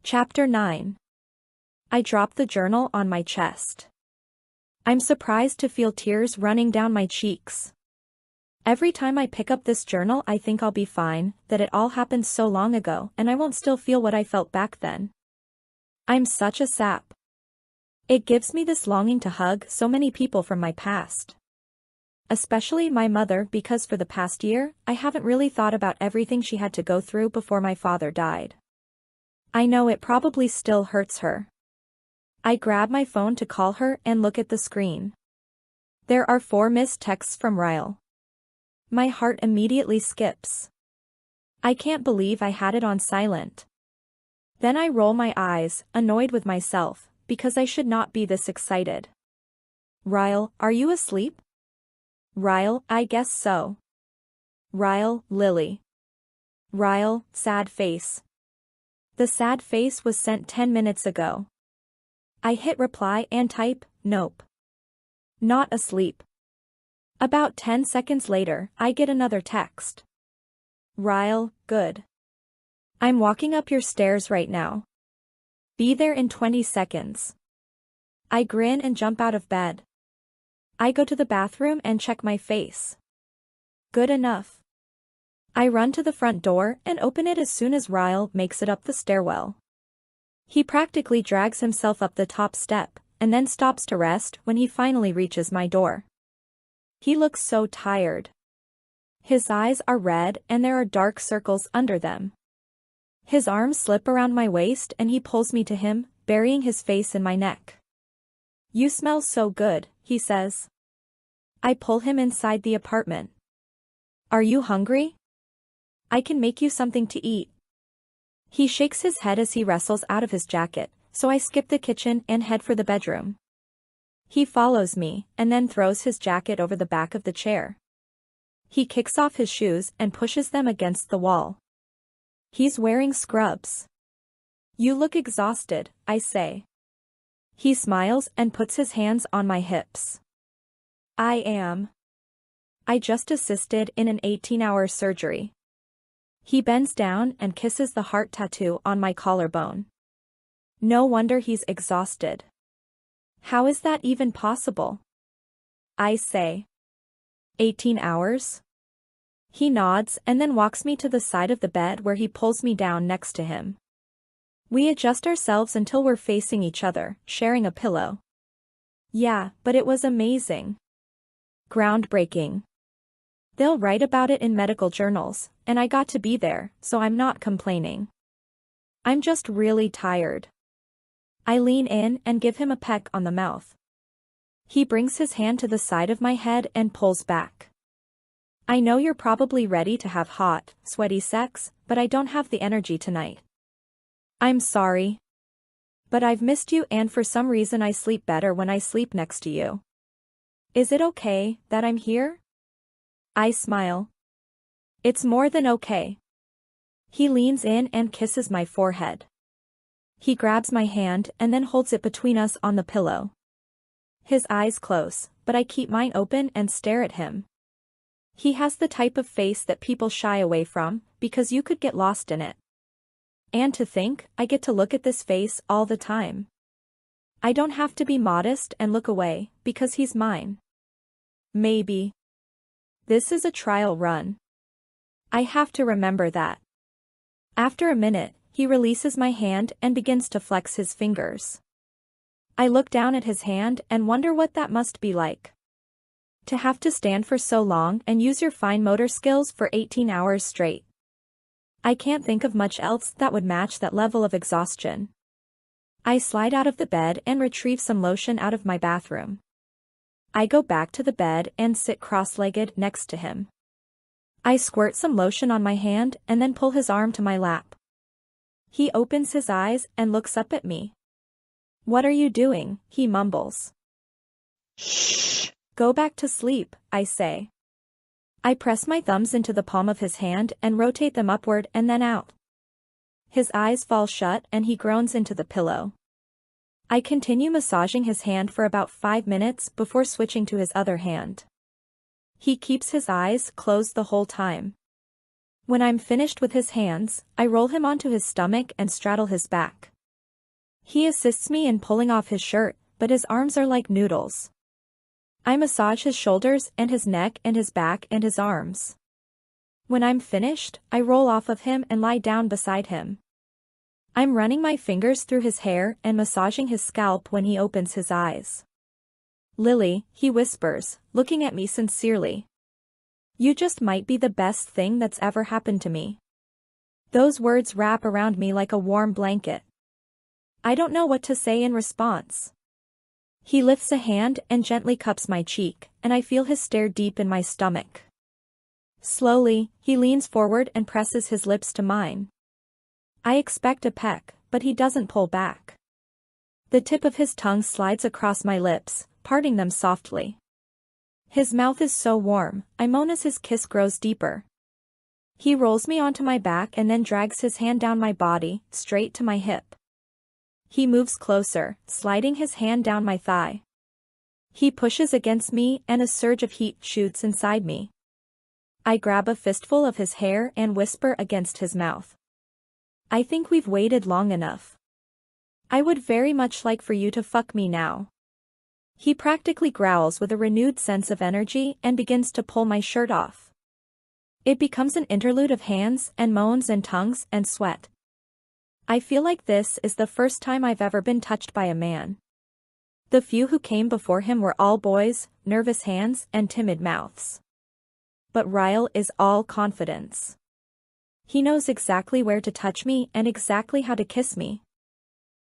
Chapter 9. I drop the journal on my chest. I'm surprised to feel tears running down my cheeks. Every time I pick up this journal I think I'll be fine, that it all happened so long ago and I won't still feel what I felt back then. I'm such a sap. It gives me this longing to hug so many people from my past. Especially my mother, because for the past year, I haven't really thought about everything she had to go through before my father died. I know it probably still hurts her. I grab my phone to call her and look at the screen. There are 4 missed texts from Ryle. My heart immediately skips. I can't believe I had it on silent. Then I roll my eyes, annoyed with myself, because I should not be this excited. Ryle, are you asleep? Ryle, I guess so. Ryle, Lily. Ryle, sad face. The sad face was sent 10 minutes ago. I hit reply and type, nope. Not asleep. About 10 seconds later, I get another text. Ryle, good. I'm walking up your stairs right now. Be there in 20 seconds. I grin and jump out of bed. I go to the bathroom and check my face. Good enough. I run to the front door and open it as soon as Ryle makes it up the stairwell. He practically drags himself up the top step, and then stops to rest when he finally reaches my door. He looks so tired. His eyes are red and there are dark circles under them. His arms slip around my waist and he pulls me to him, burying his face in my neck. You smell so good, he says. I pull him inside the apartment. Are you hungry? I can make you something to eat. He shakes his head as he wrestles out of his jacket, so I skip the kitchen and head for the bedroom. He follows me, and then throws his jacket over the back of the chair. He kicks off his shoes and pushes them against the wall. He's wearing scrubs. You look exhausted, I say. He smiles and puts his hands on my hips. I am. I just assisted in an 18-hour surgery. He bends down and kisses the heart tattoo on my collarbone. No wonder he's exhausted. How is that even possible? I say. 18 hours? He nods and then walks me to the side of the bed where he pulls me down next to him. We adjust ourselves until we're facing each other, sharing a pillow. Yeah, but it was amazing. Groundbreaking. They'll write about it in medical journals, and I got to be there, so I'm not complaining. I'm just really tired. I lean in and give him a peck on the mouth. He brings his hand to the side of my head and pulls back. I know you're probably ready to have hot, sweaty sex, but I don't have the energy tonight. I'm sorry. But I've missed you and for some reason I sleep better when I sleep next to you. Is it okay that I'm here? I smile. It's more than okay. He leans in and kisses my forehead. He grabs my hand and then holds it between us on the pillow. His eyes close, but I keep mine open and stare at him. He has the type of face that people shy away from, because you could get lost in it. And to think, I get to look at this face all the time. I don't have to be modest and look away, because he's mine. Maybe. This is a trial run. I have to remember that. After a minute, he releases my hand and begins to flex his fingers. I look down at his hand and wonder what that must be like. To have to stand for so long and use your fine motor skills for 18 hours straight. I can't think of much else that would match that level of exhaustion. I slide out of the bed and retrieve some lotion out of my bathroom. I go back to the bed and sit cross-legged next to him. I squirt some lotion on my hand and then pull his arm to my lap. He opens his eyes and looks up at me. What are you doing? He mumbles. Shh. Go back to sleep, I say. I press my thumbs into the palm of his hand and rotate them upward and then out. His eyes fall shut and he groans into the pillow. I continue massaging his hand for about 5 minutes before switching to his other hand. He keeps his eyes closed the whole time. When I'm finished with his hands, I roll him onto his stomach and straddle his back. He assists me in pulling off his shirt, but his arms are like noodles. I massage his shoulders and his neck and his back and his arms. When I'm finished, I roll off of him and lie down beside him. I'm running my fingers through his hair and massaging his scalp when he opens his eyes. "Lily," he whispers, looking at me sincerely. "You just might be the best thing that's ever happened to me." Those words wrap around me like a warm blanket. I don't know what to say in response. He lifts a hand and gently cups my cheek, and I feel his stare deep in my stomach. Slowly, he leans forward and presses his lips to mine. I expect a peck, but he doesn't pull back. The tip of his tongue slides across my lips, parting them softly. His mouth is so warm, I moan as his kiss grows deeper. He rolls me onto my back and then drags his hand down my body, straight to my hip. He moves closer, sliding his hand down my thigh. He pushes against me and a surge of heat shoots inside me. I grab a fistful of his hair and whisper against his mouth. "I think we've waited long enough. I would very much like for you to fuck me now." He practically growls with a renewed sense of energy and begins to pull my shirt off. It becomes an interlude of hands and moans and tongues and sweat. I feel like this is the first time I've ever been touched by a man. The few who came before him were all boys, nervous hands and timid mouths. But Ryle is all confidence. He knows exactly where to touch me and exactly how to kiss me.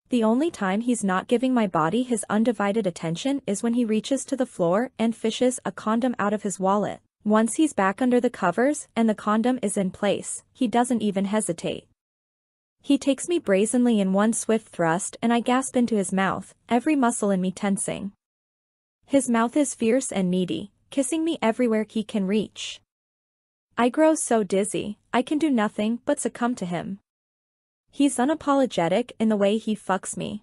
The only time he's not giving my body his undivided attention is when he reaches to the floor and fishes a condom out of his wallet. Once he's back under the covers and the condom is in place, he doesn't even hesitate. He takes me brazenly in one swift thrust and I gasp into his mouth, every muscle in me tensing. His mouth is fierce and needy, kissing me everywhere he can reach. I grow so dizzy, I can do nothing but succumb to him. He's unapologetic in the way he fucks me.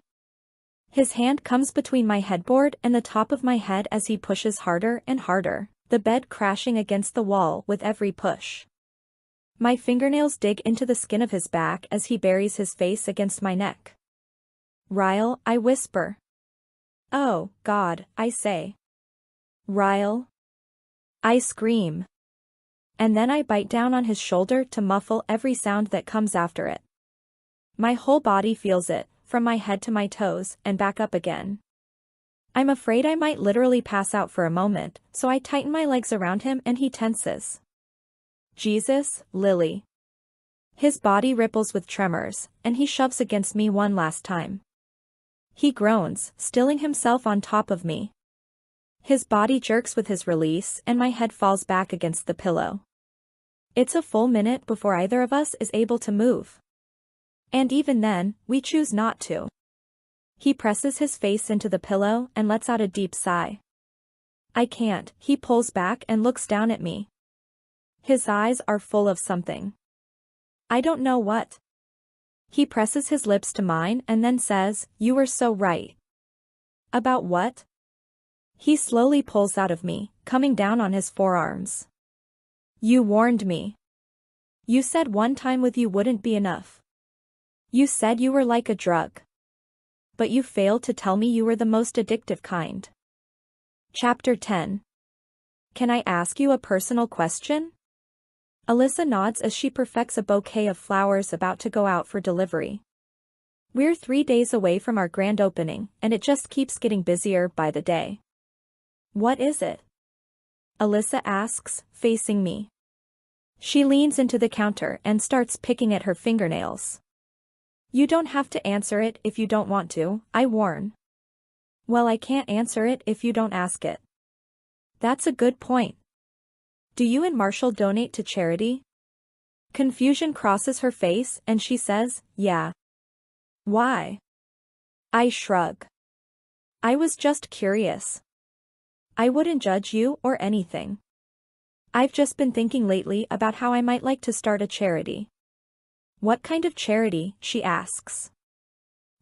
His hand comes between my headboard and the top of my head as he pushes harder and harder, the bed crashing against the wall with every push. My fingernails dig into the skin of his back as he buries his face against my neck. "Ryle," I whisper. "Oh, God," I say. "Ryle." I scream. And then I bite down on his shoulder to muffle every sound that comes after it. My whole body feels it, from my head to my toes, and back up again. I'm afraid I might literally pass out for a moment, so I tighten my legs around him and he tenses. "Jesus, Lily." His body ripples with tremors, and he shoves against me one last time. He groans, stilling himself on top of me. His body jerks with his release and my head falls back against the pillow. It's a full minute before either of us is able to move. And even then, we choose not to. He presses his face into the pillow and lets out a deep sigh. I can't. He pulls back and looks down at me. His eyes are full of something. I don't know what. He presses his lips to mine and then says, "You were so right." About what? He slowly pulls out of me, coming down on his forearms. "You warned me. You said one time with you wouldn't be enough. You said you were like a drug. But you failed to tell me you were the most addictive kind." Chapter 10. Can I ask you a personal question? Alyssa nods as she perfects a bouquet of flowers about to go out for delivery. We're 3 days away from our grand opening, and it just keeps getting busier by the day. "What is it?" Alyssa asks, facing me. She leans into the counter and starts picking at her fingernails. "You don't have to answer it if you don't want to," I warn. "Well, I can't answer it if you don't ask it." "That's a good point. Do you and Marshall donate to charity?" Confusion crosses her face and she says, "Yeah." "Why?" I shrug. "I was just curious. I wouldn't judge you or anything. I've just been thinking lately about how I might like to start a charity." "What kind of charity?" she asks.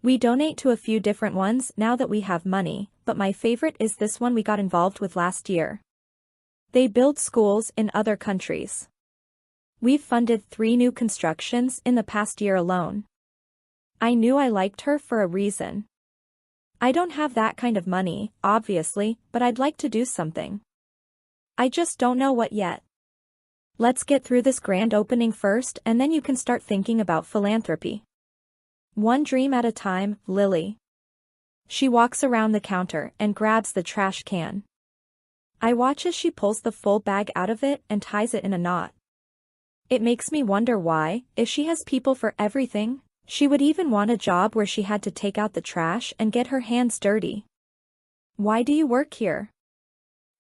"We donate to a few different ones now that we have money, but my favorite is this one we got involved with last year. They build schools in other countries. We've funded 3 new constructions in the past year alone. I knew I liked her for a reason. I don't have that kind of money, obviously, but I'd like to do something. I just don't know what yet. Let's get through this grand opening first and then you can start thinking about philanthropy. One dream at a time, Lily. She walks around the counter and grabs the trash can. I watch as she pulls the full bag out of it and ties it in a knot. It makes me wonder why, if she has people for everything, she would even want a job where she had to take out the trash and get her hands dirty. Why do you work here?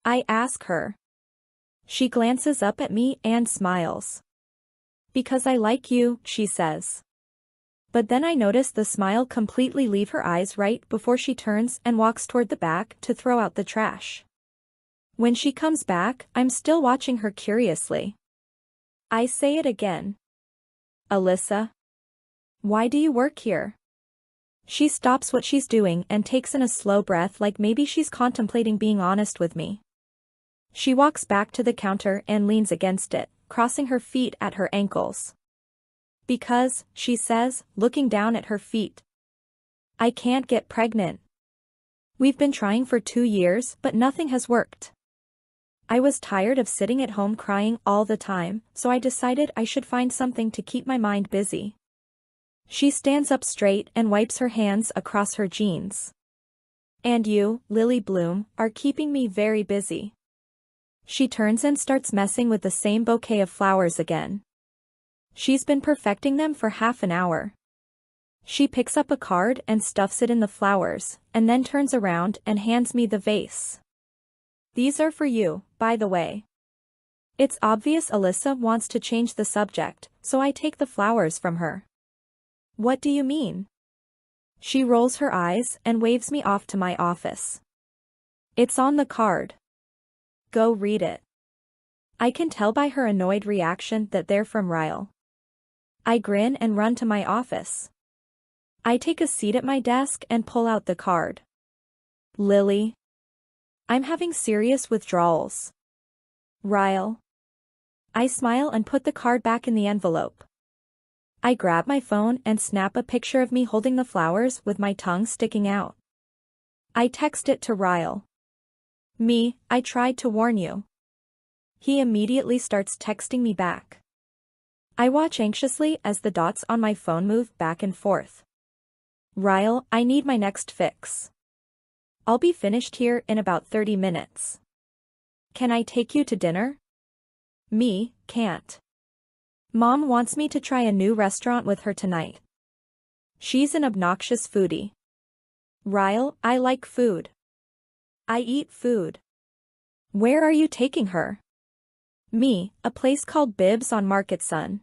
I ask her. She glances up at me and smiles. Because I like you, she says. But then I notice the smile completely leave her eyes right before she turns and walks toward the back to throw out the trash. When she comes back, I'm still watching her curiously. I say it again. Alyssa. Why do you work here? She stops what she's doing and takes in a slow breath like maybe she's contemplating being honest with me. She walks back to the counter and leans against it, crossing her feet at her ankles. Because, she says, looking down at her feet. I can't get pregnant. We've been trying for 2 years, but nothing has worked. I was tired of sitting at home crying all the time, so I decided I should find something to keep my mind busy. She stands up straight and wipes her hands across her jeans. And you, Lily Bloom, are keeping me very busy. She turns and starts messing with the same bouquet of flowers again. She's been perfecting them for half an hour. She picks up a card and stuffs it in the flowers, and then turns around and hands me the vase. These are for you, by the way. It's obvious Alyssa wants to change the subject, so I take the flowers from her. What do you mean? She rolls her eyes and waves me off to my office. It's on the card. Go read it. I can tell by her annoyed reaction that they're from Ryle. I grin and run to my office. I take a seat at my desk and pull out the card. Lily. I'm having serious withdrawals. Ryle. I smile and put the card back in the envelope. I grab my phone and snap a picture of me holding the flowers with my tongue sticking out. I text it to Ryle. Me, I tried to warn you. He immediately starts texting me back. I watch anxiously as the dots on my phone move back and forth. Ryle, I need my next fix. I'll be finished here in about 30 minutes. Can I take you to dinner? Me, can't. Mom wants me to try a new restaurant with her tonight. She's an obnoxious foodie. Ryle, I like food. I eat food. Where are you taking her? Me, a place called Bibs on Market Sun.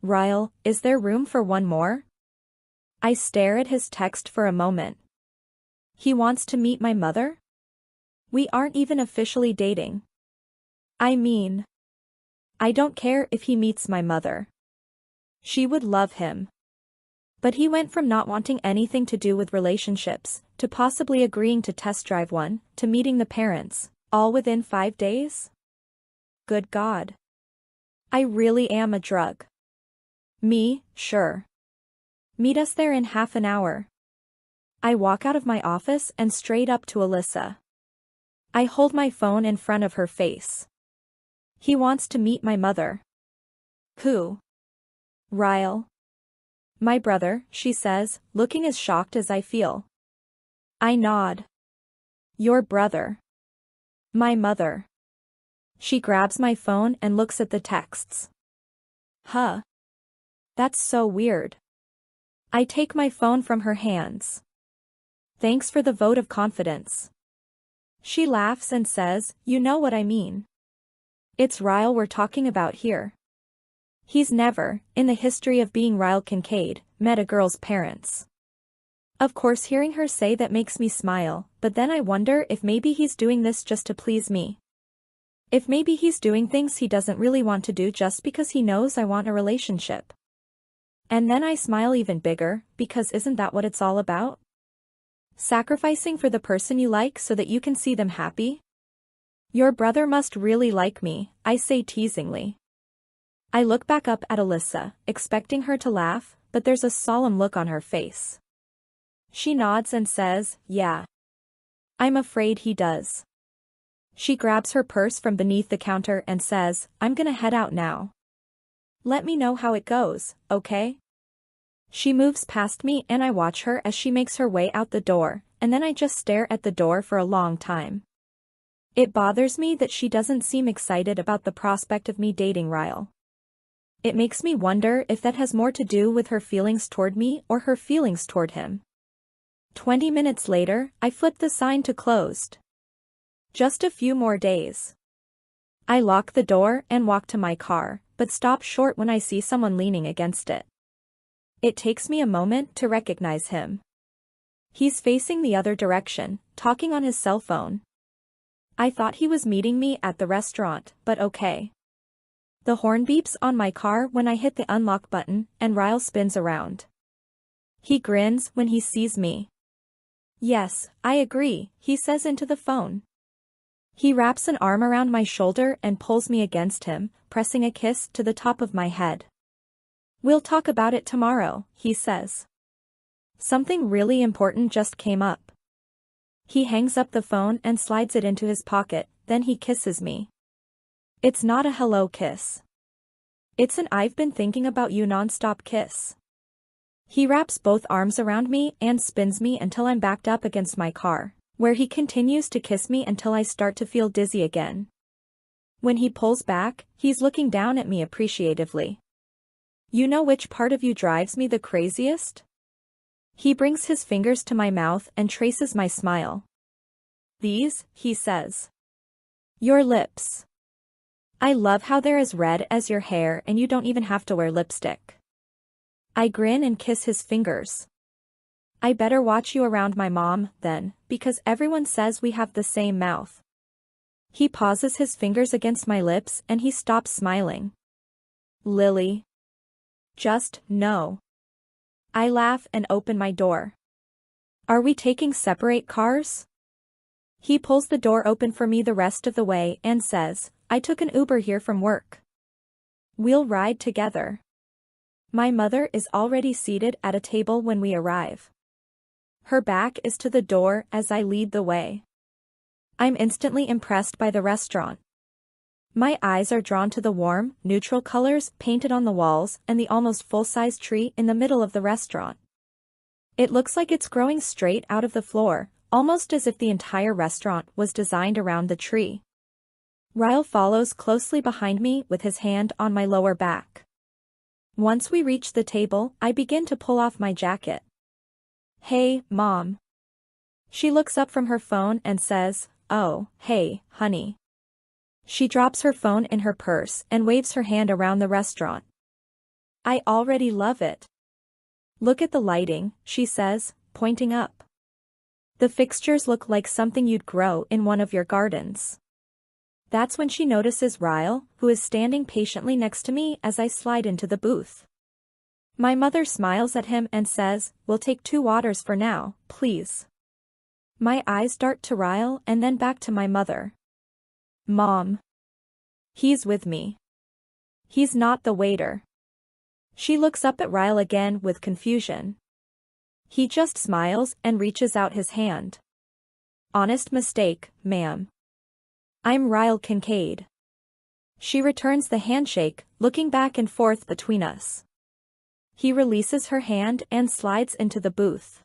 Ryle, is there room for one more? I stare at his text for a moment. He wants to meet my mother? We aren't even officially dating. I mean, I don't care if he meets my mother. She would love him. But he went from not wanting anything to do with relationships, to possibly agreeing to test drive one, to meeting the parents, all within 5 days? Good God. I really am a drug. Me, sure. Meet us there in half an hour. I walk out of my office and straight up to Alyssa. I hold my phone in front of her face. He wants to meet my mother. Who? Ryle. My brother, she says, looking as shocked as I feel. I nod. Your brother. My mother. She grabs my phone and looks at the texts. Huh. That's so weird. I take my phone from her hands. Thanks for the vote of confidence. She laughs and says, you know what I mean. It's Ryle we're talking about here. He's never, in the history of being Ryle Kincaid, met a girl's parents. Of course hearing her say that makes me smile, but then I wonder if maybe he's doing this just to please me. If maybe he's doing things he doesn't really want to do just because he knows I want a relationship. And then I smile even bigger, because isn't that what it's all about? Sacrificing for the person you like so that you can see them happy? Your brother must really like me, I say teasingly. I look back up at Alyssa, expecting her to laugh, but there's a solemn look on her face. She nods and says, yeah. I'm afraid he does. She grabs her purse from beneath the counter and says, I'm gonna head out now. Let me know how it goes, okay? She moves past me and I watch her as she makes her way out the door, and then I just stare at the door for a long time. It bothers me that she doesn't seem excited about the prospect of me dating Ryle. It makes me wonder if that has more to do with her feelings toward me or her feelings toward him. 20 minutes later, I flip the sign to closed. Just a few more days. I lock the door and walk to my car, but stop short when I see someone leaning against it. It takes me a moment to recognize him. He's facing the other direction, talking on his cell phone. I thought he was meeting me at the restaurant, but okay. The horn beeps on my car when I hit the unlock button, and Ryle spins around. He grins when he sees me. Yes, I agree, he says into the phone. He wraps an arm around my shoulder and pulls me against him, pressing a kiss to the top of my head. We'll talk about it tomorrow, he says. Something really important just came up. He hangs up the phone and slides it into his pocket, then he kisses me. It's not a hello kiss. It's an I've been thinking about you nonstop kiss. He wraps both arms around me and spins me until I'm backed up against my car, where he continues to kiss me until I start to feel dizzy again. When he pulls back, he's looking down at me appreciatively. You know which part of you drives me the craziest? He brings his fingers to my mouth and traces my smile. These, he says. Your lips. I love how they're as red as your hair and you don't even have to wear lipstick. I grin and kiss his fingers. I better watch you around my mom, then, because everyone says we have the same mouth. He pauses his fingers against my lips and he stops smiling. Lily. Just, no. I laugh and open my door. Are we taking separate cars? He pulls the door open for me the rest of the way and says, I took an Uber here from work. We'll ride together. My mother is already seated at a table when we arrive. Her back is to the door as I lead the way. I'm instantly impressed by the restaurant. My eyes are drawn to the warm, neutral colors painted on the walls and the almost full-size tree in the middle of the restaurant. It looks like it's growing straight out of the floor, almost as if the entire restaurant was designed around the tree. Ryle follows closely behind me with his hand on my lower back. Once we reach the table, I begin to pull off my jacket. Hey, Mom. She looks up from her phone and says, oh, hey, honey. She drops her phone in her purse and waves her hand around the restaurant. I already love it. Look at the lighting, she says, pointing up. The fixtures look like something you'd grow in one of your gardens. That's when she notices Ryle, who is standing patiently next to me as I slide into the booth. My mother smiles at him and says, we'll take 2 waters for now, please. My eyes dart to Ryle and then back to my mother. Mom. He's with me. He's not the waiter. She looks up at Ryle again with confusion. He just smiles and reaches out his hand. Honest mistake, ma'am. I'm Ryle Kincaid. She returns the handshake, looking back and forth between us. He releases her hand and slides into the booth.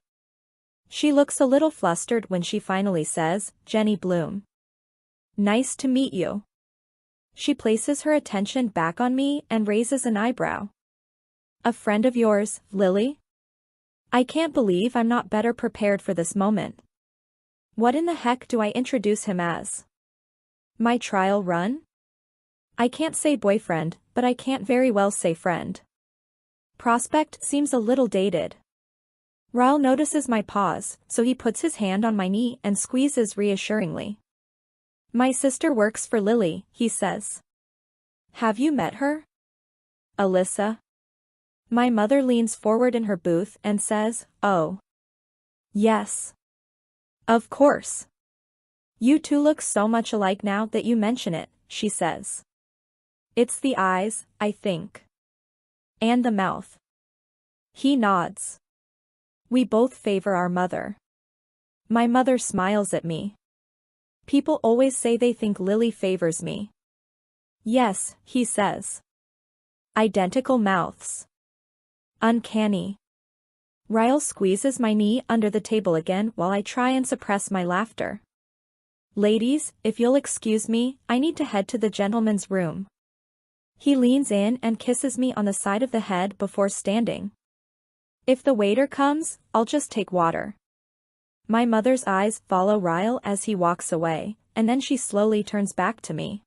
She looks a little flustered when she finally says, Jenny Bloom. Nice to meet you. She places her attention back on me and raises an eyebrow. A friend of yours, Lily? I can't believe I'm not better prepared for this moment. What in the heck do I introduce him as? My trial run? I can't say boyfriend, but I can't very well say friend. Prospect seems a little dated. Ryle notices my pause, so he puts his hand on my knee and squeezes reassuringly. My sister works for Lily, he says. Have you met her? Alyssa? My mother leans forward in her booth and says, oh. Yes. Of course. You two look so much alike now that you mention it, she says. It's the eyes, I think. And the mouth. He nods. We both favor our mother. My mother smiles at me. People always say they think Lily favors me. Yes, he says. Identical mouths. Uncanny. Ryle squeezes my knee under the table again while I try and suppress my laughter. Ladies, if you'll excuse me, I need to head to the gentleman's room. He leans in and kisses me on the side of the head before standing. If the waiter comes, I'll just take water. My mother's eyes follow Ryle as he walks away, and then she slowly turns back to me.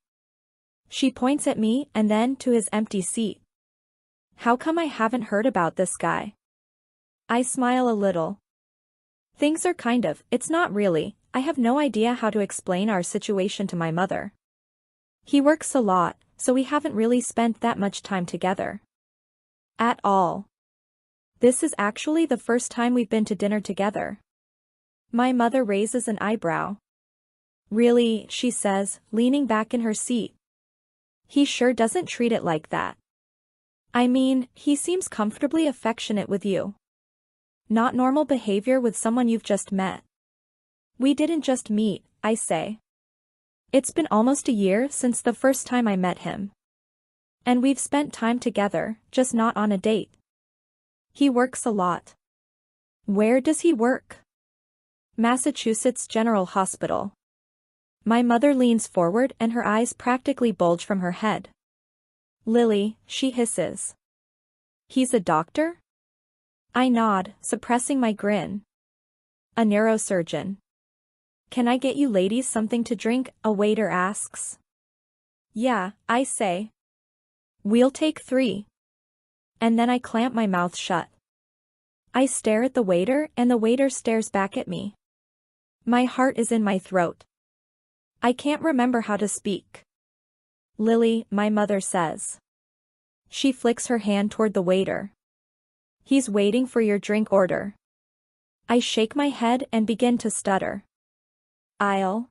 She points at me and then to his empty seat. How come I haven't heard about this guy? I smile a little. Things are it's not really, I have no idea how to explain our situation to my mother. He works a lot, so we haven't really spent that much time together. At all. This is actually the first time we've been to dinner together. My mother raises an eyebrow. Really, she says, leaning back in her seat. He sure doesn't treat it like that. I mean, he seems comfortably affectionate with you. Not normal behavior with someone you've just met. We didn't just meet, I say. It's been almost a year since the first time I met him. And we've spent time together, just not on a date. He works a lot. Where does he work? Massachusetts General Hospital. My mother leans forward and her eyes practically bulge from her head. Lily, she hisses. He's a doctor? I nod, suppressing my grin. A neurosurgeon. Can I get you ladies something to drink? A waiter asks. Yeah, I say. We'll take 3. And then I clamp my mouth shut. I stare at the waiter and the waiter stares back at me. My heart is in my throat. I can't remember how to speak. Lily, my mother says. She flicks her hand toward the waiter. He's waiting for your drink order. I shake my head and begin to stutter. I'll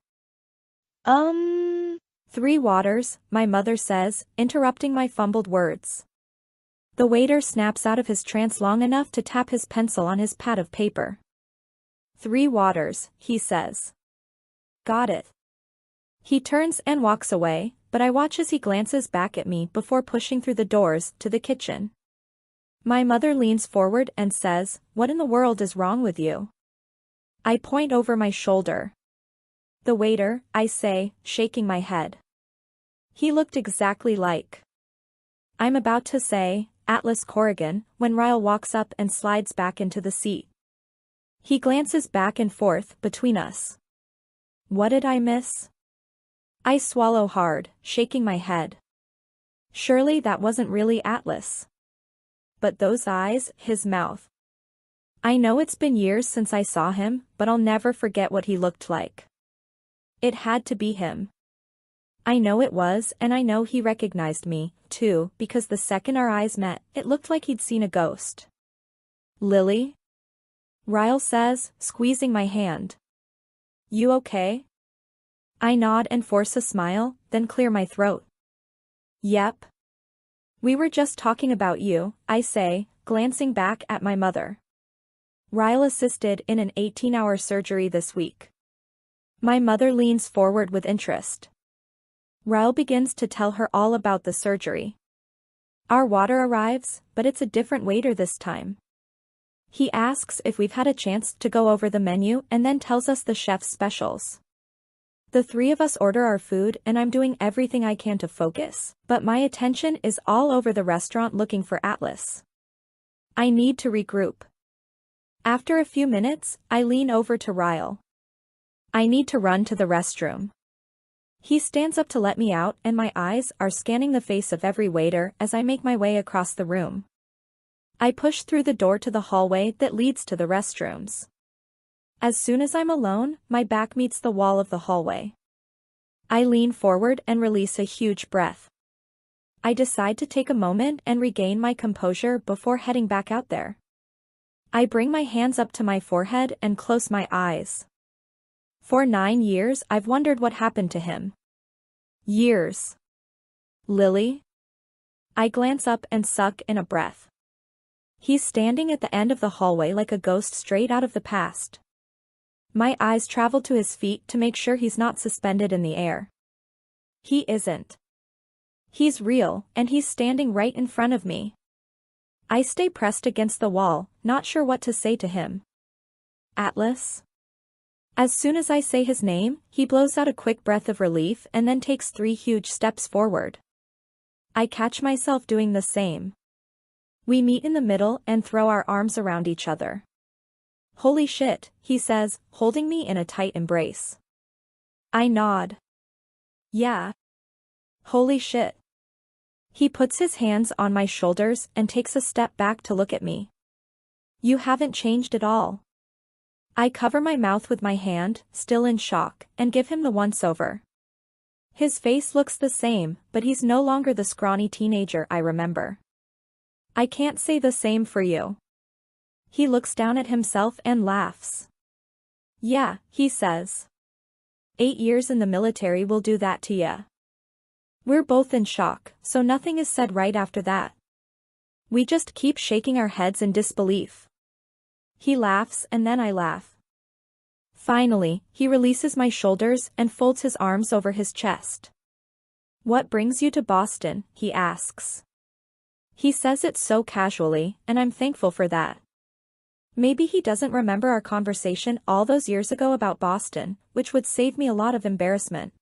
3 waters, my mother says, interrupting my fumbled words. The waiter snaps out of his trance long enough to tap his pencil on his pad of paper. 3 waters, he says. Got it. He turns and walks away, but I watch as he glances back at me before pushing through the doors to the kitchen. My mother leans forward and says, "What in the world is wrong with you?" I point over my shoulder. The waiter, I say, shaking my head. He looked exactly like. I'm about to say, Atlas Corrigan, when Ryle walks up and slides back into the seat. He glances back and forth between us. What did I miss? I swallow hard, shaking my head. Surely that wasn't really Atlas. But those eyes, his mouth. I know it's been years since I saw him, but I'll never forget what he looked like. It had to be him. I know it was, and I know he recognized me, too, because the second our eyes met, it looked like he'd seen a ghost. Lily? Ryle says, squeezing my hand. You okay? I nod and force a smile, then clear my throat. Yep. We were just talking about you, I say, glancing back at my mother. Ryle assisted in an 18-hour surgery this week. My mother leans forward with interest. Ryle begins to tell her all about the surgery. Our water arrives, but it's a different waiter this time. He asks if we've had a chance to go over the menu and then tells us the chef's specials. The 3 of us order our food and I'm doing everything I can to focus, but my attention is all over the restaurant looking for Atlas. I need to regroup. After a few minutes, I lean over to Ryle. I need to run to the restroom. He stands up to let me out and my eyes are scanning the face of every waiter as I make my way across the room. I push through the door to the hallway that leads to the restrooms. As soon as I'm alone, my back meets the wall of the hallway. I lean forward and release a huge breath. I decide to take a moment and regain my composure before heading back out there. I bring my hands up to my forehead and close my eyes. For 9 years I've wondered what happened to him. Years. Lily? I glance up and suck in a breath. He's standing at the end of the hallway like a ghost straight out of the past. My eyes travel to his feet to make sure he's not suspended in the air. He isn't. He's real, and he's standing right in front of me. I stay pressed against the wall, not sure what to say to him. Atlas? As soon as I say his name, he blows out a quick breath of relief and then takes 3 huge steps forward. I catch myself doing the same. We meet in the middle and throw our arms around each other. Holy shit, he says, holding me in a tight embrace. I nod. Yeah. Holy shit. He puts his hands on my shoulders and takes a step back to look at me. You haven't changed at all. I cover my mouth with my hand, still in shock, and give him the once-over. His face looks the same, but he's no longer the scrawny teenager I remember. I can't say the same for you. He looks down at himself and laughs. Yeah, he says. 8 years in the military will do that to ya. We're both in shock, so nothing is said right after that. We just keep shaking our heads in disbelief. He laughs and then I laugh. Finally, he releases my shoulders and folds his arms over his chest. What brings you to Boston? He asks. He says it so casually, and I'm thankful for that. Maybe he doesn't remember our conversation all those years ago about Boston, which would save me a lot of embarrassment.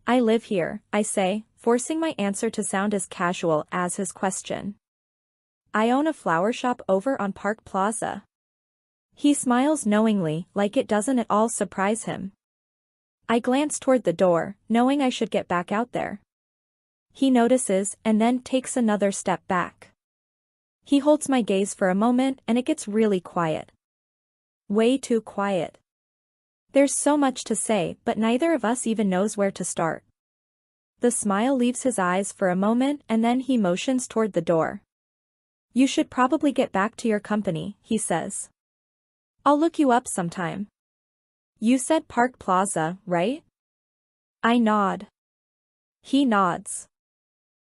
I live here, I say, forcing my answer to sound as casual as his question. I own a flower shop over on Park Plaza. He smiles knowingly, like it doesn't at all surprise him. I glance toward the door, knowing I should get back out there. He notices and then takes another step back. He holds my gaze for a moment and it gets really quiet. Way too quiet. There's so much to say, but neither of us even knows where to start. The smile leaves his eyes for a moment and then he motions toward the door. You should probably get back to your company, he says. I'll look you up sometime. You said Park Plaza, right? I nod. He nods.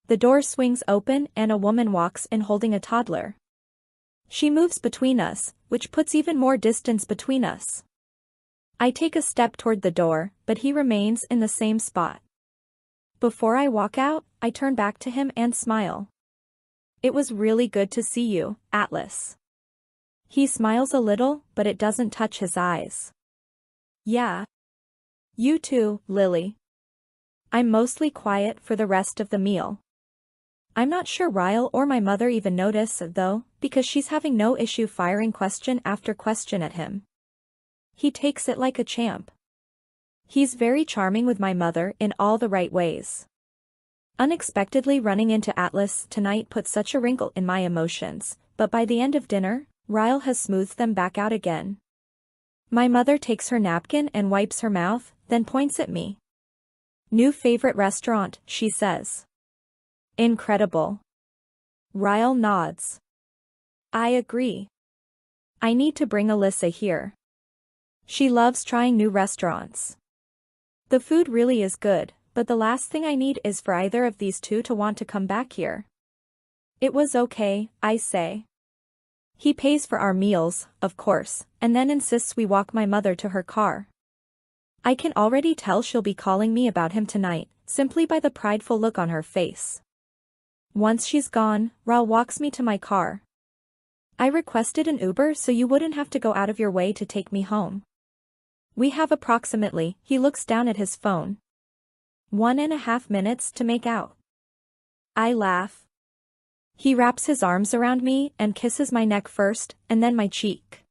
The door swings open and a woman walks in holding a toddler. She moves between us, which puts even more distance between us. I take a step toward the door, but he remains in the same spot. Before I walk out, I turn back to him and smile. It was really good to see you, Atlas. He smiles a little, but it doesn't touch his eyes. Yeah. You too, Lily. I'm mostly quiet for the rest of the meal. I'm not sure Ryle or my mother even notice, though, because she's having no issue firing question after question at him. He takes it like a champ. He's very charming with my mother in all the right ways. Unexpectedly running into Atlas tonight put such a wrinkle in my emotions, but by the end of dinner, Ryle has smoothed them back out again. My mother takes her napkin and wipes her mouth, then points at me. New favorite restaurant, she says. Incredible. Ryle nods. I agree. I need to bring Alyssa here. She loves trying new restaurants. The food really is good, but the last thing I need is for either of these two to want to come back here. It was okay, I say. He pays for our meals, of course, and then insists we walk my mother to her car. I can already tell she'll be calling me about him tonight, simply by the prideful look on her face. Once she's gone, Ryle walks me to my car. I requested an Uber so you wouldn't have to go out of your way to take me home. We have approximately, he looks down at his phone, 1.5 minutes to make out. I laugh. He wraps his arms around me and kisses my neck first, and then my cheek.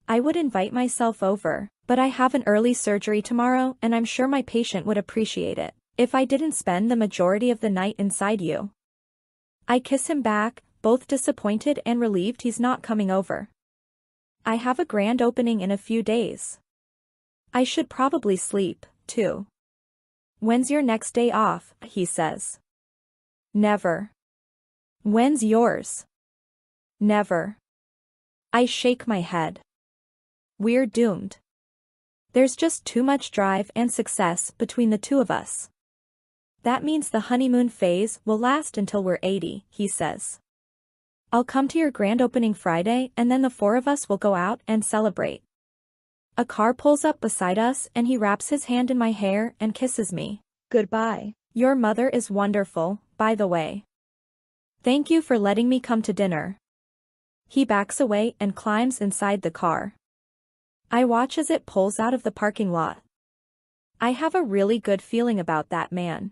I would invite myself over, but I have an early surgery tomorrow and I'm sure my patient would appreciate it if I didn't spend the majority of the night inside you. I kiss him back, both disappointed and relieved he's not coming over. I have a grand opening in a few days. I should probably sleep, too. When's your next day off? He says. Never. When's yours? Never. I shake my head. We're doomed. There's just too much drive and success between the two of us. That means the honeymoon phase will last until we're 80, he says. I'll come to your grand opening Friday and then the four of us will go out and celebrate. A car pulls up beside us and he wraps his hand in my hair and kisses me. Goodbye. Your mother is wonderful, by the way. Thank you for letting me come to dinner. He backs away and climbs inside the car. I watch as it pulls out of the parking lot. I have a really good feeling about that man.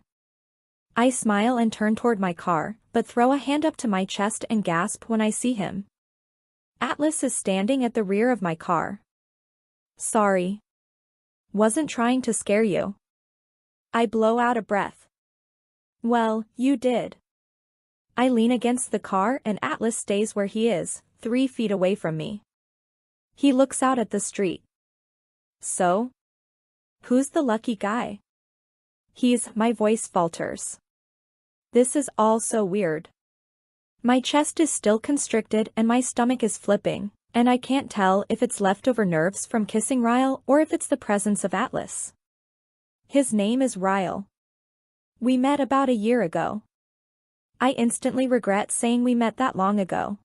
I smile and turn toward my car, but throw a hand up to my chest and gasp when I see him. Atlas is standing at the rear of my car. Sorry. Wasn't trying to scare you. I blow out a breath. Well, you did. I lean against the car and Atlas stays where he is, 3 feet away from me. He looks out at the street. So? Who's the lucky guy? My voice falters. This is all so weird. My chest is still constricted and my stomach is flipping, and I can't tell if it's leftover nerves from kissing Ryle or if it's the presence of Atlas. His name is Ryle. We met about a year ago. I instantly regret saying we met that long ago.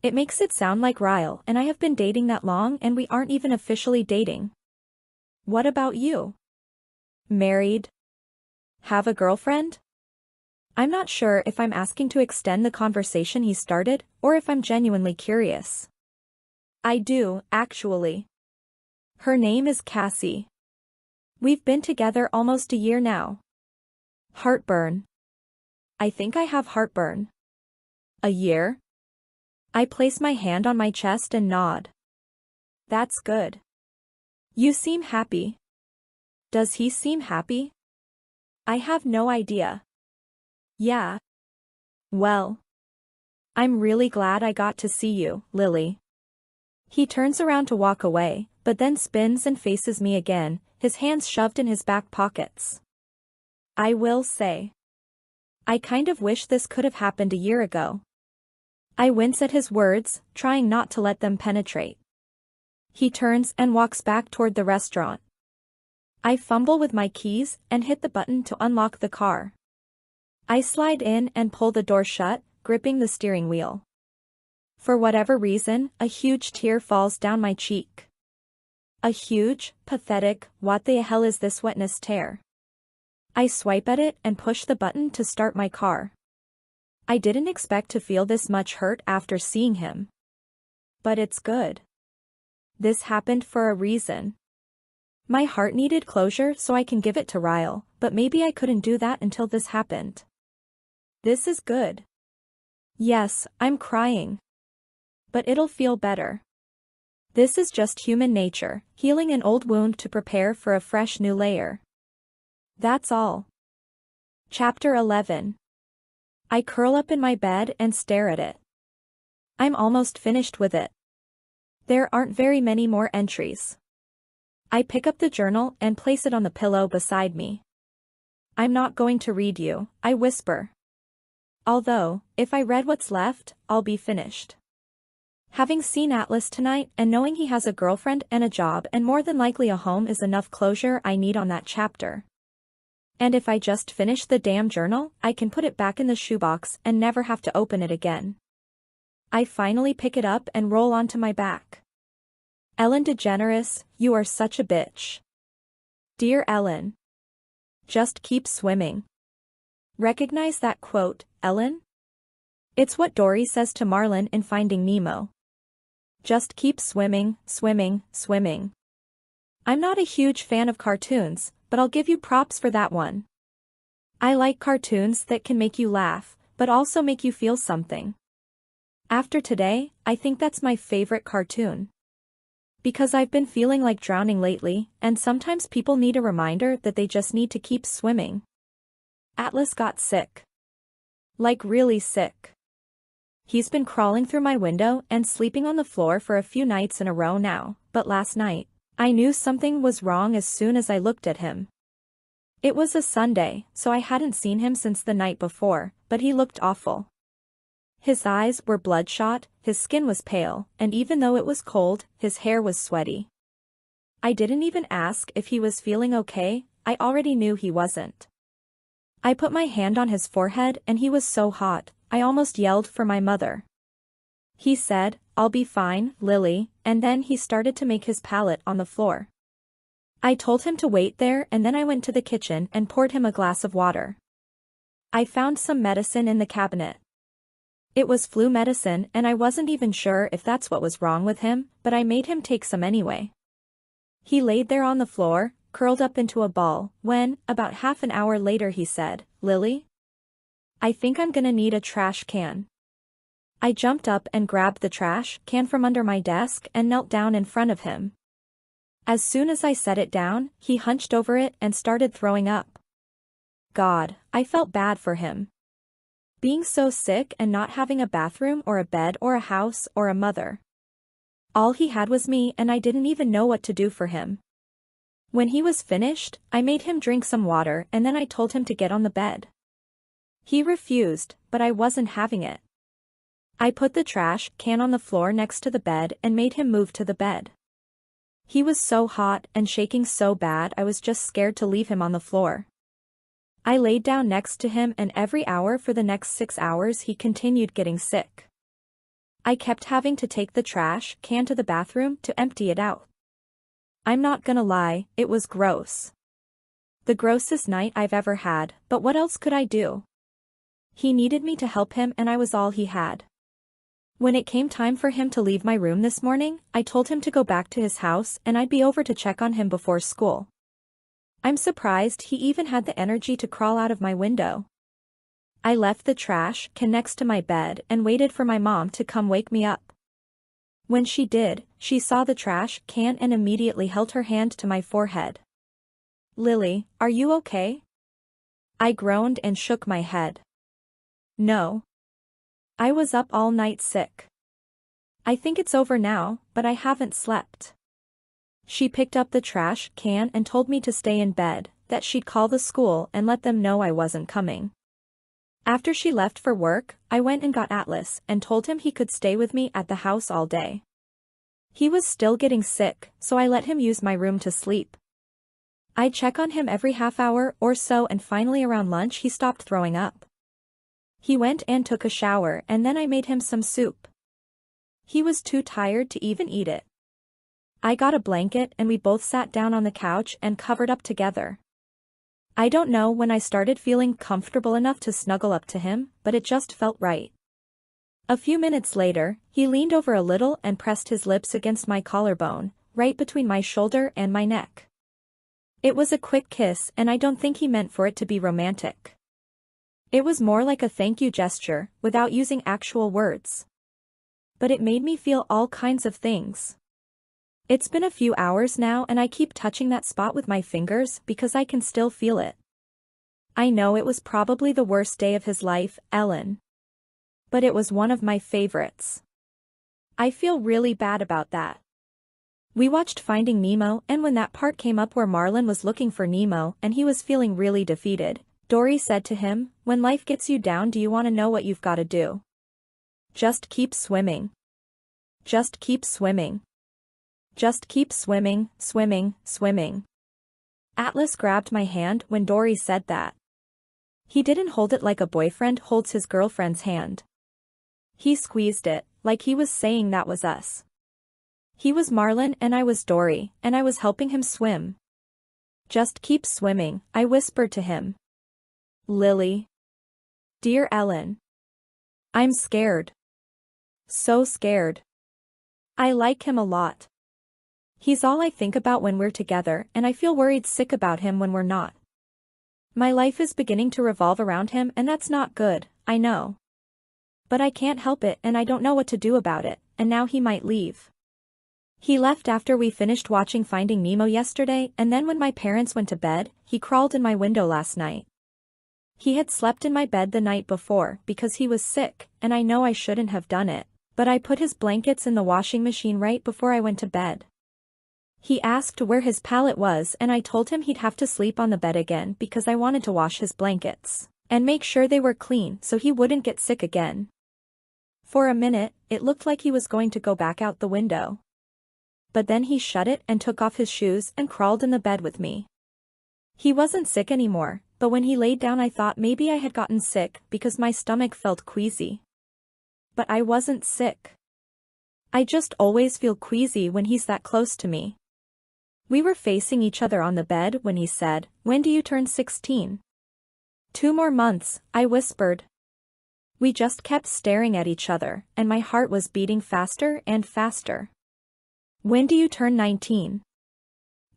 It makes it sound like Ryle and I have been dating that long and we aren't even officially dating. What about you? Married? Have a girlfriend? I'm not sure if I'm asking to extend the conversation he started, or if I'm genuinely curious. I do, actually. Her name is Cassie. We've been together almost a year now. Heartburn. I think I have heartburn. A year? I place my hand on my chest and nod. That's good. You seem happy. Does he seem happy? I have no idea. Yeah. Well. I'm really glad I got to see you, Lily. He turns around to walk away, but then spins and faces me again, his hands shoved in his back pockets. I will say. I kind of wish this could have happened a year ago. I wince at his words, trying not to let them penetrate. He turns and walks back toward the restaurant. I fumble with my keys and hit the button to unlock the car. I slide in and pull the door shut, gripping the steering wheel. For whatever reason, a huge tear falls down my cheek. A huge, pathetic, what the hell is this wetness tear? I swipe at it and push the button to start my car. I didn't expect to feel this much hurt after seeing him. But it's good. This happened for a reason. My heart needed closure so I can give it to Ryle, but maybe I couldn't do that until this happened. This is good. Yes, I'm crying. But it'll feel better. This is just human nature, healing an old wound to prepare for a fresh new layer. That's all. Chapter 11. I curl up in my bed and stare at it. I'm almost finished with it. There aren't very many more entries. I pick up the journal and place it on the pillow beside me. I'm not going to read you, I whisper. Although, if I read what's left, I'll be finished. Having seen Atlas tonight and knowing he has a girlfriend and a job and more than likely a home is enough closure I need on that chapter. And if I just finish the damn journal, I can put it back in the shoebox and never have to open it again. I finally pick it up and roll onto my back. Ellen DeGeneres, you are such a bitch. Dear Ellen. Just keep swimming. Recognize that quote, Ellen? It's what Dory says to Marlin in Finding Nemo. Just keep swimming, swimming, swimming. I'm not a huge fan of cartoons, but I'll give you props for that one. I like cartoons that can make you laugh, but also make you feel something. After today, I think that's my favorite cartoon. Because I've been feeling like drowning lately, and sometimes people need a reminder that they just need to keep swimming. Atlas got sick. Like really sick. He's been crawling through my window and sleeping on the floor for a few nights in a row now, but last night, I knew something was wrong as soon as I looked at him. It was a Sunday, so I hadn't seen him since the night before, but he looked awful. His eyes were bloodshot, his skin was pale, and even though it was cold, his hair was sweaty. I didn't even ask if he was feeling okay, I already knew he wasn't. I put my hand on his forehead and he was so hot, I almost yelled for my mother. He said, "I'll be fine, Lily," and then he started to make his pallet on the floor. I told him to wait there and then I went to the kitchen and poured him a glass of water. I found some medicine in the cabinet. It was flu medicine and I wasn't even sure if that's what was wrong with him, but I made him take some anyway. He laid there on the floor, curled up into a ball, when, about half an hour later he said, "Lily? I think I'm gonna need a trash can." I jumped up and grabbed the trash can from under my desk and knelt down in front of him. As soon as I set it down, he hunched over it and started throwing up. God, I felt bad for him. Being so sick and not having a bathroom or a bed or a house or a mother. All he had was me and I didn't even know what to do for him. When he was finished, I made him drink some water and then I told him to get on the bed. He refused, but I wasn't having it. I put the trash can on the floor next to the bed and made him move to the bed. He was so hot and shaking so bad I was just scared to leave him on the floor. I laid down next to him and every hour for the next 6 hours he continued getting sick. I kept having to take the trash can to the bathroom to empty it out. I'm not gonna lie, it was gross. The grossest night I've ever had, but what else could I do? He needed me to help him and I was all he had. When it came time for him to leave my room this morning, I told him to go back to his house and I'd be over to check on him before school. I'm surprised he even had the energy to crawl out of my window. I left the trash can next to my bed and waited for my mom to come wake me up. When she did, she saw the trash can and immediately held her hand to my forehead. "Lily, are you okay?" I groaned and shook my head. "No. I was up all night sick. I think it's over now, but I haven't slept." She picked up the trash can and told me to stay in bed, that she'd call the school and let them know I wasn't coming. After she left for work, I went and got Atlas and told him he could stay with me at the house all day. He was still getting sick, so I let him use my room to sleep. I'd check on him every half hour or so and finally around lunch he stopped throwing up. He went and took a shower and then I made him some soup. He was too tired to even eat it. I got a blanket and we both sat down on the couch and covered up together. I don't know when I started feeling comfortable enough to snuggle up to him, but it just felt right. A few minutes later, he leaned over a little and pressed his lips against my collarbone, right between my shoulder and my neck. It was a quick kiss and I don't think he meant for it to be romantic. It was more like a thank you gesture, without using actual words. But it made me feel all kinds of things. It's been a few hours now and I keep touching that spot with my fingers because I can still feel it. I know it was probably the worst day of his life, Ellen. But it was one of my favorites. I feel really bad about that. We watched Finding Nemo and when that part came up where Marlin was looking for Nemo and he was feeling really defeated, Dory said to him, "When life gets you down, do you want to know what you've got to do? Just keep swimming. Just keep swimming. Just keep swimming, swimming, swimming." Atlas grabbed my hand when Dory said that. He didn't hold it like a boyfriend holds his girlfriend's hand. He squeezed it, like he was saying that was us. He was Marlin and I was Dory, and I was helping him swim. "Just keep swimming," I whispered to him. "Lily. Dear Ellen. I'm scared. So scared. I like him a lot. He's all I think about when we're together and I feel worried sick about him when we're not. My life is beginning to revolve around him and that's not good, I know. But I can't help it and I don't know what to do about it, and now he might leave. He left after we finished watching Finding Nemo yesterday and then when my parents went to bed, he crawled in my window last night. He had slept in my bed the night before because he was sick, and I know I shouldn't have done it, but I put his blankets in the washing machine right before I went to bed. He asked where his pallet was and I told him he'd have to sleep on the bed again because I wanted to wash his blankets and make sure they were clean so he wouldn't get sick again. For a minute, it looked like he was going to go back out the window. But then he shut it and took off his shoes and crawled in the bed with me. He wasn't sick anymore, but when he laid down I thought maybe I had gotten sick because my stomach felt queasy. But I wasn't sick. I just always feel queasy when he's that close to me. We were facing each other on the bed when he said, "When do you turn 16? 2 more months," I whispered. We just kept staring at each other, and my heart was beating faster and faster. "When do you turn 19?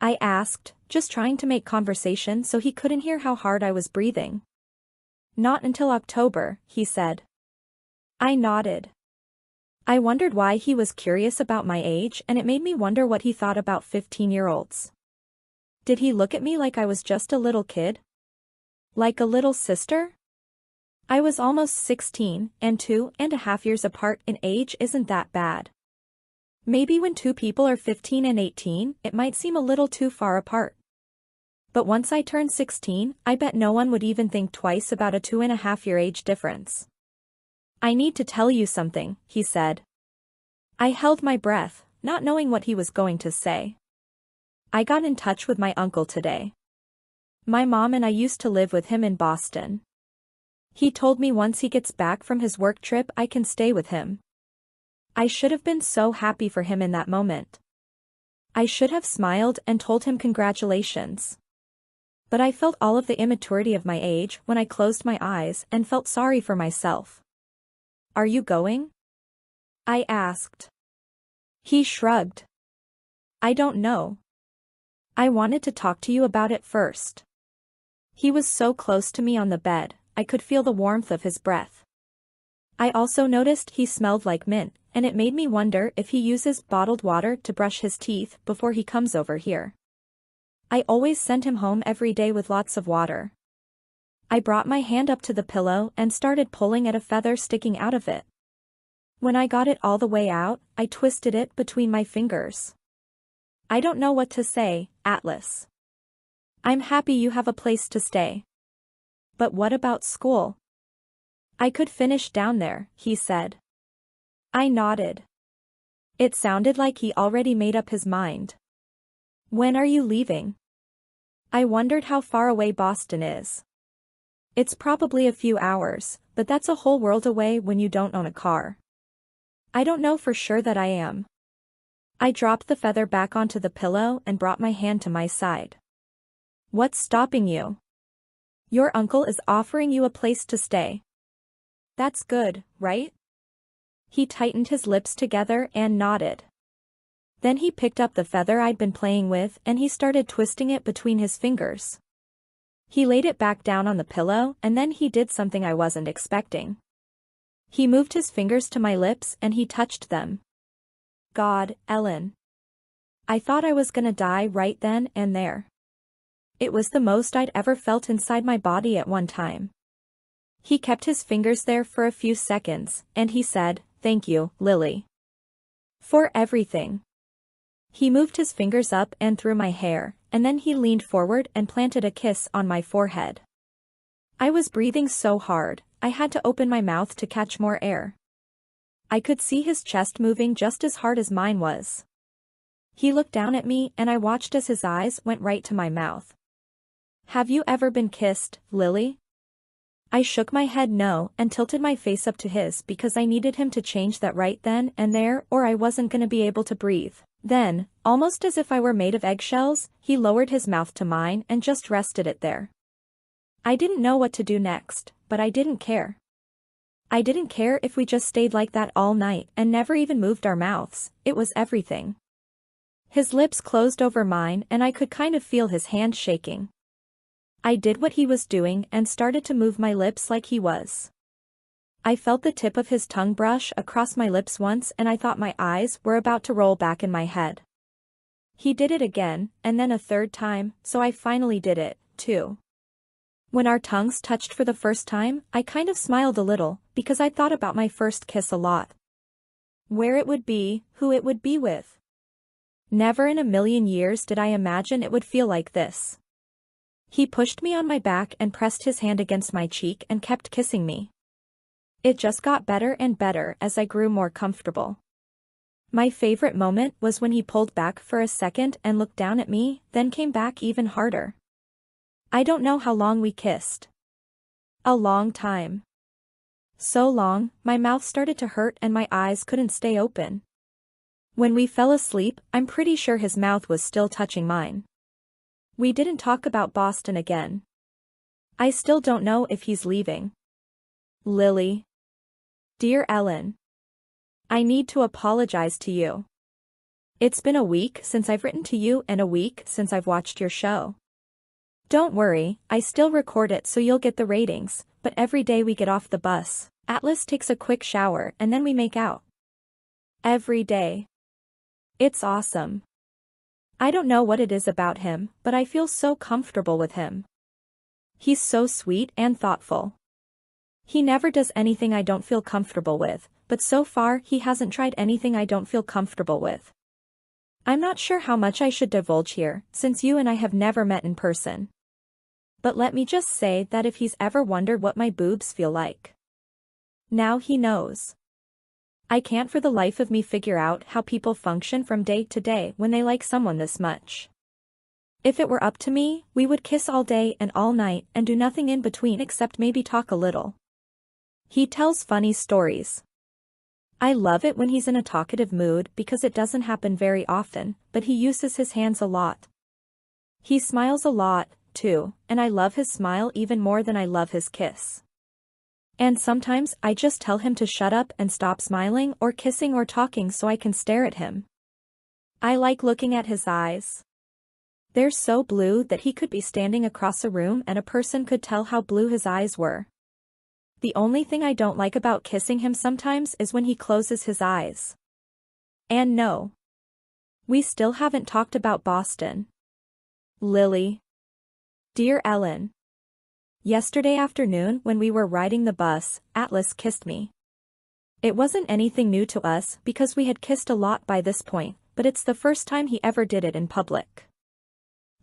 I asked, just trying to make conversation so he couldn't hear how hard I was breathing. "Not until October," he said. I nodded. I wondered why he was curious about my age, and it made me wonder what he thought about 15-year-olds. Did he look at me like I was just a little kid? Like a little sister? I was almost 16, and 2.5 years apart in age isn't that bad. Maybe when two people are 15 and 18, it might seem a little too far apart. But once I turned 16, I bet no one would even think twice about a 2.5-year age difference. "I need to tell you something," he said. I held my breath, not knowing what he was going to say. "I got in touch with my uncle today. My mom and I used to live with him in Boston. He told me once he gets back from his work trip I can stay with him." I should have been so happy for him in that moment. I should have smiled and told him congratulations. But I felt all of the immaturity of my age when I closed my eyes and felt sorry for myself. "Are you going?" I asked. He shrugged. "I don't know. I wanted to talk to you about it first." He was so close to me on the bed, I could feel the warmth of his breath. I also noticed he smelled like mint, and it made me wonder if he uses bottled water to brush his teeth before he comes over here. I always sent him home every day with lots of water. I brought my hand up to the pillow and started pulling at a feather sticking out of it. When I got it all the way out, I twisted it between my fingers. "I don't know what to say, Atlas. I'm happy you have a place to stay. But what about school?" "I could finish down there," he said. I nodded. It sounded like he already made up his mind. "When are you leaving?" I wondered how far away Boston is. It's probably a few hours, but that's a whole world away when you don't own a car. "I don't know for sure that I am." I dropped the feather back onto the pillow and brought my hand to my side. "What's stopping you? Your uncle is offering you a place to stay. That's good, right?" He tightened his lips together and nodded. Then he picked up the feather I'd been playing with and he started twisting it between his fingers. He laid it back down on the pillow and then he did something I wasn't expecting. He moved his fingers to my lips and he touched them. God, Ellen. I thought I was gonna die right then and there. It was the most I'd ever felt inside my body at one time. He kept his fingers there for a few seconds, and he said, "Thank you, Lily. For everything." He moved his fingers up and through my hair, and then he leaned forward and planted a kiss on my forehead. I was breathing so hard, I had to open my mouth to catch more air. I could see his chest moving just as hard as mine was. He looked down at me and I watched as his eyes went right to my mouth. "Have you ever been kissed, Lily?" I shook my head no and tilted my face up to his because I needed him to change that right then and there or I wasn't gonna be able to breathe. Then, almost as if I were made of eggshells, he lowered his mouth to mine and just rested it there. I didn't know what to do next, but I didn't care. I didn't care if we just stayed like that all night and never even moved our mouths, it was everything. His lips closed over mine and I could kind of feel his hand shaking. I did what he was doing and started to move my lips like he was. I felt the tip of his tongue brush across my lips once and I thought my eyes were about to roll back in my head. He did it again, and then a third time, so I finally did it, too. When our tongues touched for the first time, I kind of smiled a little, because I thought about my first kiss a lot. Where it would be, who it would be with. Never in a million years did I imagine it would feel like this. He pushed me on my back and pressed his hand against my cheek and kept kissing me. It just got better and better as I grew more comfortable. My favorite moment was when he pulled back for a second and looked down at me, then came back even harder. I don't know how long we kissed. A long time. So long, my mouth started to hurt and my eyes couldn't stay open. When we fell asleep, I'm pretty sure his mouth was still touching mine. We didn't talk about Boston again. I still don't know if he's leaving. Lily. Dear Ellen. I need to apologize to you. It's been a week since I've written to you and a week since I've watched your show. Don't worry, I still record it so you'll get the ratings, but every day we get off the bus, Atlas takes a quick shower and then we make out. Every day. It's awesome. I don't know what it is about him, but I feel so comfortable with him. He's so sweet and thoughtful. He never does anything I don't feel comfortable with, but so far he hasn't tried anything I don't feel comfortable with. I'm not sure how much I should divulge here, since you and I have never met in person. But let me just say that if he's ever wondered what my boobs feel like, now he knows. I can't for the life of me figure out how people function from day to day when they like someone this much. If it were up to me, we would kiss all day and all night and do nothing in between except maybe talk a little. He tells funny stories. I love it when he's in a talkative mood because it doesn't happen very often, but he uses his hands a lot. He smiles a lot, too, and I love his smile even more than I love his kiss. And sometimes I just tell him to shut up and stop smiling or kissing or talking so I can stare at him. I like looking at his eyes. They're so blue that he could be standing across a room and a person could tell how blue his eyes were. The only thing I don't like about kissing him sometimes is when he closes his eyes. And no. We still haven't talked about Boston. Lily. Dear Ellen. Yesterday afternoon when we were riding the bus, Atlas kissed me. It wasn't anything new to us because we had kissed a lot by this point, but it's the first time he ever did it in public.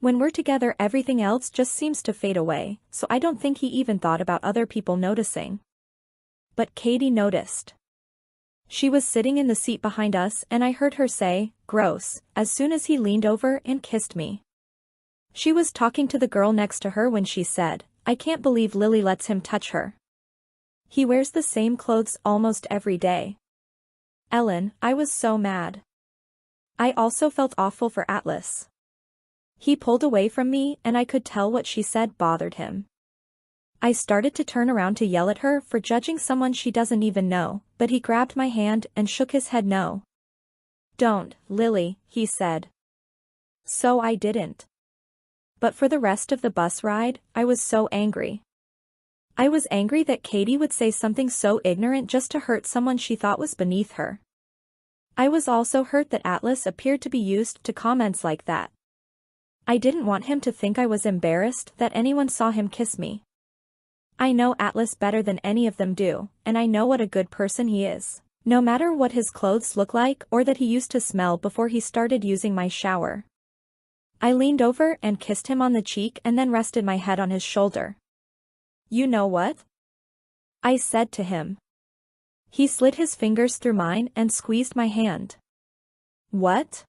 When we're together everything else just seems to fade away, so I don't think he even thought about other people noticing. But Katie noticed. She was sitting in the seat behind us and I heard her say, "Gross," as soon as he leaned over and kissed me. She was talking to the girl next to her when she said, "I can't believe Lily lets him touch her. He wears the same clothes almost every day." Ellen, I was so mad. I also felt awful for Atlas. He pulled away from me and I could tell what she said bothered him. I started to turn around to yell at her for judging someone she doesn't even know, but he grabbed my hand and shook his head no. "Don't, Lily," he said. So I didn't. But for the rest of the bus ride, I was so angry. I was angry that Katie would say something so ignorant just to hurt someone she thought was beneath her. I was also hurt that Atlas appeared to be used to comments like that. I didn't want him to think I was embarrassed that anyone saw him kiss me. I know Atlas better than any of them do, and I know what a good person he is, no matter what his clothes look like or that he used to smell before he started using my shower. I leaned over and kissed him on the cheek and then rested my head on his shoulder. "You know what?" I said to him. He slid his fingers through mine and squeezed my hand. "What?"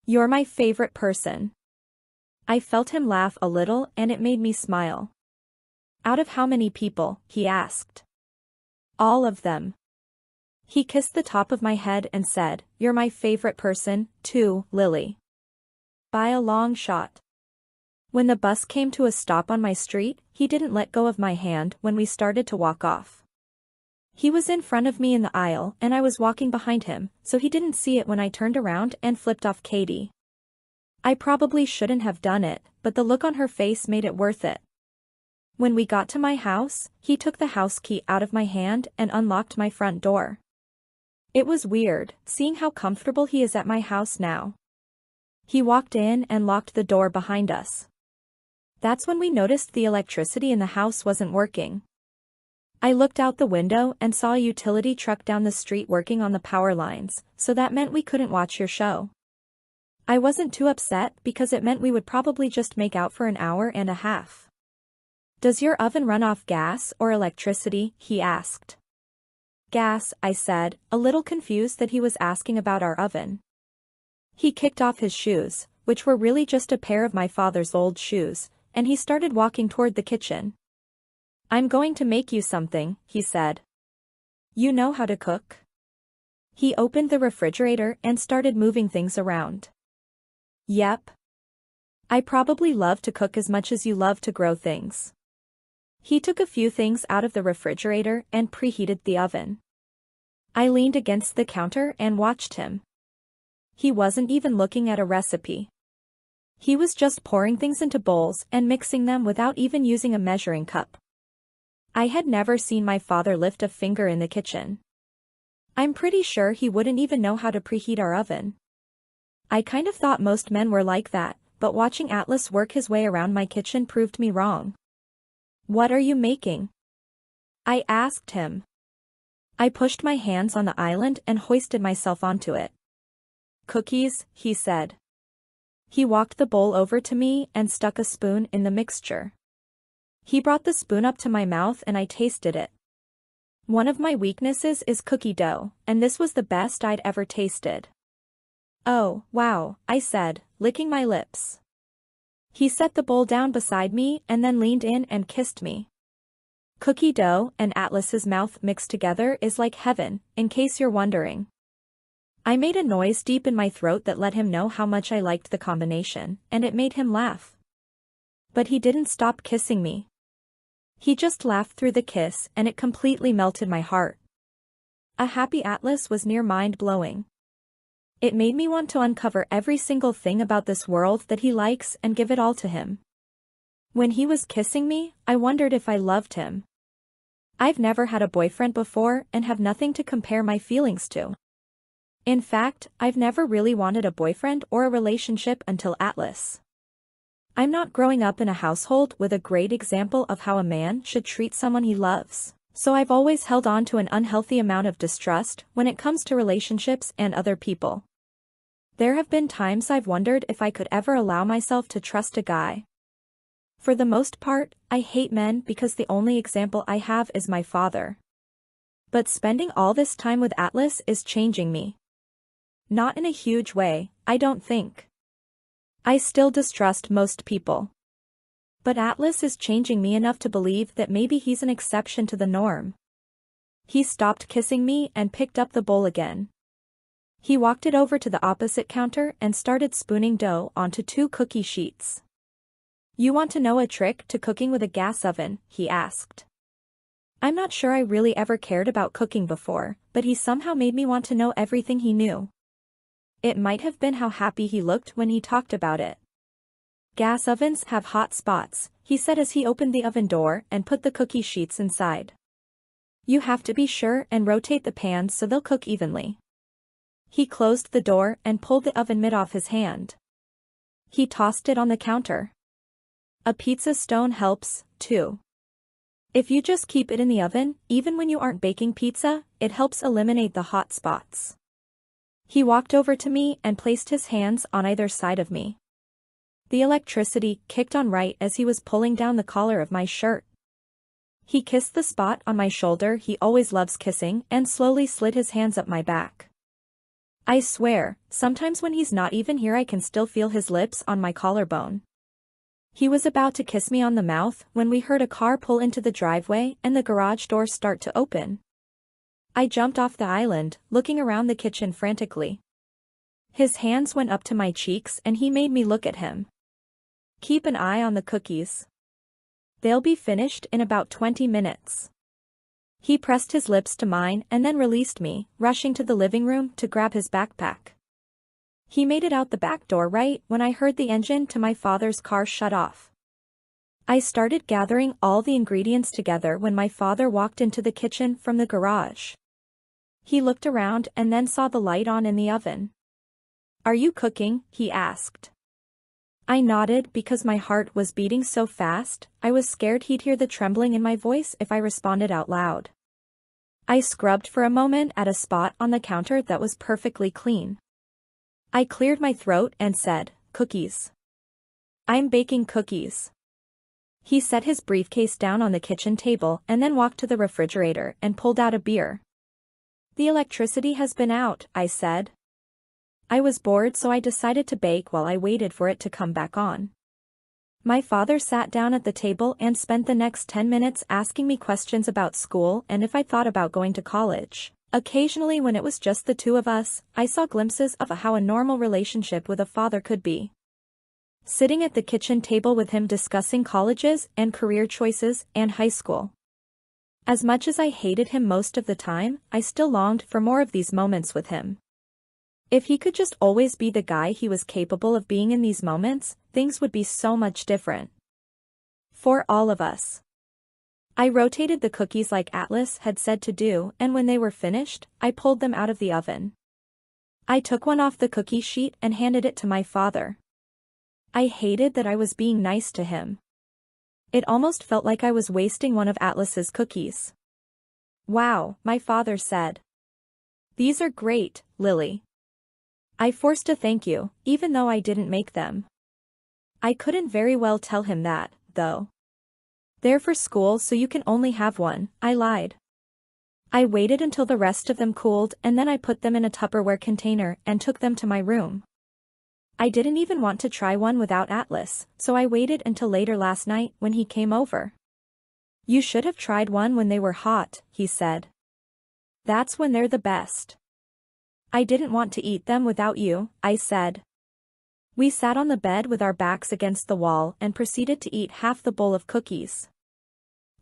"You're my favorite person." I felt him laugh a little and it made me smile. "Out of how many people?" he asked. "All of them." He kissed the top of my head and said, "You're my favorite person, too, Lily. By a long shot." When the bus came to a stop on my street, he didn't let go of my hand when we started to walk off. He was in front of me in the aisle and I was walking behind him, so he didn't see it when I turned around and flipped off Katie. I probably shouldn't have done it, but the look on her face made it worth it. When we got to my house, he took the house key out of my hand and unlocked my front door. It was weird, seeing how comfortable he is at my house now. He walked in and locked the door behind us. That's when we noticed the electricity in the house wasn't working. I looked out the window and saw a utility truck down the street working on the power lines, so that meant we couldn't watch your show. I wasn't too upset because it meant we would probably just make out for an hour and a half. "Does your oven run off gas or electricity?" he asked. "Gas," I said, a little confused that he was asking about our oven. He kicked off his shoes, which were really just a pair of my father's old shoes, and he started walking toward the kitchen. "I'm going to make you something," he said. "You know how to cook?" He opened the refrigerator and started moving things around. Yep. I probably love to cook as much as you love to grow things. He took a few things out of the refrigerator and preheated the oven. I leaned against the counter and watched him. He wasn't even looking at a recipe. He was just pouring things into bowls and mixing them without even using a measuring cup. I had never seen my father lift a finger in the kitchen. I'm pretty sure he wouldn't even know how to preheat our oven. I kind of thought most men were like that, but watching Atlas work his way around my kitchen proved me wrong. What are you making? I asked him. I pushed my hands on the island and hoisted myself onto it. Cookies, he said. He walked the bowl over to me and stuck a spoon in the mixture. He brought the spoon up to my mouth and I tasted it. One of my weaknesses is cookie dough, and this was the best I'd ever tasted. Oh, wow, I said, licking my lips. He set the bowl down beside me and then leaned in and kissed me. Cookie dough and Atlas's mouth mixed together is like heaven, in case you're wondering. I made a noise deep in my throat that let him know how much I liked the combination, and it made him laugh. But he didn't stop kissing me. He just laughed through the kiss and it completely melted my heart. A happy Atlas was near mind-blowing. It made me want to uncover every single thing about this world that he likes and give it all to him. When he was kissing me, I wondered if I loved him. I've never had a boyfriend before and have nothing to compare my feelings to. In fact, I've never really wanted a boyfriend or a relationship until Atlas. I'm not growing up in a household with a great example of how a man should treat someone he loves, so I've always held on to an unhealthy amount of distrust when it comes to relationships and other people. There have been times I've wondered if I could ever allow myself to trust a guy. For the most part, I hate men because the only example I have is my father. But spending all this time with Atlas is changing me. Not in a huge way, I don't think. I still distrust most people. But Atlas is changing me enough to believe that maybe he's an exception to the norm. He stopped kissing me and picked up the bowl again. He walked it over to the opposite counter and started spooning dough onto 2 cookie sheets. You want to know a trick to cooking with a gas oven? He asked. I'm not sure I really ever cared about cooking before, but he somehow made me want to know everything he knew. It might have been how happy he looked when he talked about it. Gas ovens have hot spots, he said as he opened the oven door and put the cookie sheets inside. You have to be sure and rotate the pans so they'll cook evenly. He closed the door and pulled the oven mitt off his hand. He tossed it on the counter. A pizza stone helps, too. If you just keep it in the oven, even when you aren't baking pizza, it helps eliminate the hot spots. He walked over to me and placed his hands on either side of me. The electricity kicked on right as he was pulling down the collar of my shirt. He kissed the spot on my shoulder he always loves kissing and slowly slid his hands up my back. I swear, sometimes when he's not even here I can still feel his lips on my collarbone. He was about to kiss me on the mouth when we heard a car pull into the driveway and the garage door start to open. I jumped off the island, looking around the kitchen frantically. His hands went up to my cheeks and he made me look at him. Keep an eye on the cookies. They'll be finished in about 20 minutes. He pressed his lips to mine and then released me, rushing to the living room to grab his backpack. He made it out the back door right when I heard the engine to my father's car shut off. I started gathering all the ingredients together when my father walked into the kitchen from the garage. He looked around and then saw the light on in the oven. Are you cooking? He asked. I nodded because my heart was beating so fast, I was scared he'd hear the trembling in my voice if I responded out loud. I scrubbed for a moment at a spot on the counter that was perfectly clean. I cleared my throat and said, cookies. I'm baking cookies. He set his briefcase down on the kitchen table and then walked to the refrigerator and pulled out a beer. The electricity has been out, I said. I was bored so I decided to bake while I waited for it to come back on. My father sat down at the table and spent the next 10 minutes asking me questions about school and if I thought about going to college. Occasionally when it was just the two of us, I saw glimpses of how a normal relationship with a father could be. Sitting at the kitchen table with him discussing colleges and career choices and high school. As much as I hated him most of the time, I still longed for more of these moments with him. If he could just always be the guy he was capable of being in these moments, things would be so much different. For all of us. I rotated the cookies like Atlas had said to do, and when they were finished, I pulled them out of the oven. I took one off the cookie sheet and handed it to my father. I hated that I was being nice to him. It almost felt like I was wasting one of Atlas's cookies. "Wow," my father said. "These are great, Lily." I forced a thank you, even though I didn't make them. I couldn't very well tell him that, though. "They're for school so you can only have one," I lied. I waited until the rest of them cooled and then I put them in a Tupperware container and took them to my room. I didn't even want to try one without Atlas, so I waited until later last night when he came over. "You should have tried one when they were hot," he said. "That's when they're the best." "I didn't want to eat them without you," I said. We sat on the bed with our backs against the wall and proceeded to eat half the bowl of cookies.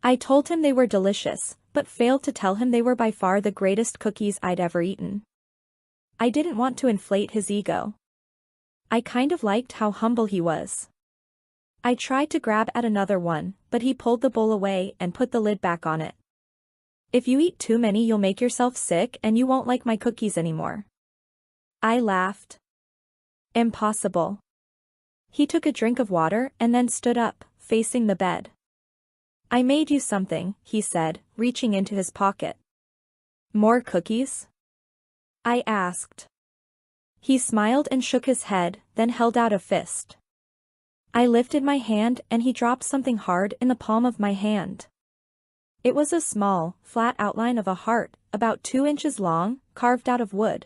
I told him they were delicious, but failed to tell him they were by far the greatest cookies I'd ever eaten. I didn't want to inflate his ego. I kind of liked how humble he was. I tried to grab at another one, but he pulled the bowl away and put the lid back on it. "If you eat too many you'll make yourself sick and you won't like my cookies anymore." I laughed. "Impossible." He took a drink of water and then stood up, facing the bed. "I made you something," he said, reaching into his pocket. "More cookies?" I asked. He smiled and shook his head, then held out a fist. I lifted my hand and he dropped something hard in the palm of my hand. It was a small, flat outline of a heart, about 2 inches long, carved out of wood.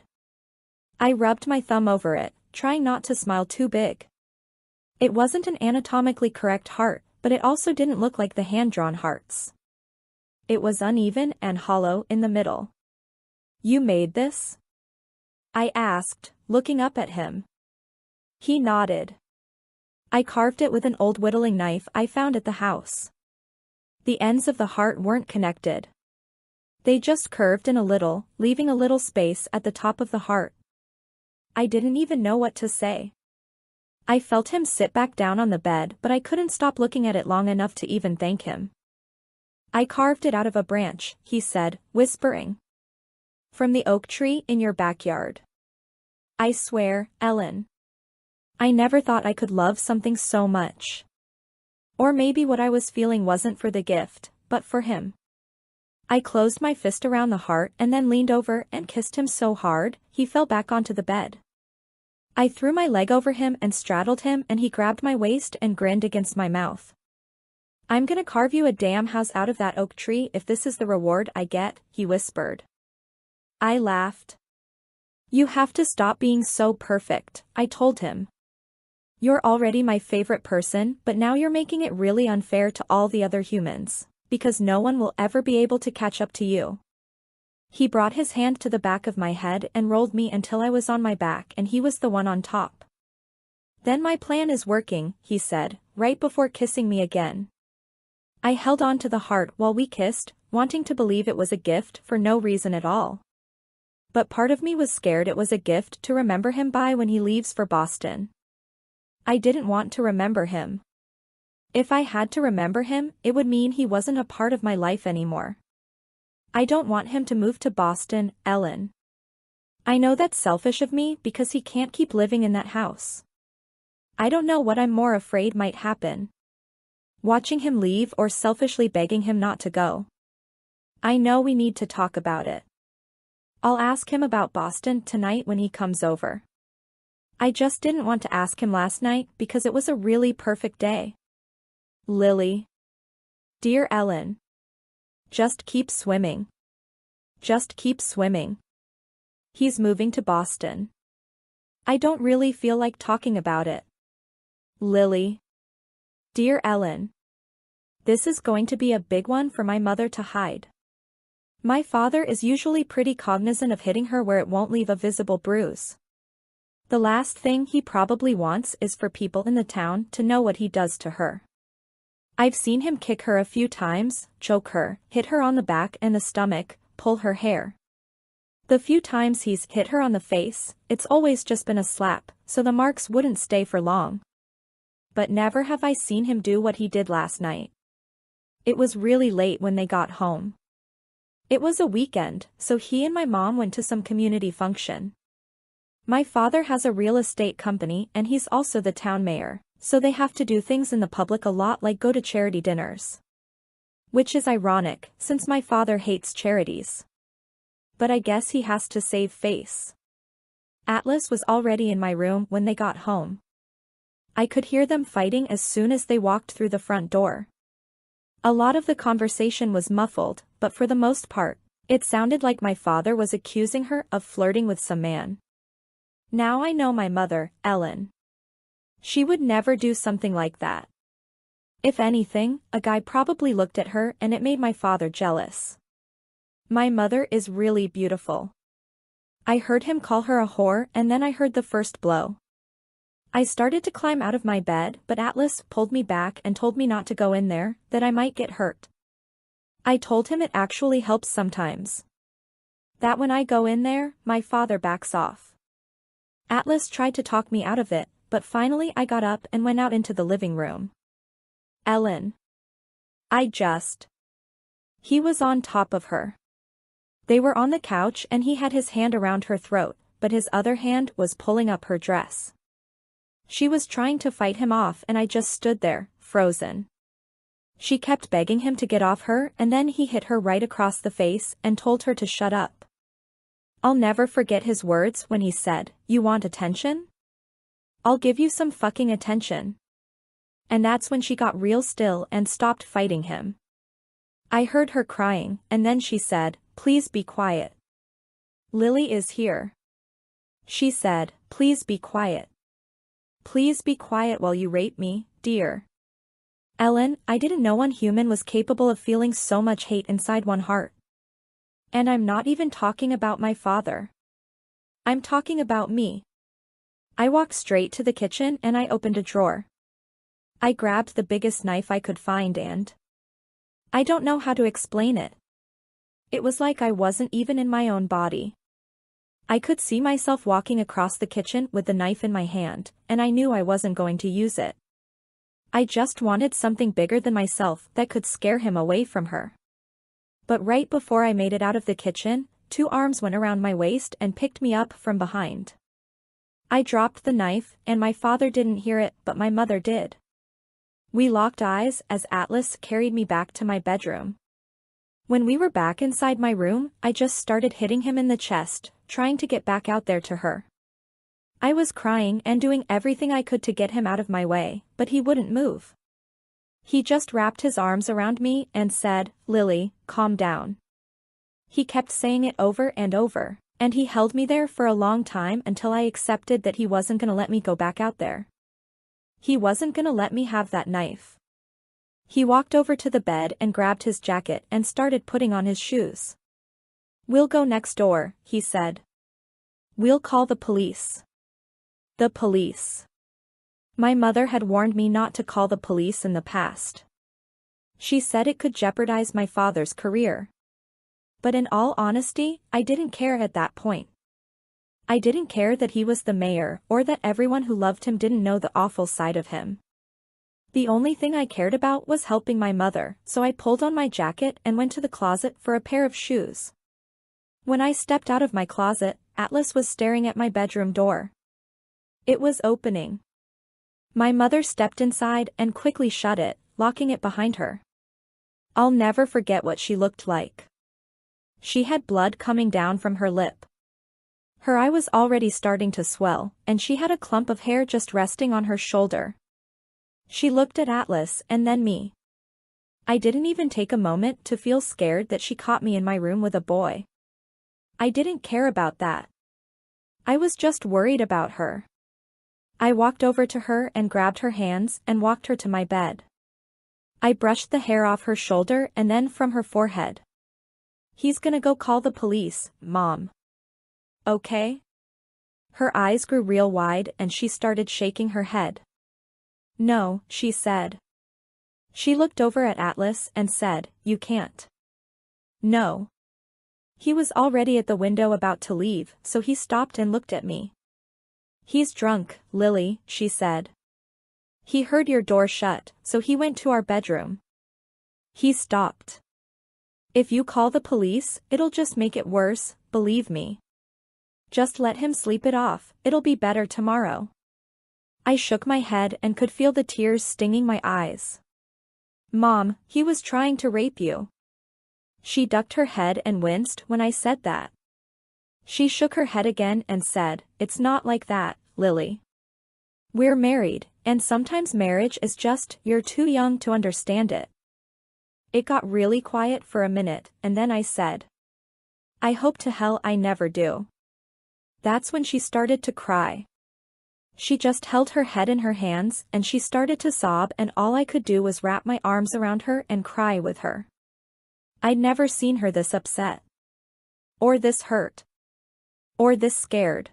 I rubbed my thumb over it, trying not to smile too big. It wasn't an anatomically correct heart, but it also didn't look like the hand-drawn hearts. It was uneven and hollow in the middle. "You made this?" I asked, looking up at him. He nodded. "I carved it with an old whittling knife I found at the house. The ends of the heart weren't connected. They just curved in a little, leaving a little space at the top of the heart." I didn't even know what to say. I felt him sit back down on the bed, but I couldn't stop looking at it long enough to even thank him. "I carved it out of a branch," he said, whispering. "From the oak tree in your backyard. I swear, Ellen. I never thought I could love something so much. Or maybe what I was feeling wasn't for the gift, but for him." I closed my fist around the heart and then leaned over and kissed him so hard, he fell back onto the bed. I threw my leg over him and straddled him and he grabbed my waist and grinned against my mouth. "I'm gonna carve you a damn house out of that oak tree if this is the reward I get," he whispered. I laughed. "You have to stop being so perfect," I told him. "You're already my favorite person, but now you're making it really unfair to all the other humans, because no one will ever be able to catch up to you." He brought his hand to the back of my head and rolled me until I was on my back and he was the one on top. "Then my plan is working," he said, right before kissing me again. I held on to the heart while we kissed, wanting to believe it was a gift for no reason at all. But part of me was scared it was a gift to remember him by when he leaves for Boston. I didn't want to remember him. If I had to remember him, it would mean he wasn't a part of my life anymore. I don't want him to move to Boston, Ellen. I know that's selfish of me because he can't keep living in that house. I don't know what I'm more afraid might happen. Watching him leave or selfishly begging him not to go. I know we need to talk about it. I'll ask him about Boston tonight when he comes over. I just didn't want to ask him last night because it was a really perfect day. Lily. Dear Ellen. Just keep swimming. Just keep swimming. He's moving to Boston. I don't really feel like talking about it. Lily. Dear Ellen. This is going to be a big one for my mother to hide. My father is usually pretty cognizant of hitting her where it won't leave a visible bruise. The last thing he probably wants is for people in the town to know what he does to her. I've seen him kick her a few times, choke her, hit her on the back and the stomach, pull her hair. The few times he's hit her on the face, it's always just been a slap, so the marks wouldn't stay for long. But never have I seen him do what he did last night. It was really late when they got home. It was a weekend, so he and my mom went to some community function. My father has a real estate company and he's also the town mayor, so they have to do things in the public a lot like go to charity dinners. Which is ironic, since my father hates charities. But I guess he has to save face. Atlas was already in my room when they got home. I could hear them fighting as soon as they walked through the front door. A lot of the conversation was muffled, but for the most part, it sounded like my father was accusing her of flirting with some man. Now I know my mother, Ellen. She would never do something like that. If anything, a guy probably looked at her and it made my father jealous. My mother is really beautiful. I heard him call her a whore and then I heard the first blow. I started to climb out of my bed but Atlas pulled me back and told me not to go in there, that I might get hurt. I told him it actually helps sometimes. That when I go in there, my father backs off. Atlas tried to talk me out of it, but finally I got up and went out into the living room. Ellen. He was on top of her. They were on the couch and he had his hand around her throat, but his other hand was pulling up her dress. She was trying to fight him off and I just stood there, frozen. She kept begging him to get off her and then he hit her right across the face and told her to shut up. I'll never forget his words when he said, "You want attention? I'll give you some fucking attention." And that's when she got real still and stopped fighting him. I heard her crying, and then she said, "Please be quiet. Lily is here." She said, "Please be quiet. Please be quiet while you rape me, dear." Ellen, I didn't know one human was capable of feeling so much hate inside one heart. And I'm not even talking about my father. I'm talking about me. I walked straight to the kitchen and I opened a drawer. I grabbed the biggest knife I could find and I don't know how to explain it. It was like I wasn't even in my own body. I could see myself walking across the kitchen with the knife in my hand, and I knew I wasn't going to use it. I just wanted something bigger than myself that could scare him away from her. But right before I made it out of the kitchen, 2 arms went around my waist and picked me up from behind. I dropped the knife, and my father didn't hear it, but my mother did. We locked eyes as Atlas carried me back to my bedroom. When we were back inside my room, I just started hitting him in the chest, trying to get back out there to her. I was crying and doing everything I could to get him out of my way, but he wouldn't move. He just wrapped his arms around me and said, "Lily, calm down." He kept saying it over and over, and he held me there for a long time until I accepted that he wasn't gonna let me go back out there. He wasn't gonna let me have that knife. He walked over to the bed and grabbed his jacket and started putting on his shoes. "We'll go next door," he said. "We'll call the police." The police. My mother had warned me not to call the police in the past. She said it could jeopardize my father's career. But in all honesty, I didn't care at that point. I didn't care that he was the mayor or that everyone who loved him didn't know the awful side of him. The only thing I cared about was helping my mother, so I pulled on my jacket and went to the closet for a pair of shoes. When I stepped out of my closet, Atlas was staring at my bedroom door. It was opening. My mother stepped inside and quickly shut it, locking it behind her. I'll never forget what she looked like. She had blood coming down from her lip. Her eye was already starting to swell, and she had a clump of hair just resting on her shoulder. She looked at Atlas and then me. I didn't even take a moment to feel scared that she caught me in my room with a boy. I didn't care about that. I was just worried about her. I walked over to her and grabbed her hands and walked her to my bed. I brushed the hair off her shoulder and then from her forehead. He's gonna go call the police, Mom. Okay? Her eyes grew real wide and she started shaking her head. No, she said. She looked over at Atlas and said, you can't. No. He was already at the window about to leave, so he stopped and looked at me. He's drunk, Lily, she said. He heard your door shut, so he went to our bedroom. He stopped. If you call the police, it'll just make it worse, believe me. Just let him sleep it off, it'll be better tomorrow. I shook my head and could feel the tears stinging my eyes. Mom, he was trying to rape you. She ducked her head and winced when I said that. She shook her head again and said, it's not like that, Lily. We're married, and sometimes marriage is just, you're too young to understand it. It got really quiet for a minute, and then I said, I hope to hell I never do. That's when she started to cry. She just held her head in her hands and she started to sob, and all I could do was wrap my arms around her and cry with her. I'd never seen her this upset. Or this hurt. Or this scared.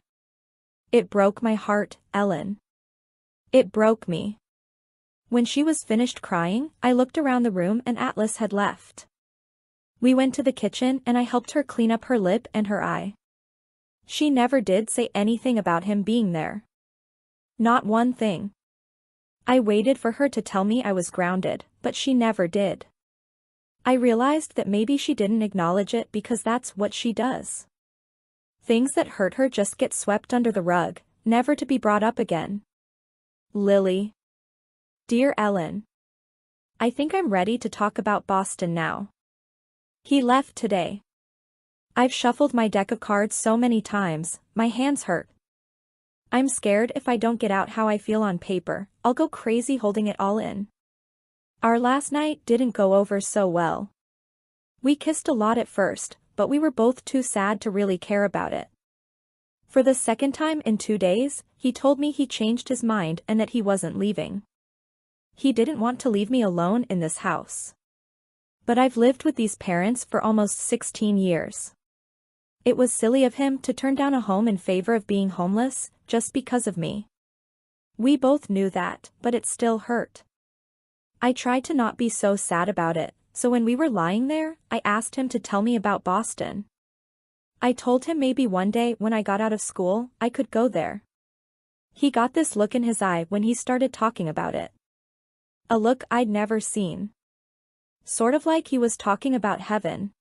It broke my heart, Ellen. It broke me. When she was finished crying, I looked around the room and Atlas had left. We went to the kitchen and I helped her clean up her lip and her eye. She never did say anything about him being there. Not one thing. I waited for her to tell me I was grounded, but she never did. I realized that maybe she didn't acknowledge it because that's what she does. Things that hurt her just get swept under the rug, never to be brought up again. Lily. Dear Ellen. I think I'm ready to talk about Boston now. He left today. I've shuffled my deck of cards so many times, my hands hurt. I'm scared if I don't get out how I feel on paper, I'll go crazy holding it all in. Our last night didn't go over so well. We kissed a lot at first, but we were both too sad to really care about it. For the second time in 2 days, he told me he changed his mind and that he wasn't leaving. He didn't want to leave me alone in this house. But I've lived with these parents for almost 16 years. It was silly of him to turn down a home in favor of being homeless, just because of me. We both knew that, but it still hurt. I tried to not be so sad about it, so when we were lying there, I asked him to tell me about Boston. I told him maybe one day when I got out of school, I could go there. He got this look in his eye when he started talking about it. A look I'd never seen. Sort of like he was talking about heaven.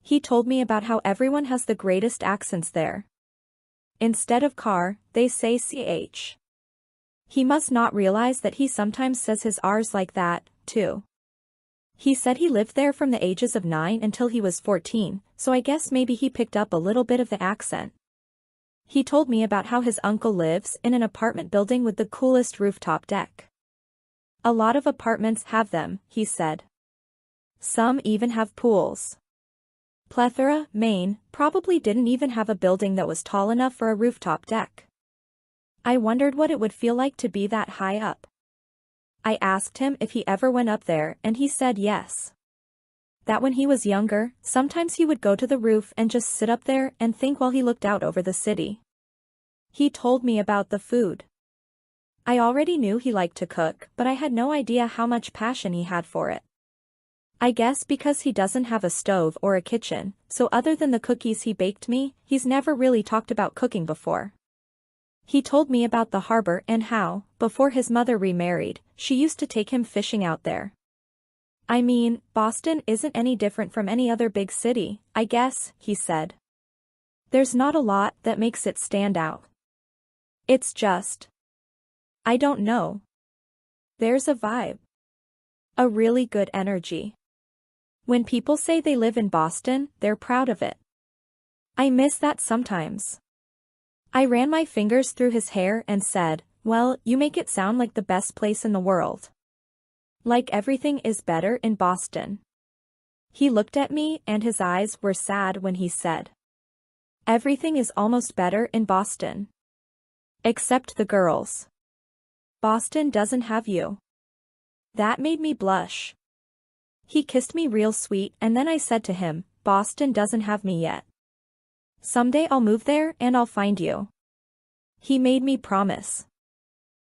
He told me about how everyone has the greatest accents there. Instead of car, they say ch. He must not realize that he sometimes says his R's like that, too. He said he lived there from the ages of 9 until he was 14, so I guess maybe he picked up a little bit of the accent. He told me about how his uncle lives in an apartment building with the coolest rooftop deck. A lot of apartments have them, he said. Some even have pools. Plethora, Maine, probably didn't even have a building that was tall enough for a rooftop deck. I wondered what it would feel like to be that high up. I asked him if he ever went up there and he said yes. That when he was younger, sometimes he would go to the roof and just sit up there and think while he looked out over the city. He told me about the food. I already knew he liked to cook, but I had no idea how much passion he had for it. I guess because he doesn't have a stove or a kitchen, so other than the cookies he baked me, he's never really talked about cooking before. He told me about the harbor and how, before his mother remarried, she used to take him fishing out there. I mean, Boston isn't any different from any other big city, I guess, he said. There's not a lot that makes it stand out. It's just... I don't know. There's a vibe. A really good energy. When people say they live in Boston, they're proud of it. I miss that sometimes. I ran my fingers through his hair and said, well, you make it sound like the best place in the world. Like everything is better in Boston. He looked at me and his eyes were sad when he said, everything is almost better in Boston. Except the girls. Boston doesn't have you. That made me blush. He kissed me real sweet and then I said to him, Boston doesn't have me yet. Someday I'll move there and I'll find you. He made me promise.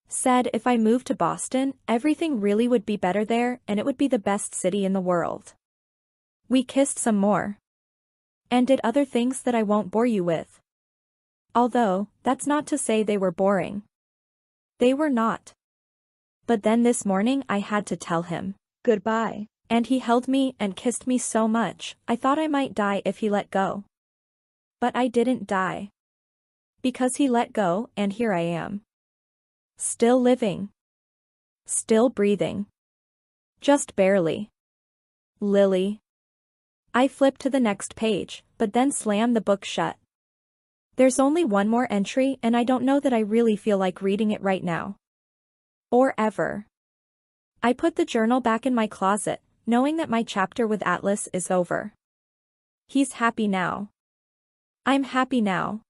Said if I moved to Boston, everything really would be better there and it would be the best city in the world. We kissed some more. And did other things that I won't bore you with. Although, that's not to say they were boring. They were not. But then this morning I had to tell him goodbye. And he held me and kissed me so much, I thought I might die if he let go. But I didn't die. Because he let go, and here I am. Still living. Still breathing. Just barely. Lily. I flipped to the next page, but then slammed the book shut. There's only one more entry and I don't know that I really feel like reading it right now. Or ever. I put the journal back in my closet, knowing that my chapter with Atlas is over. He's happy now. I'm happy now.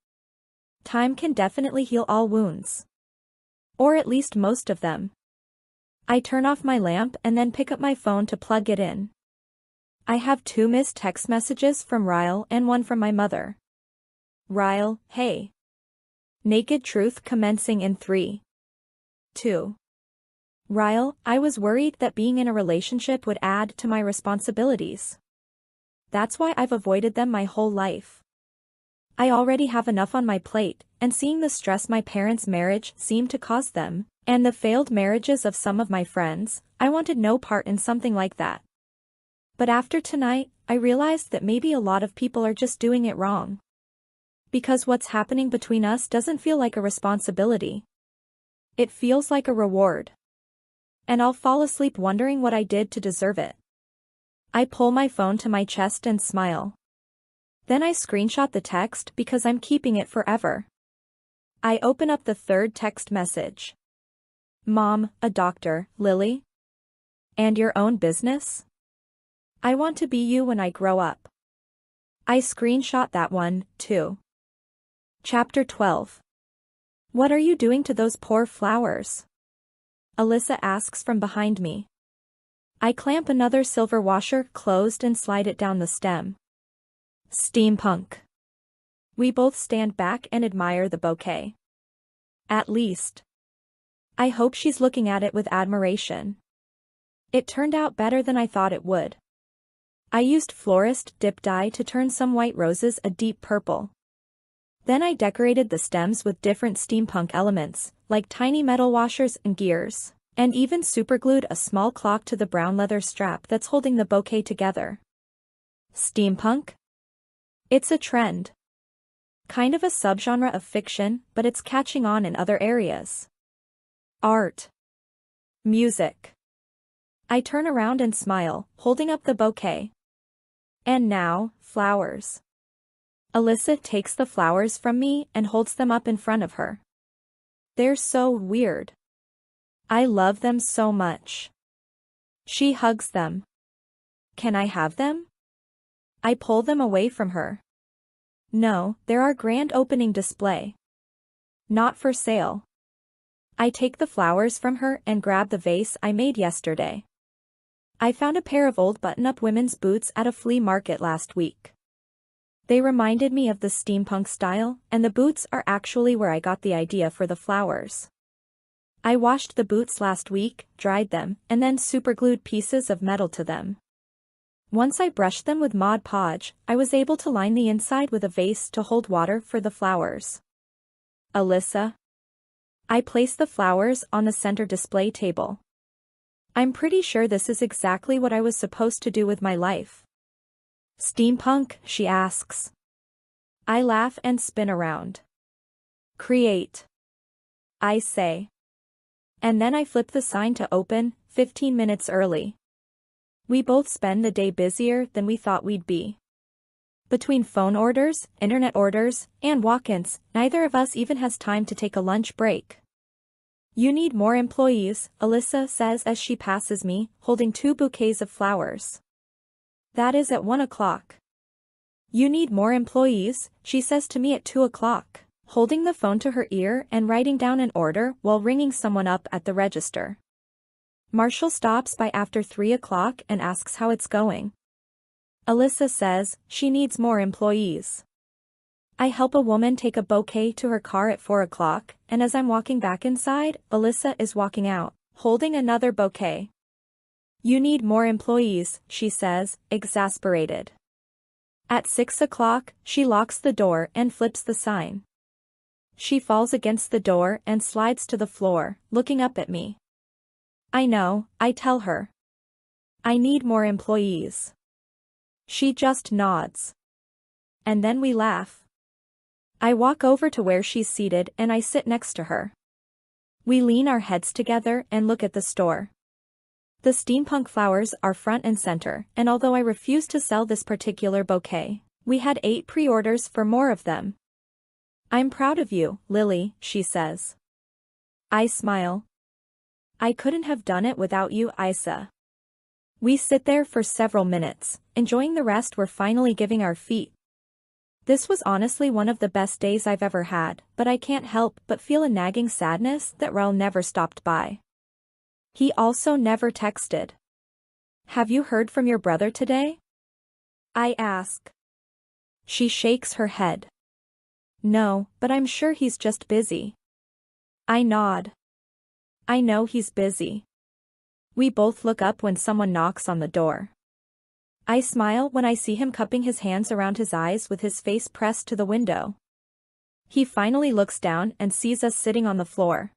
Time can definitely heal all wounds. Or at least most of them. I turn off my lamp and then pick up my phone to plug it in. I have 2 missed text messages from Ryle and one from my mother. Ryle, hey. Naked truth commencing in 3, 2. Ryle, I was worried that being in a relationship would add to my responsibilities. That's why I've avoided them my whole life. I already have enough on my plate, and seeing the stress my parents' marriage seemed to cause them, and the failed marriages of some of my friends, I wanted no part in something like that. But after tonight, I realized that maybe a lot of people are just doing it wrong. Because what's happening between us doesn't feel like a responsibility. It feels like a reward. And I'll fall asleep wondering what I did to deserve it. I pull my phone to my chest and smile. Then I screenshot the text because I'm keeping it forever. I open up the 3rd text message. Mom, a doctor, Lily? And your own business? I want to be you when I grow up. I screenshot that one, too. Chapter 12. What are you doing to those poor flowers? Alyssa asks from behind me. I clamp another silver washer closed and slide it down the stem. Steampunk. We both stand back and admire the bouquet. At least. I hope she's looking at it with admiration. It turned out better than I thought it would. I used florist dip dye to turn some white roses a deep purple. Then I decorated the stems with different steampunk elements, like tiny metal washers and gears, and even superglued a small clock to the brown leather strap that's holding the bouquet together. Steampunk? It's a trend. Kind of a subgenre of fiction, but it's catching on in other areas. Art. Music. I turn around and smile, holding up the bouquet. And now, flowers. Alyssa takes the flowers from me and holds them up in front of her. They're so weird. I love them so much. She hugs them. Can I have them? I pull them away from her. No, they're our grand opening display. Not for sale. I take the flowers from her and grab the vase I made yesterday. I found a pair of old button-up women's boots at a flea market last week. They reminded me of the steampunk style, and the boots are actually where I got the idea for the flowers. I washed the boots last week, dried them, and then superglued pieces of metal to them. Once I brushed them with Mod Podge, I was able to line the inside with a vase to hold water for the flowers. Alyssa. I place the flowers on the center display table. I'm pretty sure this is exactly what I was supposed to do with my life. Steampunk, she asks. I laugh and spin around. Create. I say. And then I flip the sign to open, 15 minutes early. We both spend the day busier than we thought we'd be. Between phone orders, internet orders, and walk-ins, neither of us even has time to take a lunch break. You need more employees, Alyssa says as she passes me, holding 2 bouquets of flowers. That is at 1 o'clock. You need more employees, she says to me at 2 o'clock, holding the phone to her ear and writing down an order while ringing someone up at the register. Marshall stops by after 3 o'clock and asks how it's going. Alyssa says she needs more employees. I help a woman take a bouquet to her car at 4 o'clock, and as I'm walking back inside, Alyssa is walking out, holding another bouquet. You need more employees, she says, exasperated. At 6 o'clock, she locks the door and flips the sign. She falls against the door and slides to the floor, looking up at me. I know, I tell her. I need more employees. She just nods. And then we laugh. I walk over to where she's seated and I sit next to her. We lean our heads together and look at the store. The steampunk flowers are front and center, and although I refuse to sell this particular bouquet, we had 8 pre-orders for more of them. I'm proud of you, Lily, she says. I smile. I couldn't have done it without you, Isa. We sit there for several minutes, enjoying the rest we're finally giving our feet. This was honestly one of the best days I've ever had, but I can't help but feel a nagging sadness that Raul never stopped by. He also never texted. Have you heard from your brother today? I ask. She shakes her head. No, but I'm sure he's just busy. I nod. I know he's busy. We both look up when someone knocks on the door. I smile when I see him cupping his hands around his eyes with his face pressed to the window. He finally looks down and sees us sitting on the floor.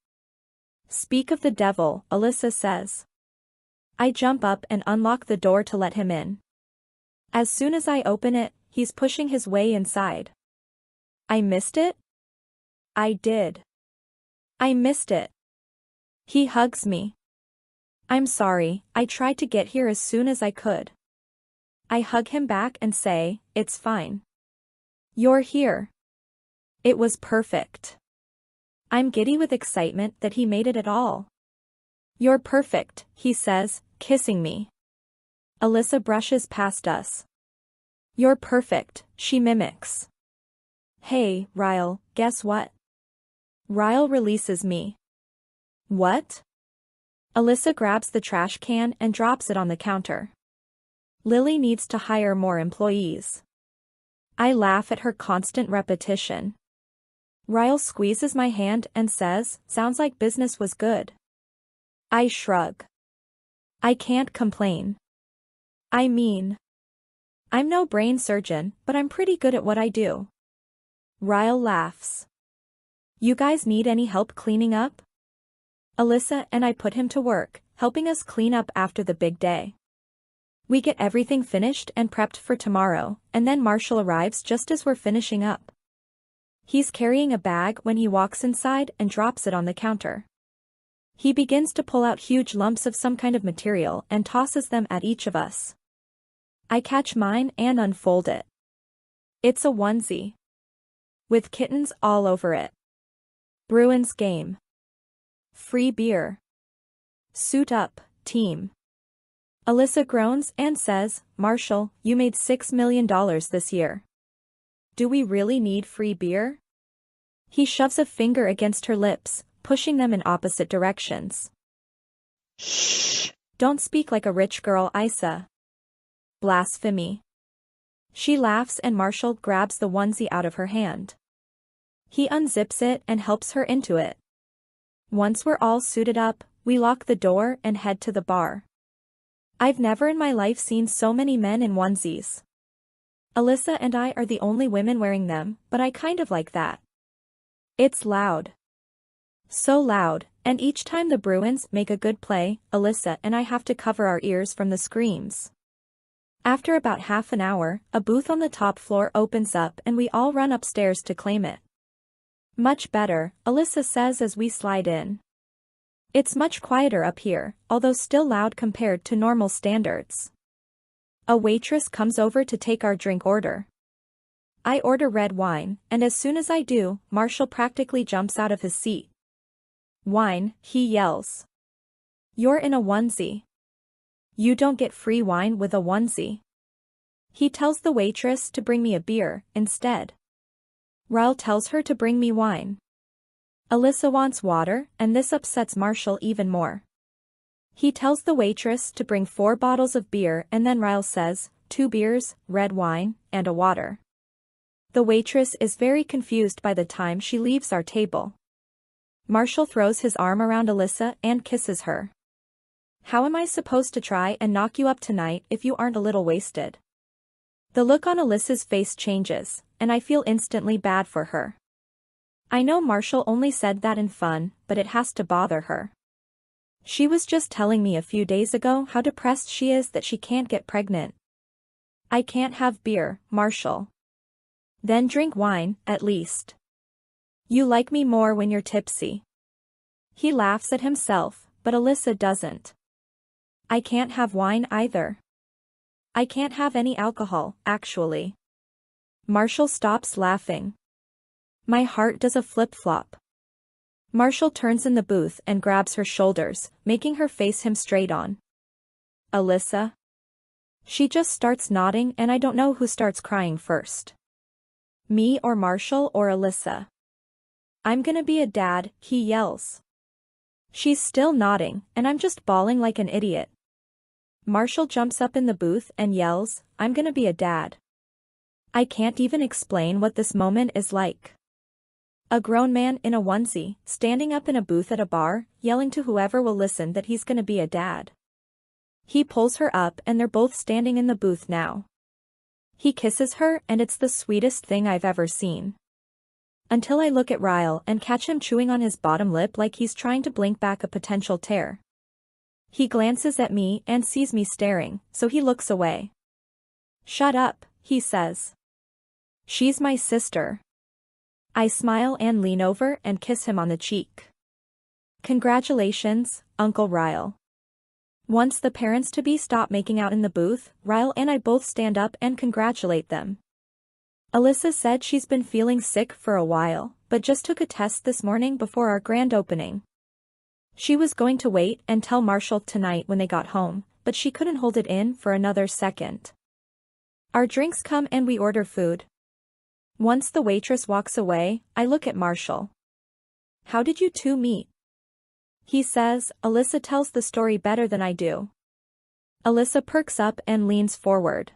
Speak of the devil, Alyssa says. I jump up and unlock the door to let him in. As soon as I open it, he's pushing his way inside. I missed it? I did. I missed it. He hugs me. I'm sorry, I tried to get here as soon as I could. I hug him back and say, it's fine. You're here. It was perfect. I'm giddy with excitement that he made it at all. You're perfect, he says, kissing me. Alyssa brushes past us. You're perfect, she mimics. Hey, Ryle, guess what? Ryle releases me. What? Alyssa grabs the trash can and drops it on the counter. Lily needs to hire more employees. I laugh at her constant repetition. Ryle squeezes my hand and says, sounds like business was good. I shrug. I can't complain. I mean, I'm no brain surgeon, but I'm pretty good at what I do. Ryle laughs. You guys need any help cleaning up? Alyssa and I put him to work, helping us clean up after the big day. We get everything finished and prepped for tomorrow, and then Marshall arrives just as we're finishing up. He's carrying a bag when he walks inside and drops it on the counter. He begins to pull out huge lumps of some kind of material and tosses them at each of us. I catch mine and unfold it. It's a onesie. With kittens all over it. Bruins game. Free beer. Suit up, team. Alyssa groans and says, Marshall, you made $6 million this year. Do we really need free beer? He shoves a finger against her lips, pushing them in opposite directions. Shh! Don't speak like a rich girl, Isa. Blasphemy. She laughs and Marshall grabs the onesie out of her hand. He unzips it and helps her into it. Once we're all suited up, we lock the door and head to the bar. I've never in my life seen so many men in onesies. Alyssa and I are the only women wearing them, but I kind of like that. It's loud. So loud, and each time the Bruins make a good play, Alyssa and I have to cover our ears from the screams. After about half an hour, a booth on the top floor opens up and we all run upstairs to claim it. Much better, Alyssa says as we slide in. It's much quieter up here, although still loud compared to normal standards. A waitress comes over to take our drink order. I order red wine, and as soon as I do, Marshall practically jumps out of his seat. Wine, he yells. You're in a onesie. You don't get free wine with a onesie. He tells the waitress to bring me a beer, instead. Raul tells her to bring me wine. Alyssa wants water, and this upsets Marshall even more. He tells the waitress to bring 4 bottles of beer and then Raul says, 2 beers, red wine, and a water. The waitress is very confused by the time she leaves our table. Marshall throws his arm around Alyssa and kisses her. How am I supposed to try and knock you up tonight if you aren't a little wasted? The look on Alyssa's face changes, and I feel instantly bad for her. I know Marshall only said that in fun, but it has to bother her. She was just telling me a few days ago how depressed she is that she can't get pregnant. I can't have beer, Marshall. Then drink wine, at least. You like me more when you're tipsy. He laughs at himself, but Alyssa doesn't. I can't have wine either. I can't have any alcohol, actually. Marshall stops laughing. My heart does a flip-flop. Marshall turns in the booth and grabs her shoulders, making her face him straight on. Alyssa? She just starts nodding and I don't know who starts crying first. Me or Marshall or Alyssa. I'm gonna be a dad, he yells. She's still nodding, and I'm just bawling like an idiot. Marshall jumps up in the booth and yells, I'm gonna be a dad. I can't even explain what this moment is like. A grown man in a onesie, standing up in a booth at a bar, yelling to whoever will listen that he's gonna be a dad. He pulls her up and they're both standing in the booth now. He kisses her and it's the sweetest thing I've ever seen. Until I look at Ryle and catch him chewing on his bottom lip like he's trying to blink back a potential tear. He glances at me and sees me staring, so he looks away. Shut up, he says. She's my sister. I smile and lean over and kiss him on the cheek. Congratulations, Uncle Ryle. Once the parents-to-be stop making out in the booth, Ryle and I both stand up and congratulate them. Alyssa said she's been feeling sick for a while, but just took a test this morning before our grand opening. She was going to wait and tell Marshall tonight when they got home, but she couldn't hold it in for another second. Our drinks come and we order food. Once the waitress walks away, I look at Marshall. How did you two meet? He says, Alyssa tells the story better than I do. Alyssa perks up and leans forward.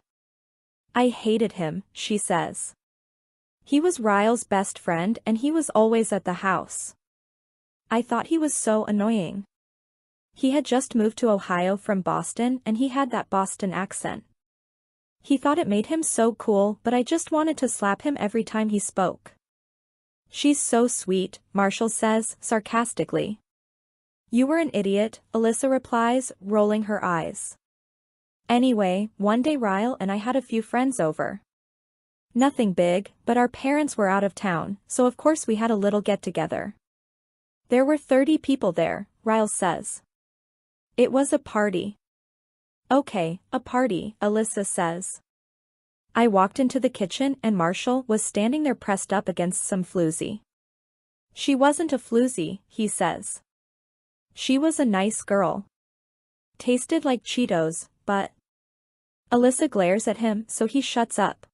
I hated him, she says. He was Ryle's best friend and he was always at the house. I thought he was so annoying. He had just moved to Ohio from Boston and he had that Boston accent. He thought it made him so cool, but I just wanted to slap him every time he spoke. She's so sweet, Marshall says, sarcastically. You were an idiot, Alyssa replies, rolling her eyes. Anyway, one day Ryle and I had a few friends over. Nothing big, but our parents were out of town, so of course we had a little get-together. There were 30 people there, Ryle says. It was a party. Okay, a party, Alyssa says. I walked into the kitchen and Marshall was standing there pressed up against some floozy. She wasn't a floozy, he says. She was a nice girl. Tasted like Cheetos, but... Alyssa glares at him so he shuts up.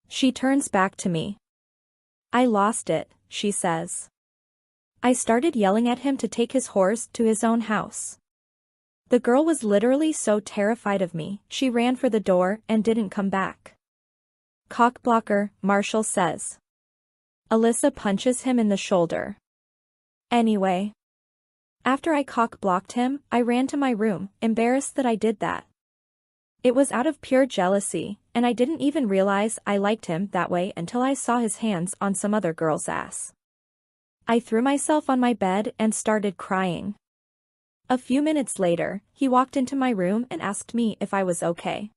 She turns back to me. I lost it, she says. I started yelling at him to take his horse to his own house. The girl was literally so terrified of me, she ran for the door and didn't come back. Cockblocker, Marshall says. Alyssa punches him in the shoulder. Anyway. After I cock-blocked him, I ran to my room, embarrassed that I did that. It was out of pure jealousy, and I didn't even realize I liked him that way until I saw his hands on some other girl's ass. I threw myself on my bed and started crying. A few minutes later, he walked into my room and asked me if I was okay.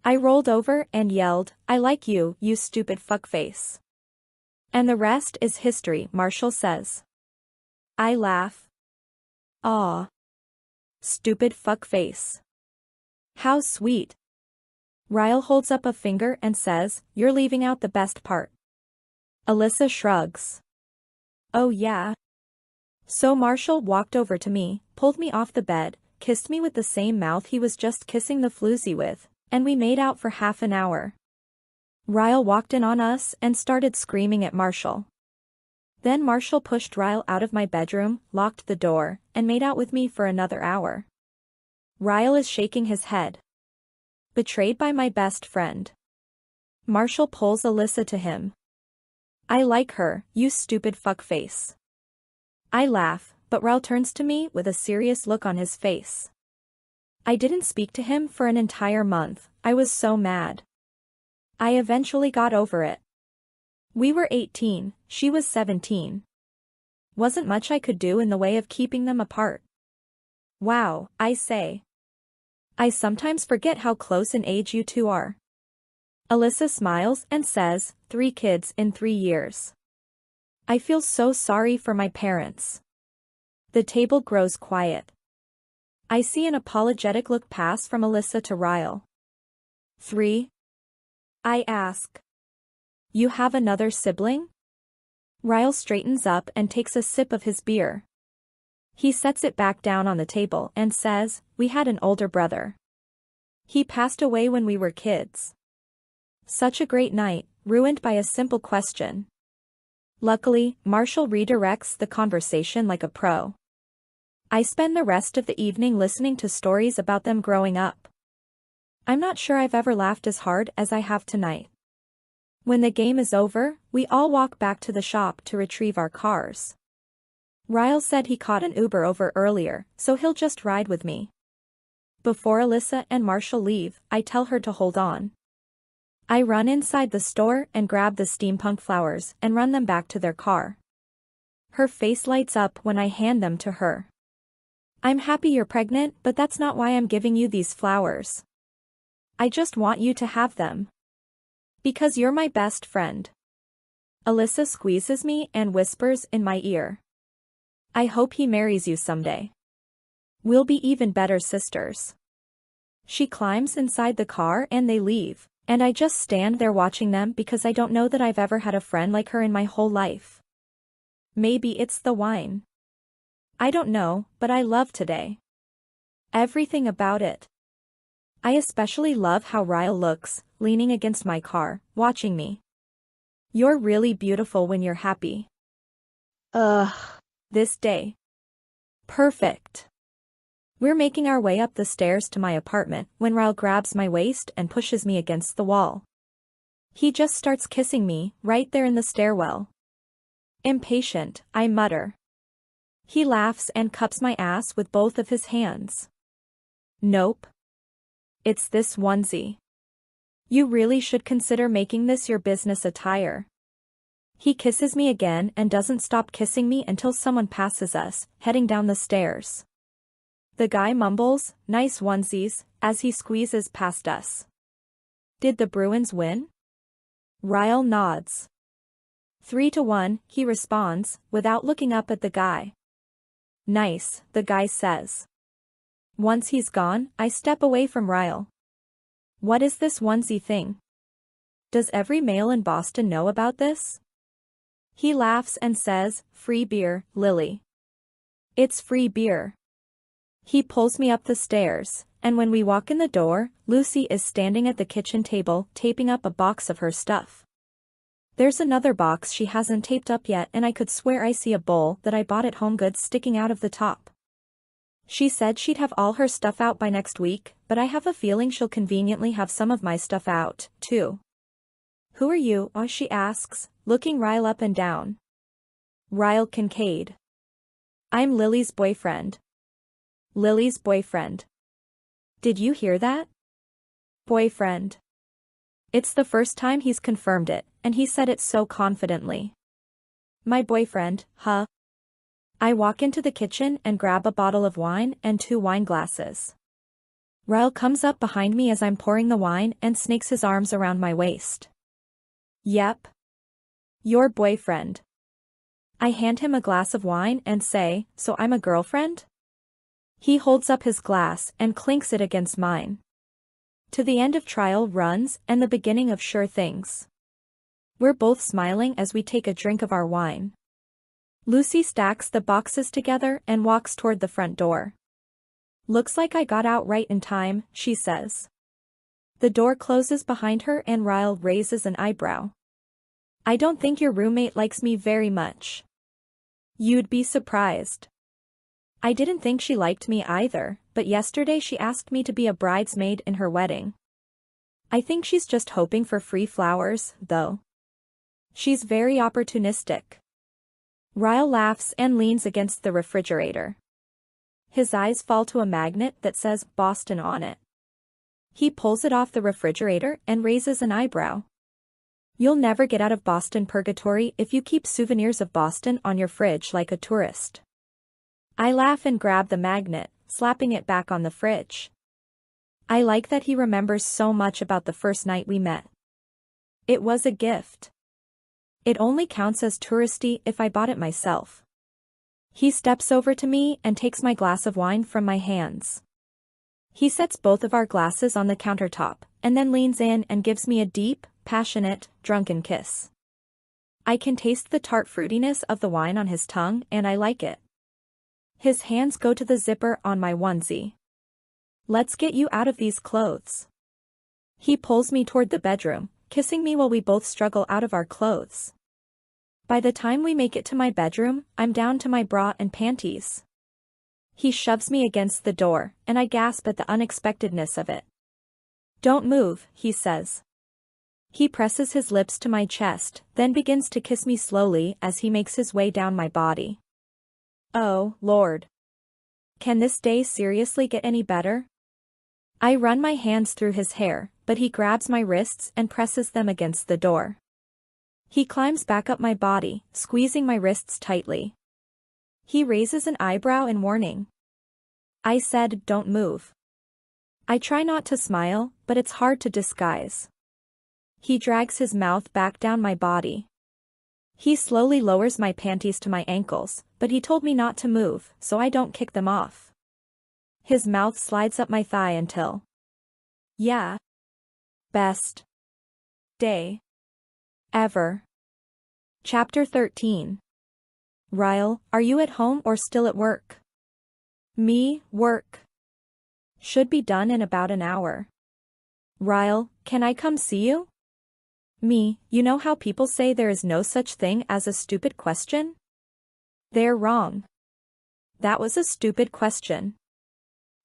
I rolled over and yelled, I like you, you stupid fuckface. And the rest is history, Marshall says. I laugh. Aw. Stupid fuckface. How sweet. Ryle holds up a finger and says, you're leaving out the best part. Alyssa shrugs. Oh yeah. So Marshall walked over to me, pulled me off the bed, kissed me with the same mouth he was just kissing the floozy with, and we made out for half an hour. Ryle walked in on us and started screaming at Marshall. Then Marshall pushed Ryle out of my bedroom, locked the door, and made out with me for another hour. Ryle is shaking his head. Betrayed by my best friend. Marshall pulls Alyssa to him. I like her, you stupid fuckface. I laugh, but Raul turns to me with a serious look on his face. I didn't speak to him for an entire month, I was so mad. I eventually got over it. We were 18, she was 17. Wasn't much I could do in the way of keeping them apart. Wow, I say. I sometimes forget how close in age you two are. Alyssa smiles and says, 3 kids in 3 years. I feel so sorry for my parents. The table grows quiet. I see an apologetic look pass from Alyssa to Ryle. 3? I ask. You have another sibling? Ryle straightens up and takes a sip of his beer. He sets it back down on the table and says, we had an older brother. He passed away when we were kids. Such a great night, ruined by a simple question. Luckily, Marshall redirects the conversation like a pro. I spend the rest of the evening listening to stories about them growing up. I'm not sure I've ever laughed as hard as I have tonight. When the game is over, we all walk back to the shop to retrieve our cars. Ryle said he caught an Uber over earlier, so he'll just ride with me. Before Alyssa and Marshall leave, I tell her to hold on. I run inside the store and grab the steampunk flowers and run them back to their car. Her face lights up when I hand them to her. I'm happy you're pregnant, but that's not why I'm giving you these flowers. I just want you to have them. Because you're my best friend. Alyssa squeezes me and whispers in my ear. I hope he marries you someday. We'll be even better sisters. She climbs inside the car and they leave, and I just stand there watching them because I don't know that I've ever had a friend like her in my whole life. Maybe it's the wine. I don't know, but I love today. Everything about it. I especially love how Ryle looks, leaning against my car, watching me. You're really beautiful when you're happy. This day. Perfect. We're making our way up the stairs to my apartment when Ryle grabs my waist and pushes me against the wall. He just starts kissing me, right there in the stairwell. Impatient, I mutter. He laughs and cups my ass with both of his hands. Nope. It's this onesie. You really should consider making this your business attire. He kisses me again and doesn't stop kissing me until someone passes us, heading down the stairs. The guy mumbles, nice onesies, as he squeezes past us. Did the Bruins win? Ryle nods. 3-1, he responds, without looking up at the guy. Nice, the guy says. Once he's gone, I step away from Ryle. What is this onesie thing? Does every male in Boston know about this? He laughs and says, free beer, Lily. It's free beer. He pulls me up the stairs, and when we walk in the door, Lucy is standing at the kitchen table, taping up a box of her stuff. There's another box she hasn't taped up yet, and I could swear I see a bowl that I bought at HomeGoods sticking out of the top. She said she'd have all her stuff out by next week, but I have a feeling she'll conveniently have some of my stuff out, too. Who are you? She asks, looking Ryle up and down. Ryle Kincaid. I'm Lily's boyfriend. Lily's boyfriend. Did you hear that? Boyfriend. It's the first time he's confirmed it, and he said it so confidently. My boyfriend, huh? I walk into the kitchen and grab a bottle of wine and 2 wine glasses. Ryle comes up behind me as I'm pouring the wine and snakes his arms around my waist. Yep. Your boyfriend. I hand him a glass of wine and say, so I'm a girlfriend? He holds up his glass and clinks it against mine. To the end of trial runs and the beginning of sure things. We're both smiling as we take a drink of our wine. Lucy stacks the boxes together and walks toward the front door. Looks like I got out right in time, she says. The door closes behind her and Ryle raises an eyebrow. I don't think your roommate likes me very much. You'd be surprised. I didn't think she liked me either, but yesterday she asked me to be a bridesmaid in her wedding. I think she's just hoping for free flowers, though. She's very opportunistic. Ryle laughs and leans against the refrigerator. His eyes fall to a magnet that says Boston on it. He pulls it off the refrigerator and raises an eyebrow. You'll never get out of Boston purgatory if you keep souvenirs of Boston on your fridge like a tourist. I laugh and grab the magnet, slapping it back on the fridge. I like that he remembers so much about the first night we met. It was a gift. It only counts as touristy if I bought it myself. He steps over to me and takes my glass of wine from my hands. He sets both of our glasses on the countertop, and then leans in and gives me a deep, passionate, drunken kiss. I can taste the tart fruitiness of the wine on his tongue, and I like it. His hands go to the zipper on my onesie. Let's get you out of these clothes. He pulls me toward the bedroom, kissing me while we both struggle out of our clothes. By the time we make it to my bedroom, I'm down to my bra and panties. He shoves me against the door, and I gasp at the unexpectedness of it. Don't move, he says. He presses his lips to my chest, then begins to kiss me slowly as he makes his way down my body. Oh, Lord. Can this day seriously get any better? I run my hands through his hair, but he grabs my wrists and presses them against the door. He climbs back up my body, squeezing my wrists tightly. He raises an eyebrow in warning. I said, don't move. I try not to smile, but it's hard to disguise. He drags his mouth back down my body. He slowly lowers my panties to my ankles, but he told me not to move, so I don't kick them off. His mouth slides up my thigh until. Yeah. Best day ever. Chapter 13. Ryle, are you at home or still at work? Me, work. Should be done in about an hour. Ryle, can I come see you? Me, you know how people say there is no such thing as a stupid question? They're wrong. That was a stupid question.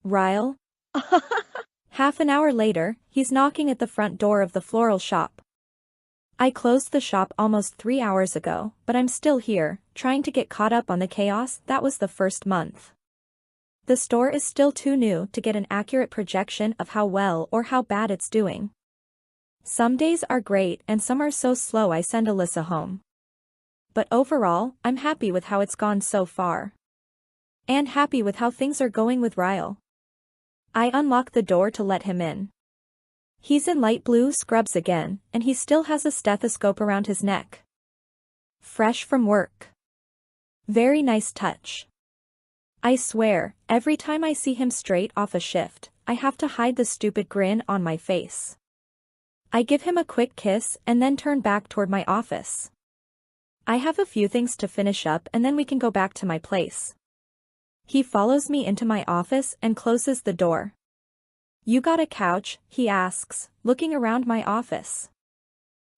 Ryle? Half an hour later, he's knocking at the front door of the floral shop. I closed the shop almost 3 hours ago, but I'm still here, trying to get caught up on the chaos that was the first month. The store is still too new to get an accurate projection of how well or how bad it's doing. Some days are great and some are so slow I send Alyssa home. But overall, I'm happy with how it's gone so far. And happy with how things are going with Ryle. I unlock the door to let him in. He's in light blue scrubs again, and he still has a stethoscope around his neck. Fresh from work. Very nice touch. I swear, every time I see him straight off a shift, I have to hide the stupid grin on my face. I give him a quick kiss and then turn back toward my office. I have a few things to finish up and then we can go back to my place. He follows me into my office and closes the door. You got a couch? He asks, looking around my office.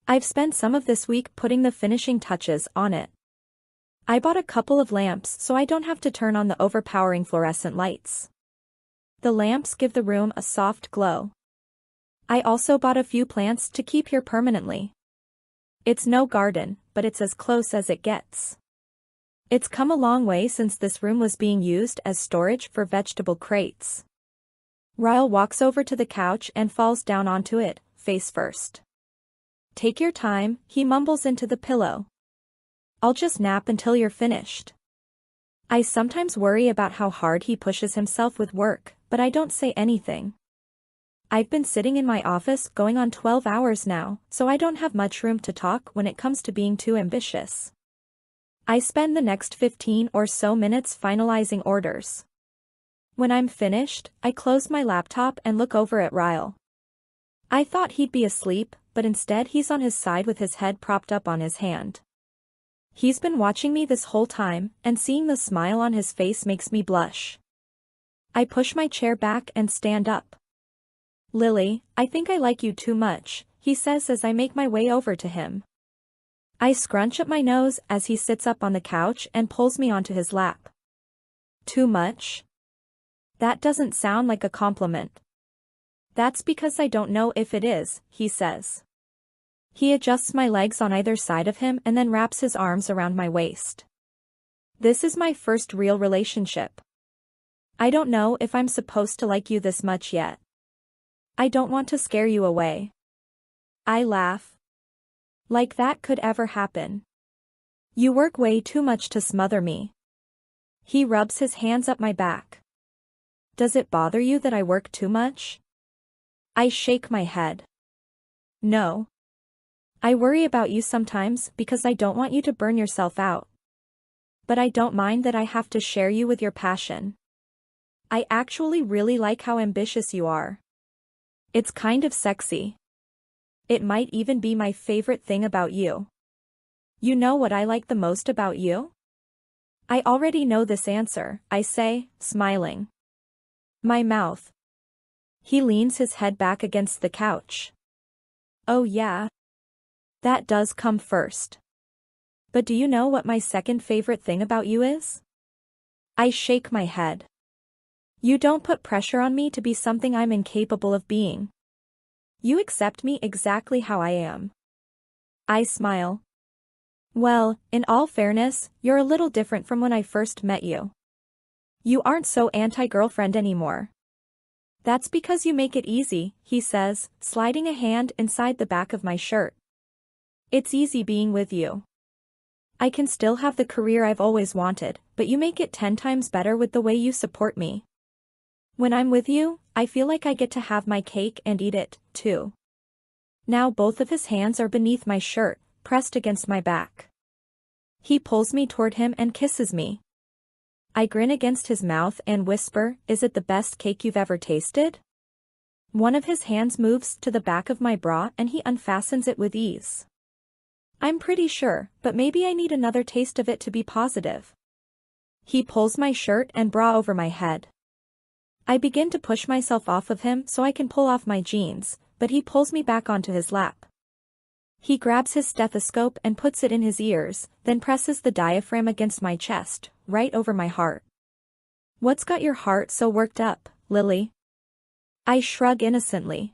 I've spent some of this week putting the finishing touches on it. I bought a couple of lamps so I don't have to turn on the overpowering fluorescent lights. The lamps give the room a soft glow. I also bought a few plants to keep here permanently. It's no garden, but it's as close as it gets. It's come a long way since this room was being used as storage for vegetable crates. Ryle walks over to the couch and falls down onto it, face first. Take your time, he mumbles into the pillow. I'll just nap until you're finished. I sometimes worry about how hard he pushes himself with work, but I don't say anything. I've been sitting in my office going on 12 hours now, so I don't have much room to talk when it comes to being too ambitious. I spend the next 15 or so minutes finalizing orders. When I'm finished, I close my laptop and look over at Ryle. I thought he'd be asleep, but instead he's on his side with his head propped up on his hand. He's been watching me this whole time, and seeing the smile on his face makes me blush. I push my chair back and stand up. Lily, I think I like you too much, he says as I make my way over to him. I scrunch up my nose as he sits up on the couch and pulls me onto his lap. Too much? That doesn't sound like a compliment. That's because I don't know if it is, he says. He adjusts my legs on either side of him and then wraps his arms around my waist. This is my first real relationship. I don't know if I'm supposed to like you this much yet. I don't want to scare you away. I laugh. Like that could ever happen. You work way too much to smother me. He rubs his hands up my back. Does it bother you that I work too much? I shake my head. No. I worry about you sometimes because I don't want you to burn yourself out. But I don't mind that I have to share you with your passion. I actually really like how ambitious you are. It's kind of sexy. It might even be my favorite thing about you. You know what I like the most about you? I already know this answer, I say, smiling. My mouth. He leans his head back against the couch. Oh yeah. That does come first. But do you know what my second favorite thing about you is? I shake my head. You don't put pressure on me to be something I'm incapable of being. You accept me exactly how I am. I smile. Well, in all fairness, you're a little different from when I first met you. You aren't so anti-girlfriend anymore. That's because you make it easy, he says, sliding a hand inside the back of my shirt. It's easy being with you. I can still have the career I've always wanted, but you make it 10 times better with the way you support me. When I'm with you, I feel like I get to have my cake and eat it, too. Now both of his hands are beneath my shirt, pressed against my back. He pulls me toward him and kisses me. I grin against his mouth and whisper, "Is it the best cake you've ever tasted?" One of his hands moves to the back of my bra and he unfastens it with ease. I'm pretty sure, but maybe I need another taste of it to be positive. He pulls my shirt and bra over my head. I begin to push myself off of him so I can pull off my jeans, but he pulls me back onto his lap. He grabs his stethoscope and puts it in his ears, then presses the diaphragm against my chest, right over my heart. What's got your heart so worked up, Lily? I shrug innocently.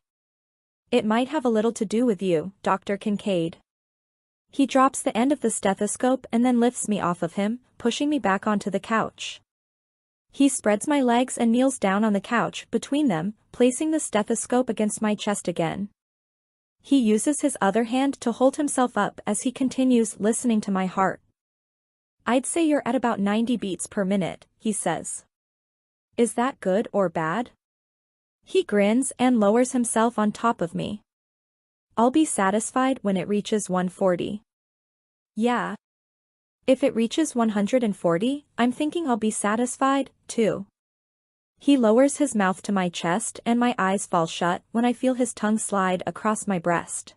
It might have a little to do with you, Dr. Kincaid. He drops the end of the stethoscope and then lifts me off of him, pushing me back onto the couch. He spreads my legs and kneels down on the couch between them, placing the stethoscope against my chest again. He uses his other hand to hold himself up as he continues listening to my heart. I'd say you're at about 90 beats per minute, he says. Is that good or bad? He grins and lowers himself on top of me. I'll be satisfied when it reaches 140. Yeah. If it reaches 140, I'm thinking I'll be satisfied, too. He lowers his mouth to my chest and my eyes fall shut when I feel his tongue slide across my breast.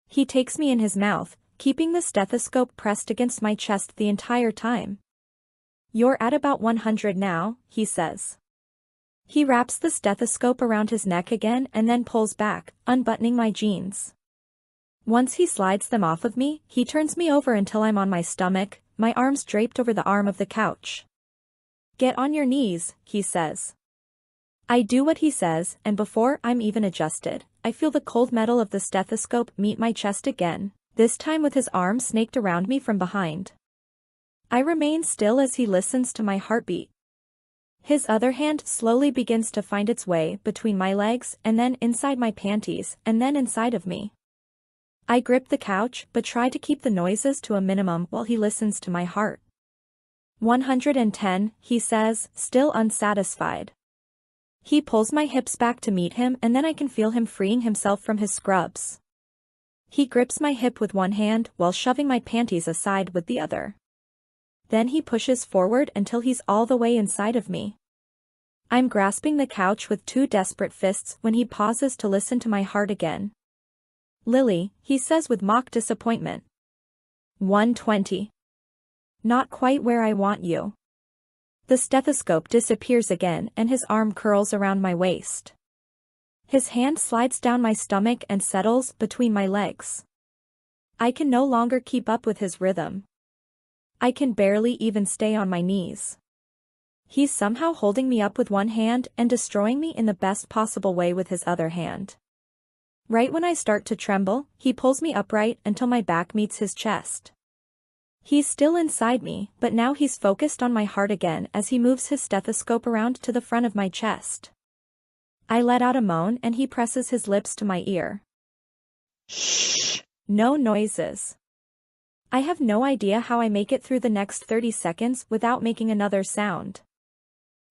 He takes me in his mouth, keeping the stethoscope pressed against my chest the entire time. You're at about 100 now, he says. He wraps the stethoscope around his neck again and then pulls back, unbuttoning my jeans. Once he slides them off of me, he turns me over until I'm on my stomach, my arms draped over the arm of the couch. Get on your knees, he says. I do what he says, and before I'm even adjusted, I feel the cold metal of the stethoscope meet my chest again, this time with his arm snaked around me from behind. I remain still as he listens to my heartbeat. His other hand slowly begins to find its way between my legs and then inside my panties and then inside of me. I grip the couch but try to keep the noises to a minimum while he listens to my heart. 110, he says, still unsatisfied. He pulls my hips back to meet him and then I can feel him freeing himself from his scrubs. He grips my hip with one hand while shoving my panties aside with the other. Then he pushes forward until he's all the way inside of me. I'm grasping the couch with two desperate fists when he pauses to listen to my heart again. Lily, he says with mock disappointment. 120. Not quite where I want you. The stethoscope disappears again and his arm curls around my waist. His hand slides down my stomach and settles between my legs. I can no longer keep up with his rhythm. I can barely even stay on my knees. He's somehow holding me up with one hand and destroying me in the best possible way with his other hand. Right when I start to tremble, he pulls me upright until my back meets his chest. He's still inside me, but now he's focused on my heart again as he moves his stethoscope around to the front of my chest. I let out a moan and he presses his lips to my ear. Shh! No noises. I have no idea how I make it through the next 30 seconds without making another sound.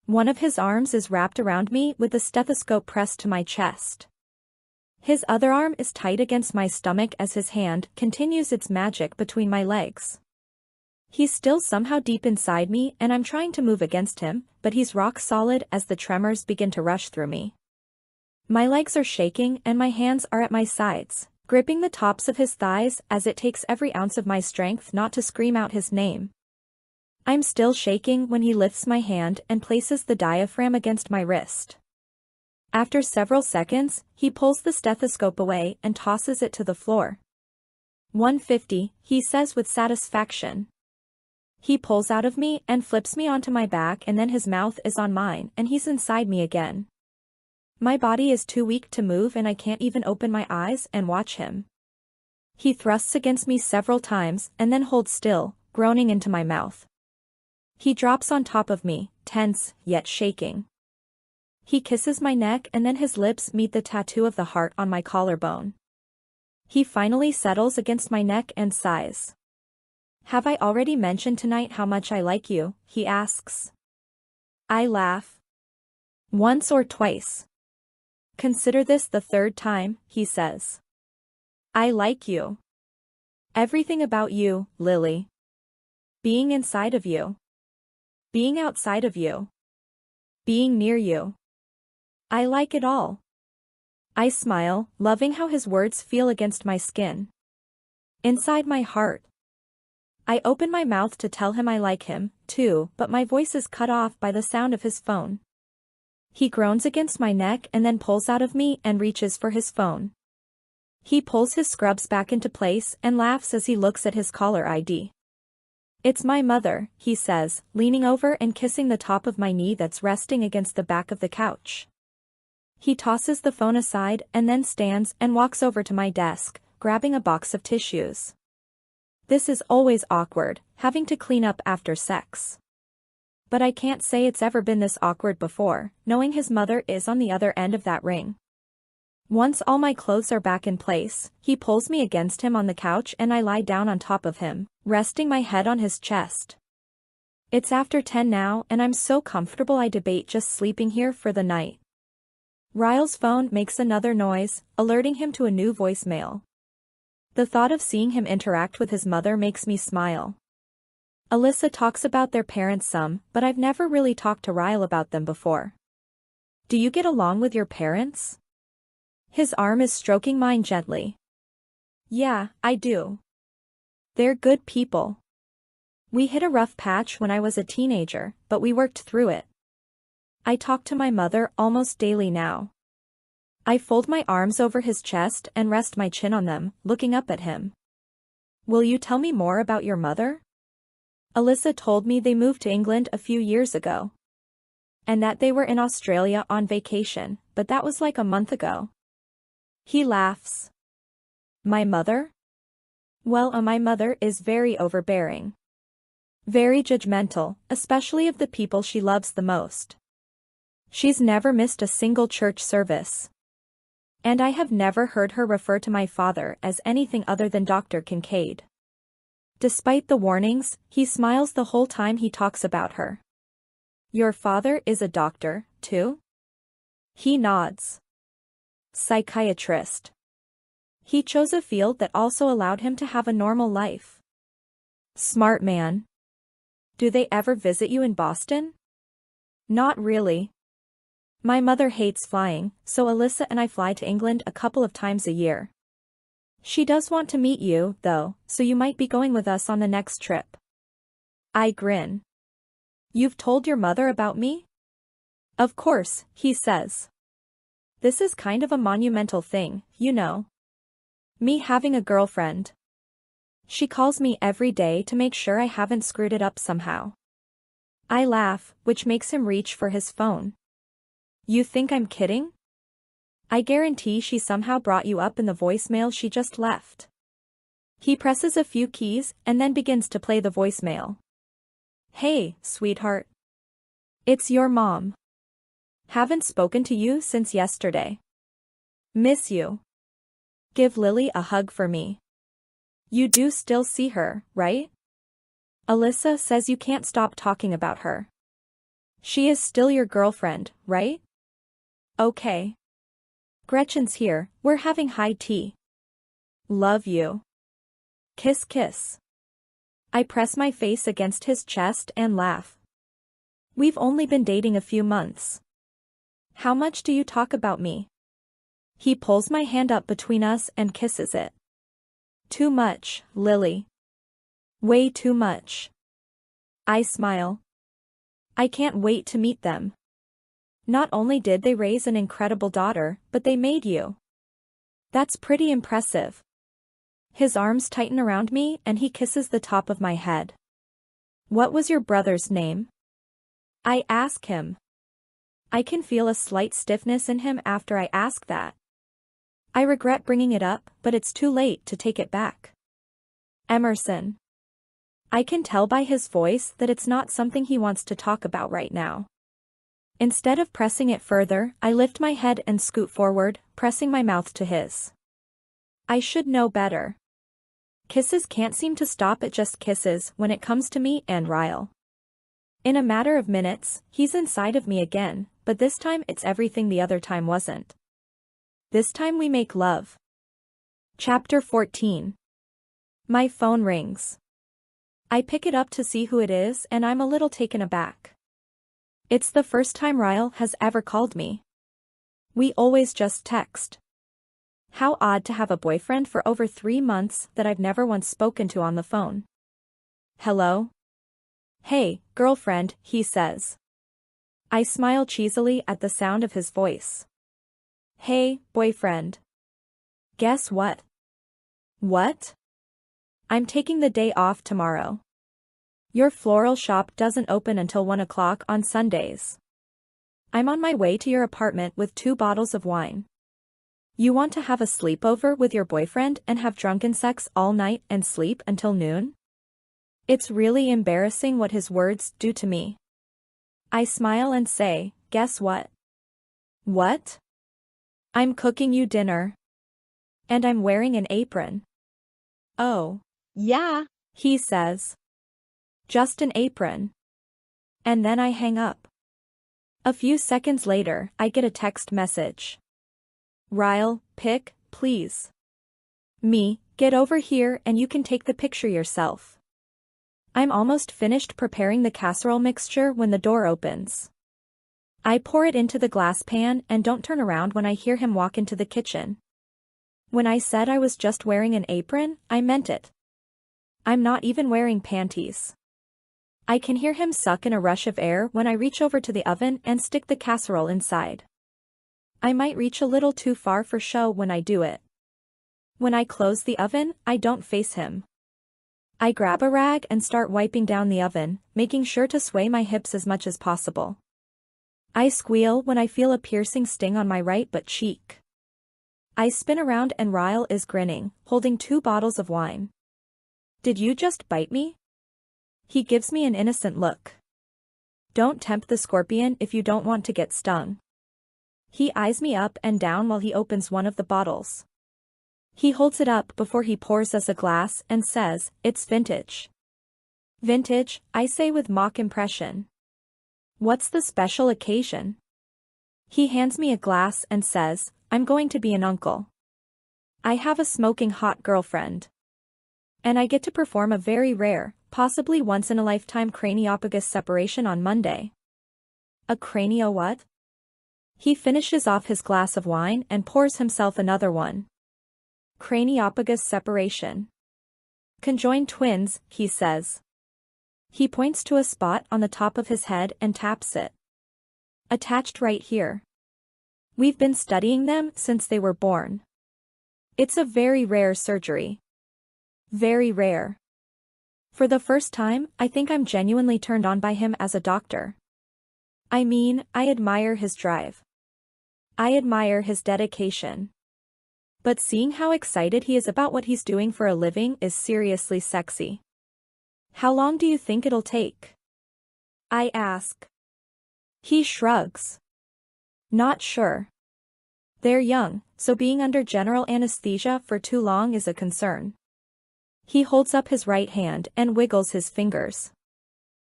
One of his arms is wrapped around me with the stethoscope pressed to my chest. His other arm is tight against my stomach as his hand continues its magic between my legs. He's still somehow deep inside me and I'm trying to move against him, but he's rock solid as the tremors begin to rush through me. My legs are shaking and my hands are at my sides, gripping the tops of his thighs as it takes every ounce of my strength not to scream out his name. I'm still shaking when he lifts my hand and places the diaphragm against my wrist. After several seconds, he pulls the stethoscope away and tosses it to the floor. 150, he says with satisfaction. He pulls out of me and flips me onto my back and then his mouth is on mine and he's inside me again. My body is too weak to move and I can't even open my eyes and watch him. He thrusts against me several times and then holds still, groaning into my mouth. He drops on top of me, tense, yet shaking. He kisses my neck and then his lips meet the tattoo of the heart on my collarbone. He finally settles against my neck and sighs. Have I already mentioned tonight how much I like you? He asks. I laugh. Once or twice. Consider this the third time, he says. I like you. Everything about you, Lily. Being inside of you. Being outside of you. Being near you. I like it all. I smile, loving how his words feel against my skin. Inside my heart. I open my mouth to tell him I like him, too, but my voice is cut off by the sound of his phone. He groans against my neck and then pulls out of me and reaches for his phone. He pulls his scrubs back into place and laughs as he looks at his caller ID. It's my mother, he says, leaning over and kissing the top of my knee that's resting against the back of the couch. He tosses the phone aside and then stands and walks over to my desk, grabbing a box of tissues. This is always awkward, having to clean up after sex. But I can't say it's ever been this awkward before, knowing his mother is on the other end of that ring. Once all my clothes are back in place, he pulls me against him on the couch and I lie down on top of him, resting my head on his chest. It's after 10 now and I'm so comfortable I debate just sleeping here for the night. Ryle's phone makes another noise, alerting him to a new voicemail. The thought of seeing him interact with his mother makes me smile. Alyssa talks about their parents some, but I've never really talked to Ryle about them before. Do you get along with your parents? His arm is stroking mine gently. Yeah, I do. They're good people. We hit a rough patch when I was a teenager, but we worked through it. I talk to my mother almost daily now. I fold my arms over his chest and rest my chin on them, looking up at him. Will you tell me more about your mother? Alyssa told me they moved to England a few years ago. And that they were in Australia on vacation, but that was like a month ago. He laughs. My mother? Well, my mother is very overbearing. Very judgmental, especially of the people she loves the most. She's never missed a single church service. And I have never heard her refer to my father as anything other than Dr. Kincaid. Despite the warnings, he smiles the whole time he talks about her. Your father is a doctor, too? He nods. Psychiatrist. He chose a field that also allowed him to have a normal life. Smart man. Do they ever visit you in Boston? Not really. My mother hates flying, so Alyssa and I fly to England a couple of times a year. She does want to meet you, though, so you might be going with us on the next trip. I grin. You've told your mother about me? Of course, he says. This is kind of a monumental thing, you know. Me having a girlfriend. She calls me every day to make sure I haven't screwed it up somehow. I laugh, which makes him reach for his phone. You think I'm kidding? I guarantee she somehow brought you up in the voicemail she just left. He presses a few keys and then begins to play the voicemail. Hey, sweetheart. It's your mom. Haven't spoken to you since yesterday. Miss you. Give Lily a hug for me. You do still see her, right? Alyssa says you can't stop talking about her. She is still your girlfriend, right? Okay. Gretchen's here, we're having high tea. Love you. Kiss kiss. I press my face against his chest and laugh. We've only been dating a few months. How much do you talk about me? He pulls my hand up between us and kisses it. Too much, Lily. Way too much. I smile. I can't wait to meet them. Not only did they raise an incredible daughter, but they made you. That's pretty impressive. His arms tighten around me and he kisses the top of my head. What was your brother's name? I ask him. I can feel a slight stiffness in him after I ask that. I regret bringing it up, but it's too late to take it back. Emerson. I can tell by his voice that it's not something he wants to talk about right now. Instead of pressing it further, I lift my head and scoot forward, pressing my mouth to his. I should know better. Kisses can't seem to stop at just kisses when it comes to me and Ryle. In a matter of minutes, he's inside of me again, but this time it's everything the other time wasn't. This time we make love. Chapter 14. My phone rings. I pick it up to see who it is and I'm a little taken aback. It's the first time Ryle has ever called me. We always just text. How odd to have a boyfriend for over 3 months that I've never once spoken to on the phone. Hello? Hey, girlfriend, he says. I smile cheesily at the sound of his voice. Hey, boyfriend. Guess what? What? I'm taking the day off tomorrow. Your floral shop doesn't open until 1 o'clock on Sundays. I'm on my way to your apartment with 2 bottles of wine. You want to have a sleepover with your boyfriend and have drunken sex all night and sleep until noon? It's really embarrassing what his words do to me. I smile and say, guess what? What? I'm cooking you dinner. And I'm wearing an apron. Oh. Yeah, he says. Just an apron. And then I hang up. A few seconds later, I get a text message. Ryle, pic, please. Me, get over here and you can take the picture yourself. I'm almost finished preparing the casserole mixture when the door opens. I pour it into the glass pan and don't turn around when I hear him walk into the kitchen. When I said I was just wearing an apron, I meant it. I'm not even wearing panties. I can hear him suck in a rush of air when I reach over to the oven and stick the casserole inside. I might reach a little too far for show when I do it. When I close the oven, I don't face him. I grab a rag and start wiping down the oven, making sure to sway my hips as much as possible. I squeal when I feel a piercing sting on my right butt cheek. I spin around and Ryle is grinning, holding 2 bottles of wine. Did you just bite me? He gives me an innocent look. Don't tempt the scorpion if you don't want to get stung. He eyes me up and down while he opens one of the bottles. He holds it up before he pours us a glass and says, it's vintage. Vintage, I say with mock impression. What's the special occasion? He hands me a glass and says, I'm going to be an uncle. I have a smoking hot girlfriend. And I get to perform a very rare, possibly once-in-a-lifetime craniopagus separation on Monday. A cranio what? He finishes off his glass of wine and pours himself another one. Craniopagus separation. Conjoined twins, he says. He points to a spot on the top of his head and taps it. Attached right here. We've been studying them since they were born. It's a very rare surgery. Very rare. For the first time, I think I'm genuinely turned on by him as a doctor. I mean, I admire his drive. I admire his dedication. But seeing how excited he is about what he's doing for a living is seriously sexy. How long do you think it'll take? I ask. He shrugs. Not sure. They're young, so being under general anesthesia for too long is a concern. He holds up his right hand and wiggles his fingers.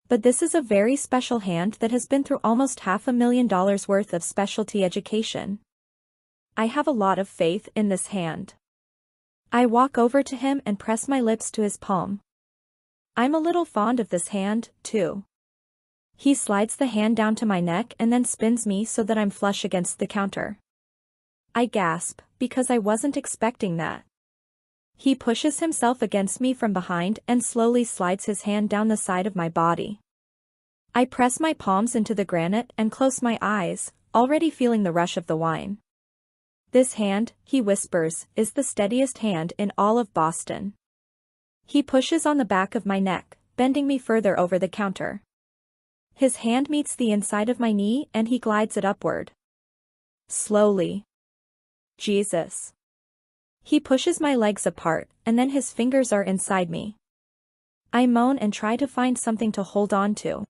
But this is a very special hand that has been through almost $500,000 worth of specialty education. I have a lot of faith in this hand. I walk over to him and press my lips to his palm. I'm a little fond of this hand, too. He slides the hand down to my neck and then spins me so that I'm flush against the counter. I gasp, because I wasn't expecting that. He pushes himself against me from behind and slowly slides his hand down the side of my body. I press my palms into the granite and close my eyes, already feeling the rush of the wine. This hand, he whispers, is the steadiest hand in all of Boston. He pushes on the back of my neck, bending me further over the counter. His hand meets the inside of my knee and he glides it upward. Slowly. Jesus. He pushes my legs apart, and then his fingers are inside me. I moan and try to find something to hold on to.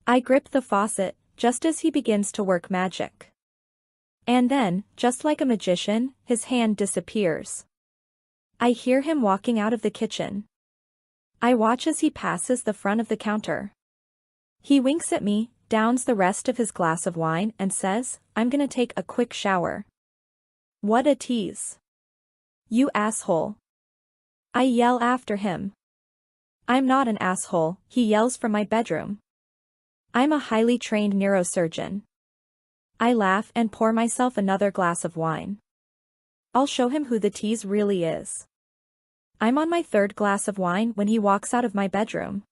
I grip the faucet, just as he begins to work magic. And then, just like a magician, his hand disappears. I hear him walking out of the kitchen. I watch as he passes the front of the counter. He winks at me, downs the rest of his glass of wine and says, "I'm gonna take a quick shower." What a tease. You asshole. I yell after him. I'm not an asshole, he yells from my bedroom. I'm a highly trained neurosurgeon. I laugh and pour myself another glass of wine. I'll show him who the tease really is. I'm on my third glass of wine when he walks out of my bedroom.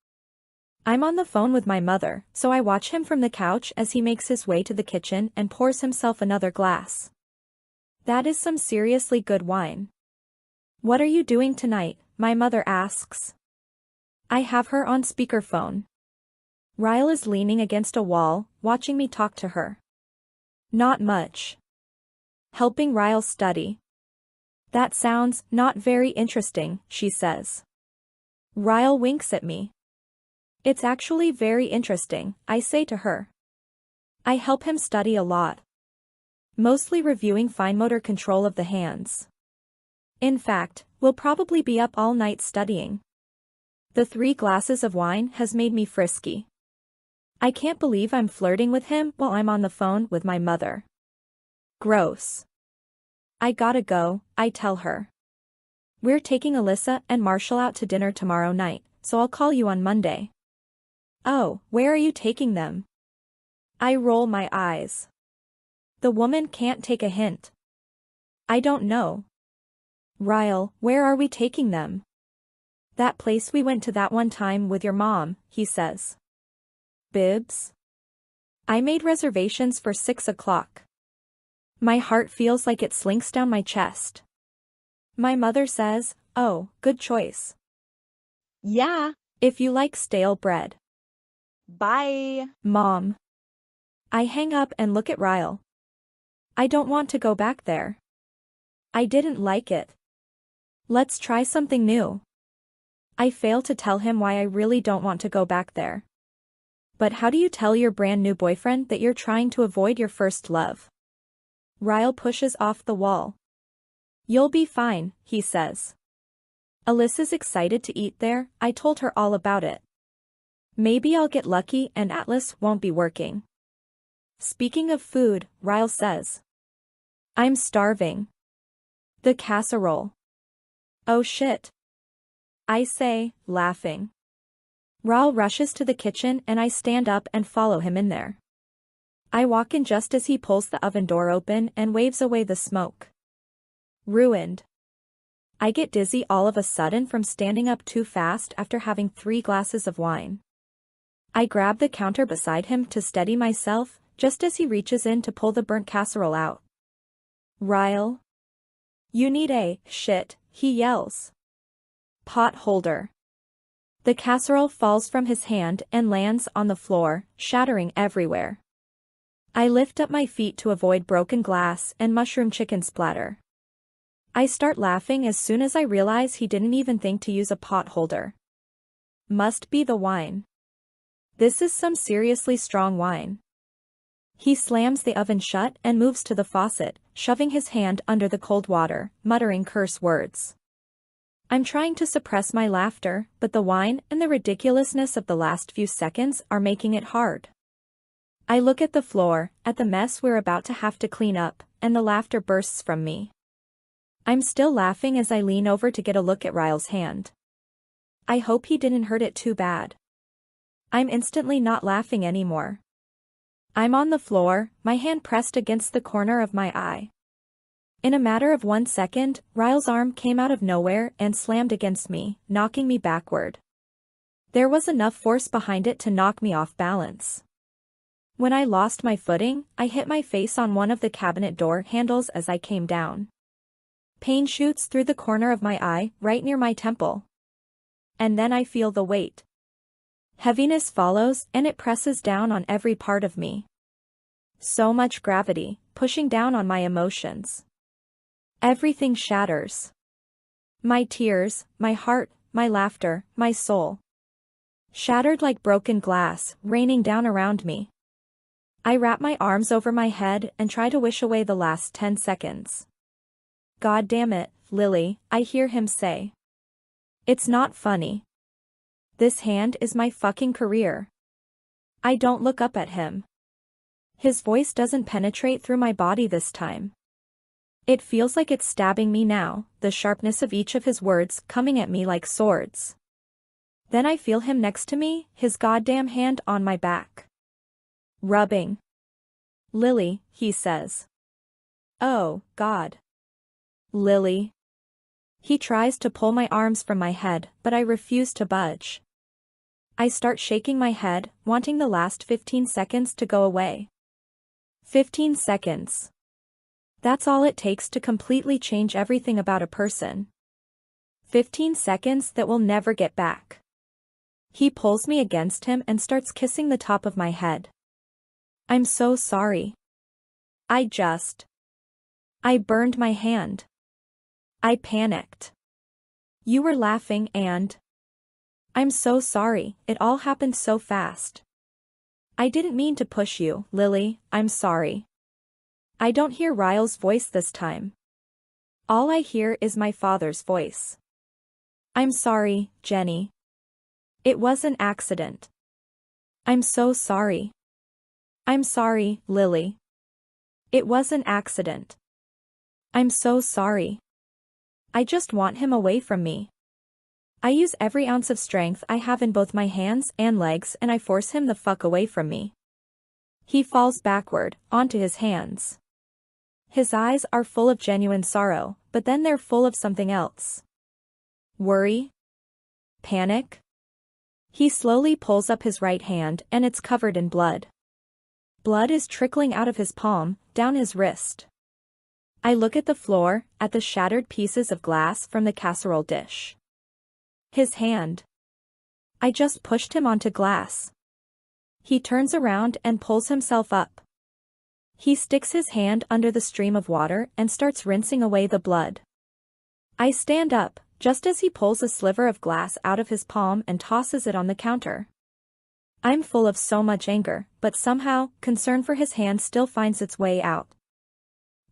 I'm on the phone with my mother, so I watch him from the couch as he makes his way to the kitchen and pours himself another glass. That is some seriously good wine. What are you doing tonight? My mother asks. I have her on speakerphone. Ryle is leaning against a wall, watching me talk to her. Not much. Helping Ryle study. That sounds not very interesting, she says. Ryle winks at me. It's actually very interesting, I say to her. I help him study a lot. Mostly reviewing fine motor control of the hands. In fact, we'll probably be up all night studying. The 3 glasses of wine has made me frisky. I can't believe I'm flirting with him while I'm on the phone with my mother. Gross. I gotta go, I tell her. We're taking Alyssa and Marshall out to dinner tomorrow night, so I'll call you on Monday. Oh, where are you taking them? I roll my eyes. The woman can't take a hint. I don't know. Ryle, where are we taking them? That place we went to that one time with your mom, he says. Bibs? I made reservations for 6 o'clock. My heart feels like it slinks down my chest. My mother says, "Oh, good choice. Yeah. If you like stale bread." Bye. Mom. I hang up and look at Ryle. I don't want to go back there. I didn't like it. Let's try something new. I fail to tell him why I really don't want to go back there. But how do you tell your brand new boyfriend that you're trying to avoid your first love? Ryle pushes off the wall. You'll be fine, he says. Alyssa's excited to eat there, I told her all about it. Maybe I'll get lucky and Atlas won't be working. Speaking of food, Ryle says. I'm starving. The casserole. Oh shit. I say, laughing. Ryle rushes to the kitchen and I stand up and follow him in there. I walk in just as he pulls the oven door open and waves away the smoke. Ruined. I get dizzy all of a sudden from standing up too fast after having 3 glasses of wine. I grab the counter beside him to steady myself, just as he reaches in to pull the burnt casserole out. Ryle. You need a shit, he yells. Pot holder. The casserole falls from his hand and lands on the floor, shattering everywhere. I lift up my feet to avoid broken glass and mushroom chicken splatter. I start laughing as soon as I realize he didn't even think to use a pot holder. Must be the wine. This is some seriously strong wine. He slams the oven shut and moves to the faucet, shoving his hand under the cold water, muttering curse words. I'm trying to suppress my laughter, but the wine and the ridiculousness of the last few seconds are making it hard. I look at the floor, at the mess we're about to have to clean up, and the laughter bursts from me. I'm still laughing as I lean over to get a look at Ryle's hand. I hope he didn't hurt it too bad. I'm instantly not laughing anymore. I'm on the floor, my hand pressed against the corner of my eye. In a matter of 1 second, Ryle's arm came out of nowhere and slammed against me, knocking me backward. There was enough force behind it to knock me off balance. When I lost my footing, I hit my face on one of the cabinet door handles as I came down. Pain shoots through the corner of my eye, right near my temple. And then I feel the weight. Heaviness follows, and it presses down on every part of me. So much gravity, pushing down on my emotions. Everything shatters. My tears, my heart, my laughter, my soul. Shattered like broken glass, raining down around me. I wrap my arms over my head and try to wish away the last 10 seconds. God damn it, Lily, I hear him say. It's not funny. This hand is my fucking career. I don't look up at him. His voice doesn't penetrate through my body this time. It feels like it's stabbing me now, the sharpness of each of his words coming at me like swords. Then I feel him next to me, his goddamn hand on my back. Rubbing. Lily, he says. Oh, God. Lily. He tries to pull my arms from my head, but I refuse to budge. I start shaking my head, wanting the last 15 seconds to go away. 15 seconds. That's all it takes to completely change everything about a person. 15 seconds that we'll never get back. He pulls me against him and starts kissing the top of my head. I'm so sorry. I burned my hand. I panicked. You were laughing and... I'm so sorry, it all happened so fast. I didn't mean to push you, Lily, I'm sorry. I don't hear Ryle's voice this time. All I hear is my father's voice. I'm sorry, Jenny. It was an accident. I'm so sorry. I'm sorry, Lily. It was an accident. I'm so sorry. I just want him away from me. I use every ounce of strength I have in both my hands and legs and I force him the fuck away from me. He falls backward, onto his hands. His eyes are full of genuine sorrow, but then they're full of something else. Worry? Panic? He slowly pulls up his right hand and it's covered in blood. Blood is trickling out of his palm, down his wrist. I look at the floor, at the shattered pieces of glass from the casserole dish. His hand. I just pushed him onto glass. He turns around and pulls himself up. He sticks his hand under the stream of water and starts rinsing away the blood. I stand up, just as he pulls a sliver of glass out of his palm and tosses it on the counter. I'm full of so much anger, but somehow, concern for his hand still finds its way out.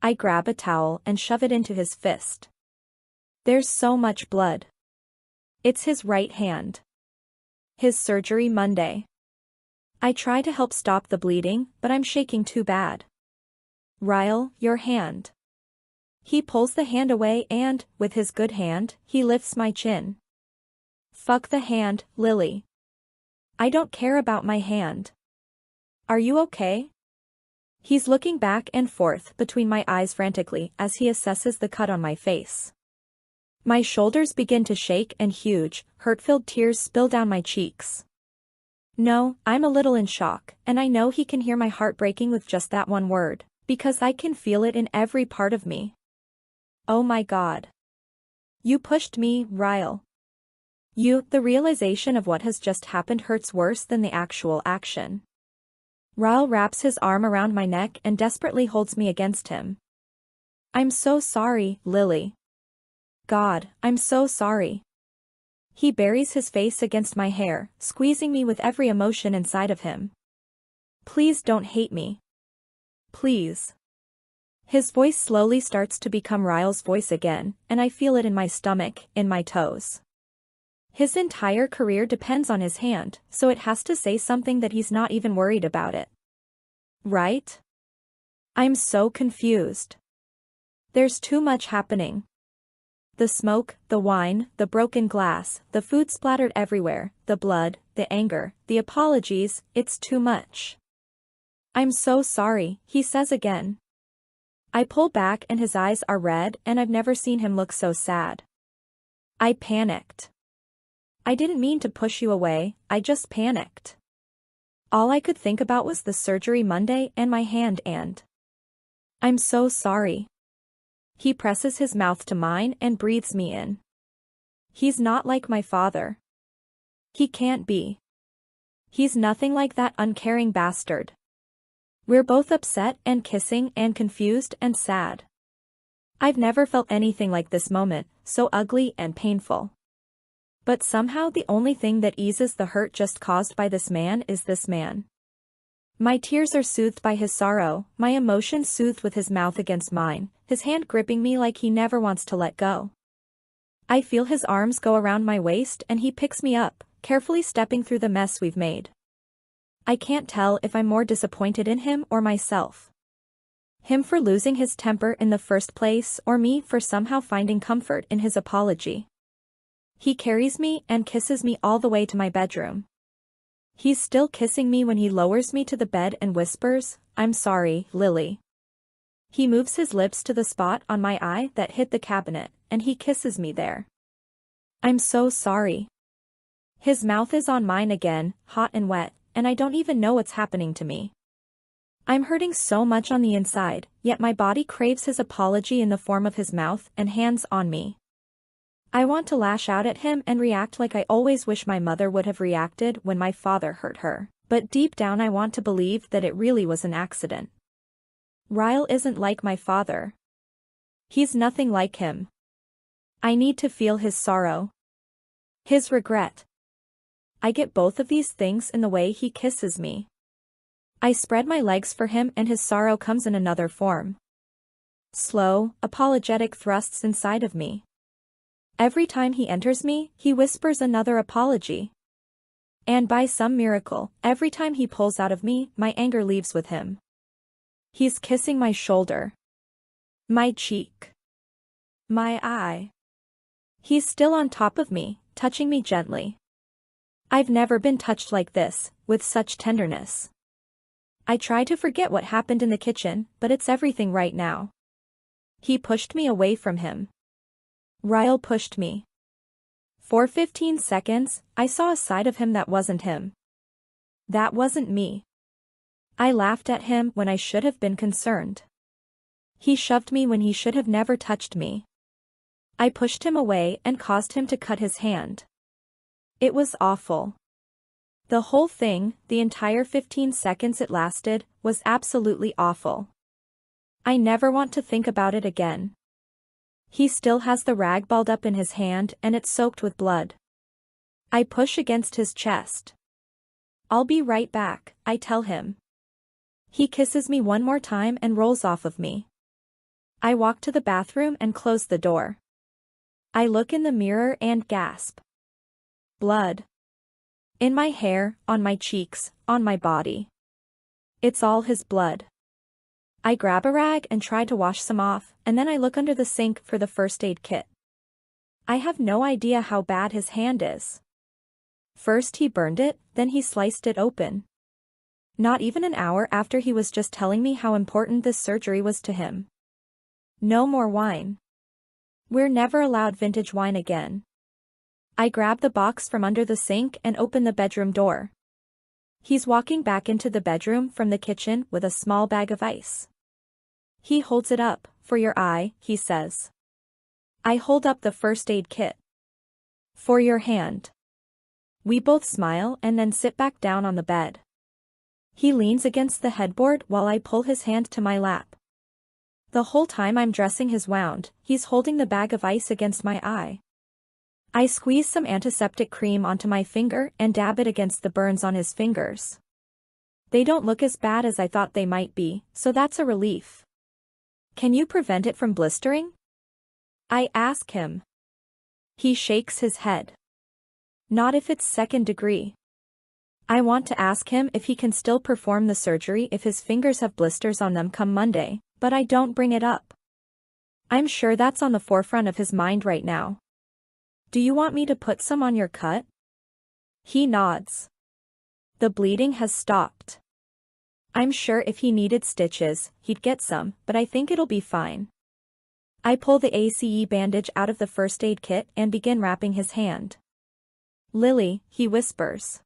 I grab a towel and shove it into his fist. There's so much blood. It's his right hand. His surgery Monday. I try to help stop the bleeding, but I'm shaking too bad. Ryle, your hand. He pulls the hand away and, with his good hand, he lifts my chin. Fuck the hand, Lily. I don't care about my hand. Are you okay? He's looking back and forth between my eyes frantically as he assesses the cut on my face. My shoulders begin to shake and huge, hurt-filled tears spill down my cheeks. No, I'm a little in shock, and I know he can hear my heart breaking with just that one word, because I can feel it in every part of me. Oh my God. You pushed me, Ryle. The realization of what has just happened hurts worse than the actual action. Ryle wraps his arm around my neck and desperately holds me against him. I'm so sorry, Lily. God, I'm so sorry. He buries his face against my hair, squeezing me with every emotion inside of him. Please don't hate me. Please. His voice slowly starts to become Ryle's voice again, and I feel it in my stomach, in my toes. His entire career depends on his hand, so it has to say something that he's not even worried about it. Right? I'm so confused. There's too much happening. The smoke, the wine, the broken glass, the food splattered everywhere, the blood, the anger, the apologies, it's too much. I'm so sorry, he says again. I pull back and his eyes are red, and I've never seen him look so sad. I panicked. I didn't mean to push you away, I just panicked. All I could think about was the surgery Monday and my hand and... I'm so sorry. He presses his mouth to mine and breathes me in. He's not like my father. He can't be. He's nothing like that uncaring bastard. We're both upset and kissing and confused and sad. I've never felt anything like this moment, so ugly and painful. But somehow the only thing that eases the hurt just caused by this man is this man. My tears are soothed by his sorrow, my emotions soothed with his mouth against mine, his hand gripping me like he never wants to let go. I feel his arms go around my waist and he picks me up, carefully stepping through the mess we've made. I can't tell if I'm more disappointed in him or myself. Him for losing his temper in the first place or me for somehow finding comfort in his apology. He carries me and kisses me all the way to my bedroom. He's still kissing me when he lowers me to the bed and whispers, "I'm sorry, Lily." He moves his lips to the spot on my eye that hit the cabinet, and he kisses me there. I'm so sorry. His mouth is on mine again, hot and wet, and I don't even know what's happening to me. I'm hurting so much on the inside, yet my body craves his apology in the form of his mouth and hands on me. I want to lash out at him and react like I always wish my mother would have reacted when my father hurt her, but deep down I want to believe that it really was an accident. Ryle isn't like my father. He's nothing like him. I need to feel his sorrow. His regret. I get both of these things in the way he kisses me. I spread my legs for him and his sorrow comes in another form. Slow, apologetic thrusts inside of me. Every time he enters me, he whispers another apology. And by some miracle, every time he pulls out of me, my anger leaves with him. He's kissing my shoulder. My cheek. My eye. He's still on top of me, touching me gently. I've never been touched like this, with such tenderness. I try to forget what happened in the kitchen, but it's everything right now. He pushed me away from him. Ryle pushed me. For 15 seconds, I saw a side of him that wasn't him. That wasn't me. I laughed at him when I should have been concerned. He shoved me when he should have never touched me. I pushed him away and caused him to cut his hand. It was awful. The whole thing, the entire 15 seconds it lasted, was absolutely awful. I never want to think about it again. He still has the rag balled up in his hand and it's soaked with blood. I push against his chest. I'll be right back, I tell him. He kisses me one more time and rolls off of me. I walk to the bathroom and close the door. I look in the mirror and gasp. Blood. In my hair, on my cheeks, on my body. It's all his blood. I grab a rag and try to wash some off, and then I look under the sink for the first aid kit. I have no idea how bad his hand is. First he burned it, then he sliced it open. Not even an hour after he was just telling me how important this surgery was to him. No more wine. We're never allowed vintage wine again. I grab the box from under the sink and open the bedroom door. He's walking back into the bedroom from the kitchen with a small bag of ice. He holds it up, "For your eye," he says. I hold up the first aid kit. For your hand. We both smile and then sit back down on the bed. He leans against the headboard while I pull his hand to my lap. The whole time I'm dressing his wound, he's holding the bag of ice against my eye. I squeeze some antiseptic cream onto my finger and dab it against the burns on his fingers. They don't look as bad as I thought they might be, so that's a relief. Can you prevent it from blistering? I ask him. He shakes his head. Not if it's second degree. I want to ask him if he can still perform the surgery if his fingers have blisters on them come Monday, but I don't bring it up. I'm sure that's on the forefront of his mind right now. Do you want me to put some on your cut? He nods. The bleeding has stopped. I'm sure if he needed stitches, he'd get some, but I think it'll be fine. I pull the ACE bandage out of the first aid kit and begin wrapping his hand. Lily, he whispers.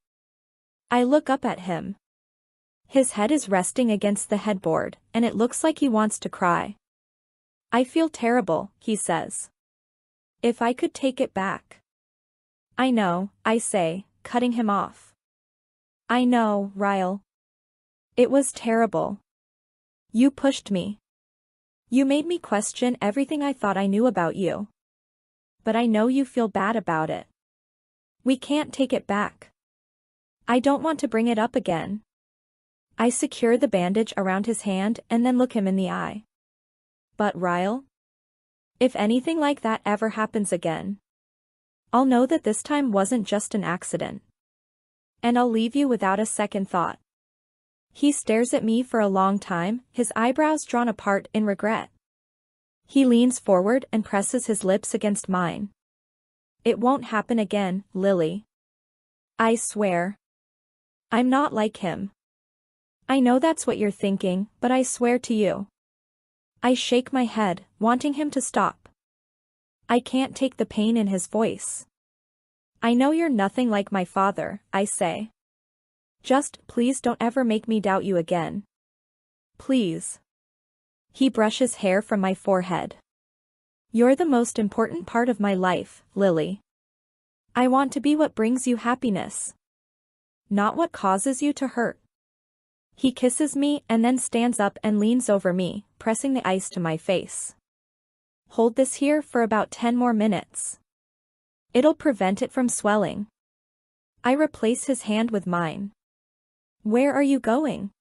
I look up at him. His head is resting against the headboard, and it looks like he wants to cry. I feel terrible, he says. If I could take it back. I know, I say, cutting him off. I know, Ryle. It was terrible. You pushed me. You made me question everything I thought I knew about you. But I know you feel bad about it. We can't take it back. I don't want to bring it up again. I secure the bandage around his hand and then look him in the eye. But Ryle? If anything like that ever happens again, I'll know that this time wasn't just an accident. And I'll leave you without a second thought. He stares at me for a long time, his eyebrows drawn apart in regret. He leans forward and presses his lips against mine. It won't happen again, Lily. I swear. I'm not like him. I know that's what you're thinking, but I swear to you. I shake my head, wanting him to stop. I can't take the pain in his voice. I know you're nothing like my father, I say. Just, please don't ever make me doubt you again. Please. He brushes hair from my forehead. You're the most important part of my life, Lily. I want to be what brings you happiness. Not what causes you to hurt. He kisses me and then stands up and leans over me, pressing the ice to my face. Hold this here for about 10 more minutes. It'll prevent it from swelling. I replace his hand with mine. Where are you going?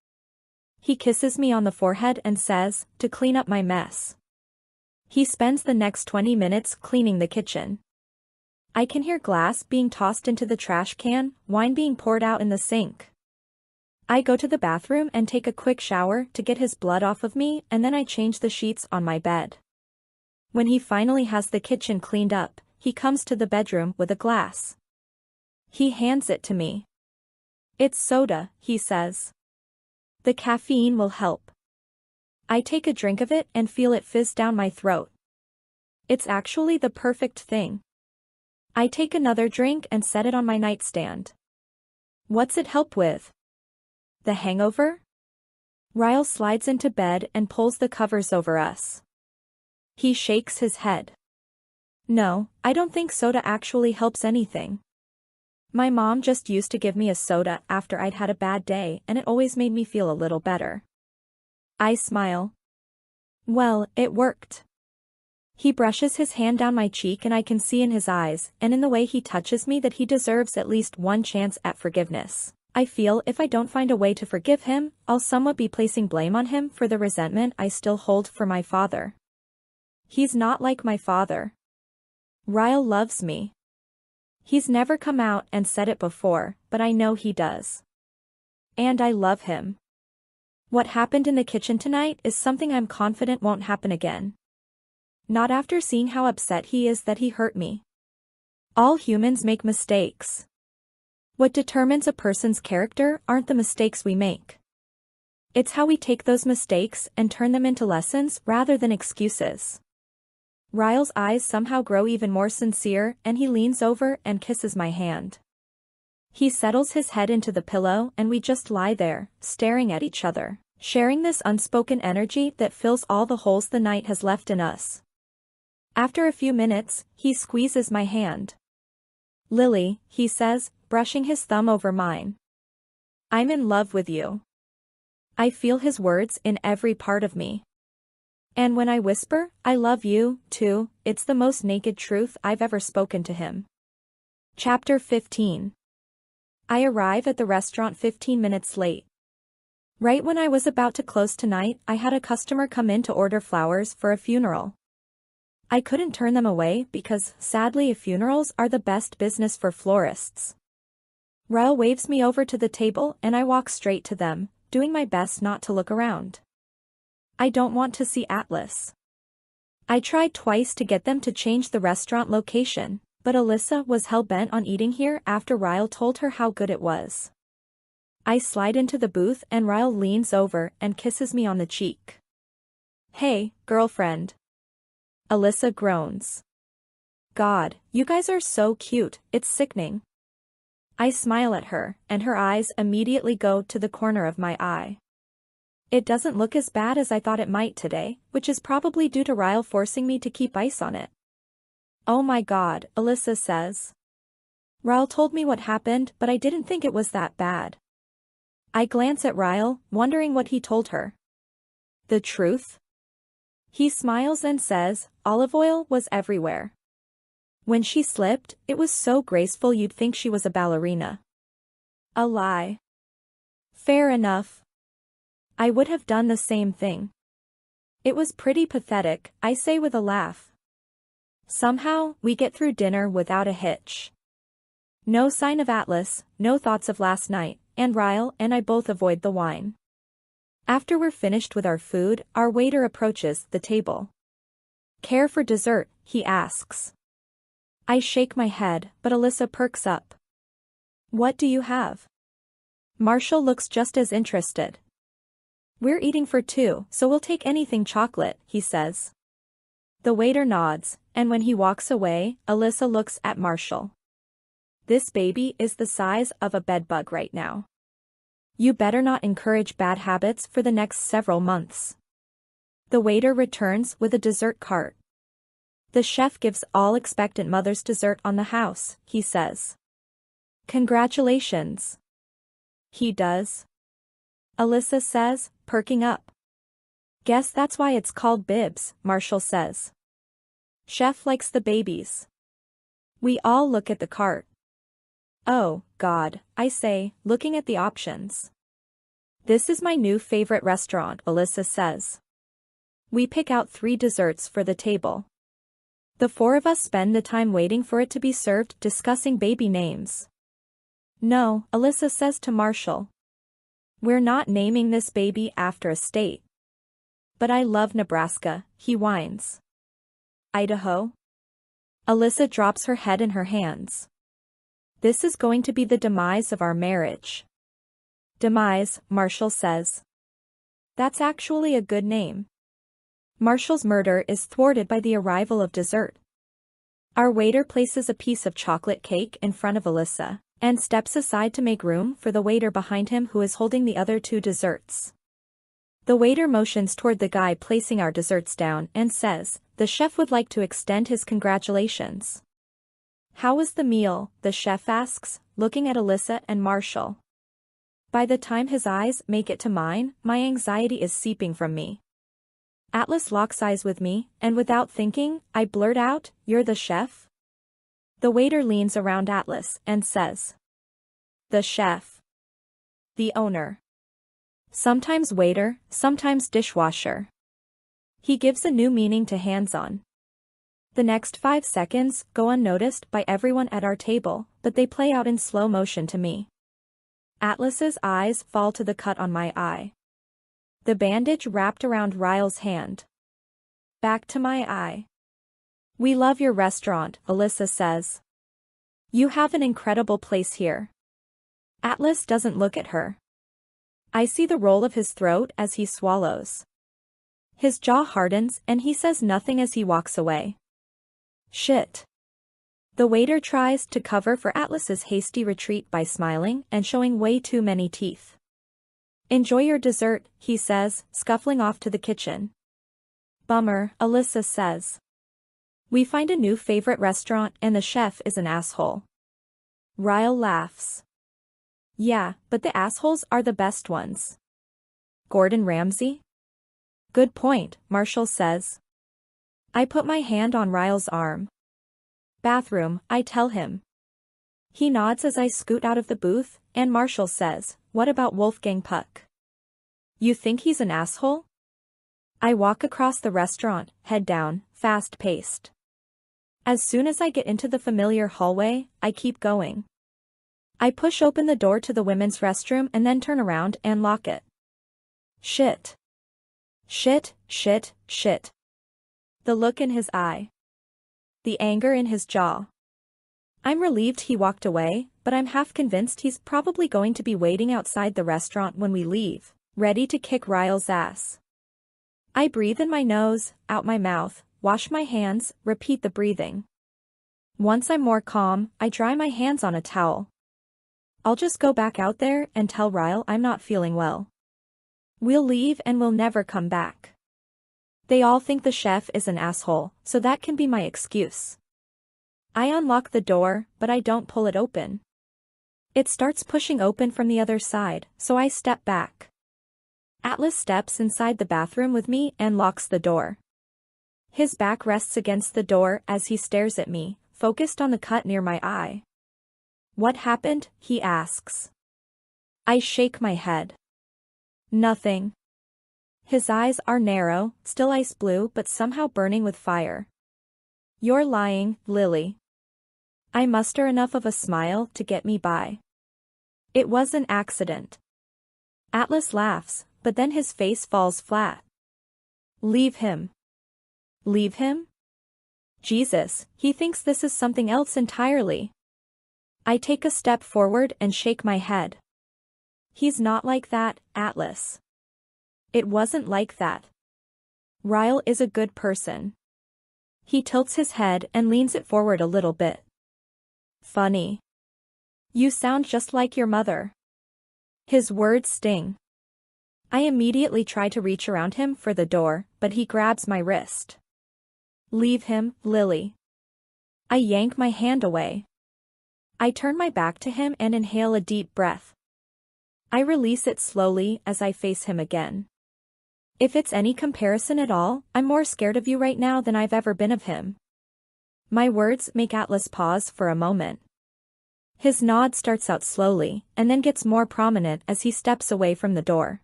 He kisses me on the forehead and says, to clean up my mess. He spends the next 20 minutes cleaning the kitchen. I can hear glass being tossed into the trash can, wine being poured out in the sink. I go to the bathroom and take a quick shower to get his blood off of me, and then I change the sheets on my bed. When he finally has the kitchen cleaned up, he comes to the bedroom with a glass. He hands it to me. It's soda, he says. The caffeine will help. I take a drink of it and feel it fizz down my throat. It's actually the perfect thing. I take another drink and set it on my nightstand. What's it help with? The hangover? Ryle slides into bed and pulls the covers over us. He shakes his head. No, I don't think soda actually helps anything. My mom just used to give me a soda after I'd had a bad day, and it always made me feel a little better. I smile. Well, it worked. He brushes his hand down my cheek and I can see in his eyes, and in the way he touches me, that he deserves at least one chance at forgiveness. I feel if I don't find a way to forgive him, I'll somewhat be placing blame on him for the resentment I still hold for my father. He's not like my father. Ryle loves me. He's never come out and said it before, but I know he does. And I love him. What happened in the kitchen tonight is something I'm confident won't happen again. Not after seeing how upset he is that he hurt me. All humans make mistakes. What determines a person's character aren't the mistakes we make. It's how we take those mistakes and turn them into lessons rather than excuses. Ryle's eyes somehow grow even more sincere, and he leans over and kisses my hand. He settles his head into the pillow and we just lie there, staring at each other, sharing this unspoken energy that fills all the holes the night has left in us. After a few minutes, he squeezes my hand. Lily, he says, brushing his thumb over mine. I'm in love with you. I feel his words in every part of me. And when I whisper, I love you, too, it's the most naked truth I've ever spoken to him. Chapter 15. I arrive at the restaurant 15 minutes late. Right when I was about to close tonight, I had a customer come in to order flowers for a funeral. I couldn't turn them away because, sadly, funerals are the best business for florists. Rael waves me over to the table and I walk straight to them, doing my best not to look around. I don't want to see Atlas. I tried twice to get them to change the restaurant location, but Alyssa was hell-bent on eating here after Rael told her how good it was. I slide into the booth and Rael leans over and kisses me on the cheek. Hey, girlfriend. Alyssa groans. God, you guys are so cute, it's sickening. I smile at her, and her eyes immediately go to the corner of my eye. It doesn't look as bad as I thought it might today, which is probably due to Rael forcing me to keep ice on it. Oh my God, Alyssa says. Rael told me what happened, but I didn't think it was that bad. I glance at Rael, wondering what he told her. The truth? He smiles and says, olive oil was everywhere. When she slipped, it was so graceful you'd think she was a ballerina. A lie. Fair enough. I would have done the same thing. It was pretty pathetic, I say with a laugh. Somehow, we get through dinner without a hitch. No sign of Atlas, no thoughts of last night, and Rael and I both avoid the wine. After we're finished with our food, our waiter approaches the table. Care for dessert, he asks. I shake my head, but Alyssa perks up. What do you have? Marshall looks just as interested. We're eating for two, so we'll take anything chocolate, he says. The waiter nods, and when he walks away, Alyssa looks at Marshall. This baby is the size of a bedbug right now. You better not encourage bad habits for the next several months. The waiter returns with a dessert cart. The chef gives all expectant mothers dessert on the house, he says. Congratulations. He does. Alyssa says, perking up. Guess that's why it's called bibs, Marshall says. Chef likes the babies. We all look at the cart. Oh, God, I say, looking at the options. This is my new favorite restaurant, Alyssa says. We pick out 3 desserts for the table. The 4 of us spend the time waiting for it to be served, discussing baby names. No, Alyssa says to Marshall. We're not naming this baby after a state. But I love Nebraska, he whines. Idaho? Alyssa drops her head in her hands. This is going to be the demise of our marriage. Demise, Marshall says. That's actually a good name. Marshall's murder is thwarted by the arrival of dessert. Our waiter places a piece of chocolate cake in front of Alyssa, and steps aside to make room for the waiter behind him who is holding the other 2 desserts. The waiter motions toward the guy placing our desserts down and says, the chef would like to extend his congratulations. How was the meal? The chef asks, looking at Alyssa and Marshall. By the time his eyes make it to mine, my anxiety is seeping from me. Atlas locks eyes with me, and without thinking, I blurt out, "You're the chef?" The waiter leans around Atlas and says, "The chef. The owner. Sometimes waiter, sometimes dishwasher." He gives a new meaning to hands-on. The next 5 seconds go unnoticed by everyone at our table, but they play out in slow motion to me. Atlas's eyes fall to the cut on my eye. The bandage wrapped around Rael's hand. Back to my eye. We love your restaurant, Alyssa says. You have an incredible place here. Atlas doesn't look at her. I see the roll of his throat as he swallows. His jaw hardens and he says nothing as he walks away. Shit. The waiter tries to cover for Atlas's hasty retreat by smiling and showing way too many teeth. Enjoy your dessert, he says, scuffling off to the kitchen. Bummer, Alyssa says. We find a new favorite restaurant and the chef is an asshole. Ryle laughs. Yeah, but the assholes are the best ones. Gordon Ramsay? Good point, Marshall says. I put my hand on Ryle's arm. Bathroom, I tell him. He nods as I scoot out of the booth, and Marshall says, what about Wolfgang Puck? You think he's an asshole? I walk across the restaurant, head down, fast-paced. As soon as I get into the familiar hallway, I keep going. I push open the door to the women's restroom and then turn around and lock it. Shit. Shit, shit, shit. The look in his eye. The anger in his jaw. I'm relieved he walked away, but I'm half convinced he's probably going to be waiting outside the restaurant when we leave, ready to kick Ryle's ass. I breathe in my nose, out my mouth, wash my hands, repeat the breathing. Once I'm more calm, I dry my hands on a towel. I'll just go back out there and tell Ryle I'm not feeling well. We'll leave and we'll never come back. They all think the chef is an asshole, so that can be my excuse. I unlock the door, but I don't pull it open. It starts pushing open from the other side, so I step back. Atlas steps inside the bathroom with me and locks the door. His back rests against the door as he stares at me, focused on the cut near my eye. What happened? He asks. I shake my head. Nothing. His eyes are narrow, still ice blue but somehow burning with fire. You're lying, Lily. I muster enough of a smile to get me by. It was an accident. Atlas laughs, but then his face falls flat. Leave him. Leave him? Jesus, he thinks this is something else entirely. I take a step forward and shake my head. He's not like that, Atlas. It wasn't like that. Ryle is a good person. He tilts his head and leans it forward a little bit. Funny. You sound just like your mother. His words sting. I immediately try to reach around him for the door, but he grabs my wrist. Leave him, Lily. I yank my hand away. I turn my back to him and inhale a deep breath. I release it slowly as I face him again. If it's any comparison at all, I'm more scared of you right now than I've ever been of him. My words make Atlas pause for a moment. His nod starts out slowly, and then gets more prominent as he steps away from the door.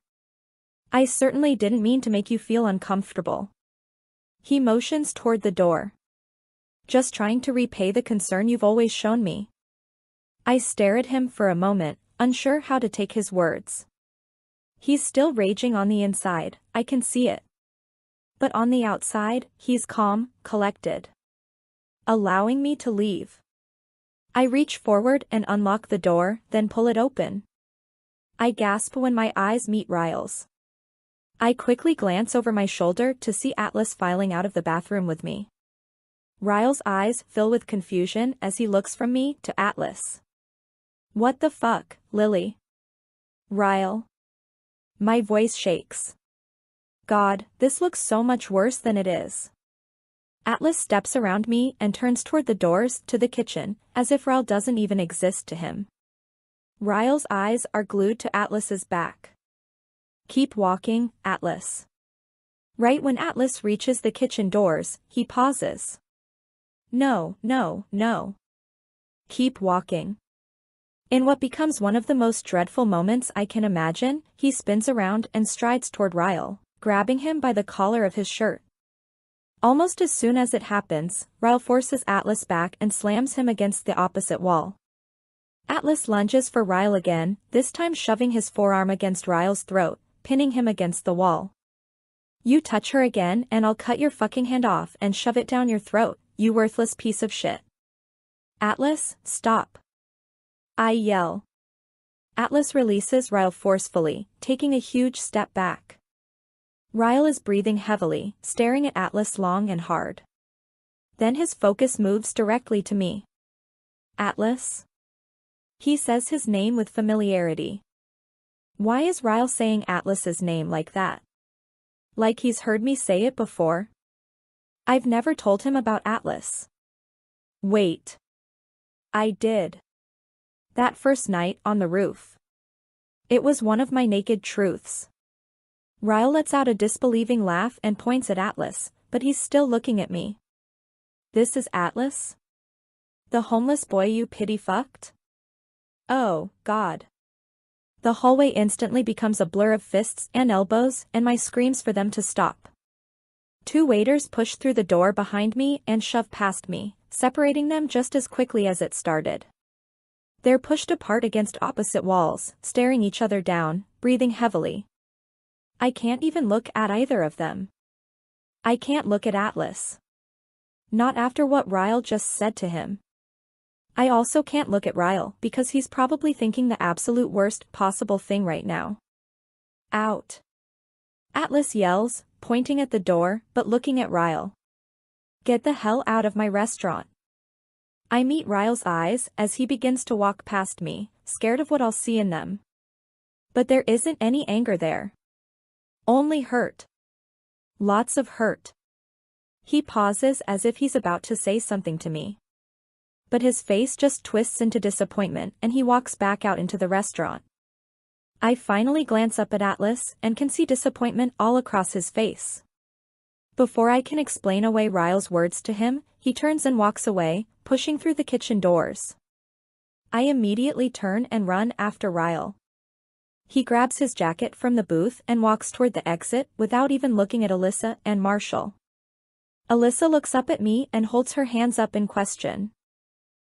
I certainly didn't mean to make you feel uncomfortable. He motions toward the door. Just trying to repay the concern you've always shown me. I stare at him for a moment, unsure how to take his words. He's still raging on the inside, I can see it. But on the outside, he's calm, collected. Allowing me to leave. I reach forward and unlock the door, then pull it open. I gasp when my eyes meet Ryle's. I quickly glance over my shoulder to see Atlas filing out of the bathroom with me. Ryle's eyes fill with confusion as he looks from me to Atlas. What the fuck, Lily? Ryle. My voice shakes. God, this looks so much worse than it is. Atlas steps around me and turns toward the doors to the kitchen, as if Ryle doesn't even exist to him. Ryle's eyes are glued to Atlas's back. Keep walking, Atlas. Right when Atlas reaches the kitchen doors, he pauses. No, no, no. Keep walking. In what becomes one of the most dreadful moments I can imagine, he spins around and strides toward Ryle, grabbing him by the collar of his shirt. Almost as soon as it happens, Ryle forces Atlas back and slams him against the opposite wall. Atlas lunges for Ryle again, this time shoving his forearm against Ryle's throat, pinning him against the wall. You touch her again and I'll cut your fucking hand off and shove it down your throat, you worthless piece of shit. Atlas, stop. I yell. Atlas releases Ryle forcefully, taking a huge step back. Ryle is breathing heavily, staring at Atlas long and hard. Then his focus moves directly to me. Atlas? He says his name with familiarity. Why is Ryle saying Atlas's name like that? Like he's heard me say it before? I've never told him about Atlas. Wait. I did. That first night on the roof. It was one of my naked truths. Ryle lets out a disbelieving laugh and points at Atlas, but he's still looking at me. This is Atlas? The homeless boy you pity fucked? Oh, God. The hallway instantly becomes a blur of fists and elbows and my screams for them to stop. Two waiters push through the door behind me and shove past me, separating them just as quickly as it started. They're pushed apart against opposite walls, staring each other down, breathing heavily. I can't even look at either of them. I can't look at Atlas. Not after what Ryle just said to him. I also can't look at Ryle because he's probably thinking the absolute worst possible thing right now. Out. Atlas yells, pointing at the door, but looking at Ryle. Get the hell out of my restaurant. I meet Ryle's eyes as he begins to walk past me, scared of what I'll see in them. But there isn't any anger there. Only hurt. Lots of hurt. He pauses as if he's about to say something to me. But his face just twists into disappointment and he walks back out into the restaurant. I finally glance up at Atlas and can see disappointment all across his face. Before I can explain away Ryle's words to him, he turns and walks away, pushing through the kitchen doors. I immediately turn and run after Ryle. He grabs his jacket from the booth and walks toward the exit without even looking at Alyssa and Marshall. Alyssa looks up at me and holds her hands up in question.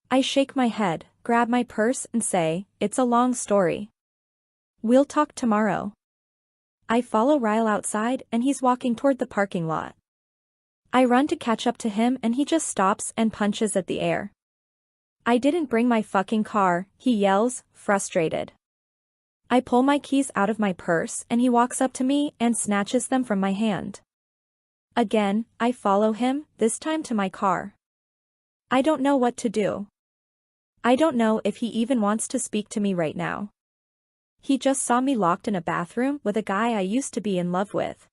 I shake my head, grab my purse and say, it's a long story. We'll talk tomorrow. I follow Ryle outside and he's walking toward the parking lot. I run to catch up to him and he just stops and punches at the air. I didn't bring my fucking car, he yells, frustrated. I pull my keys out of my purse and he walks up to me and snatches them from my hand. Again, I follow him, this time to my car. I don't know what to do. I don't know if he even wants to speak to me right now. He just saw me locked in a bathroom with a guy I used to be in love with.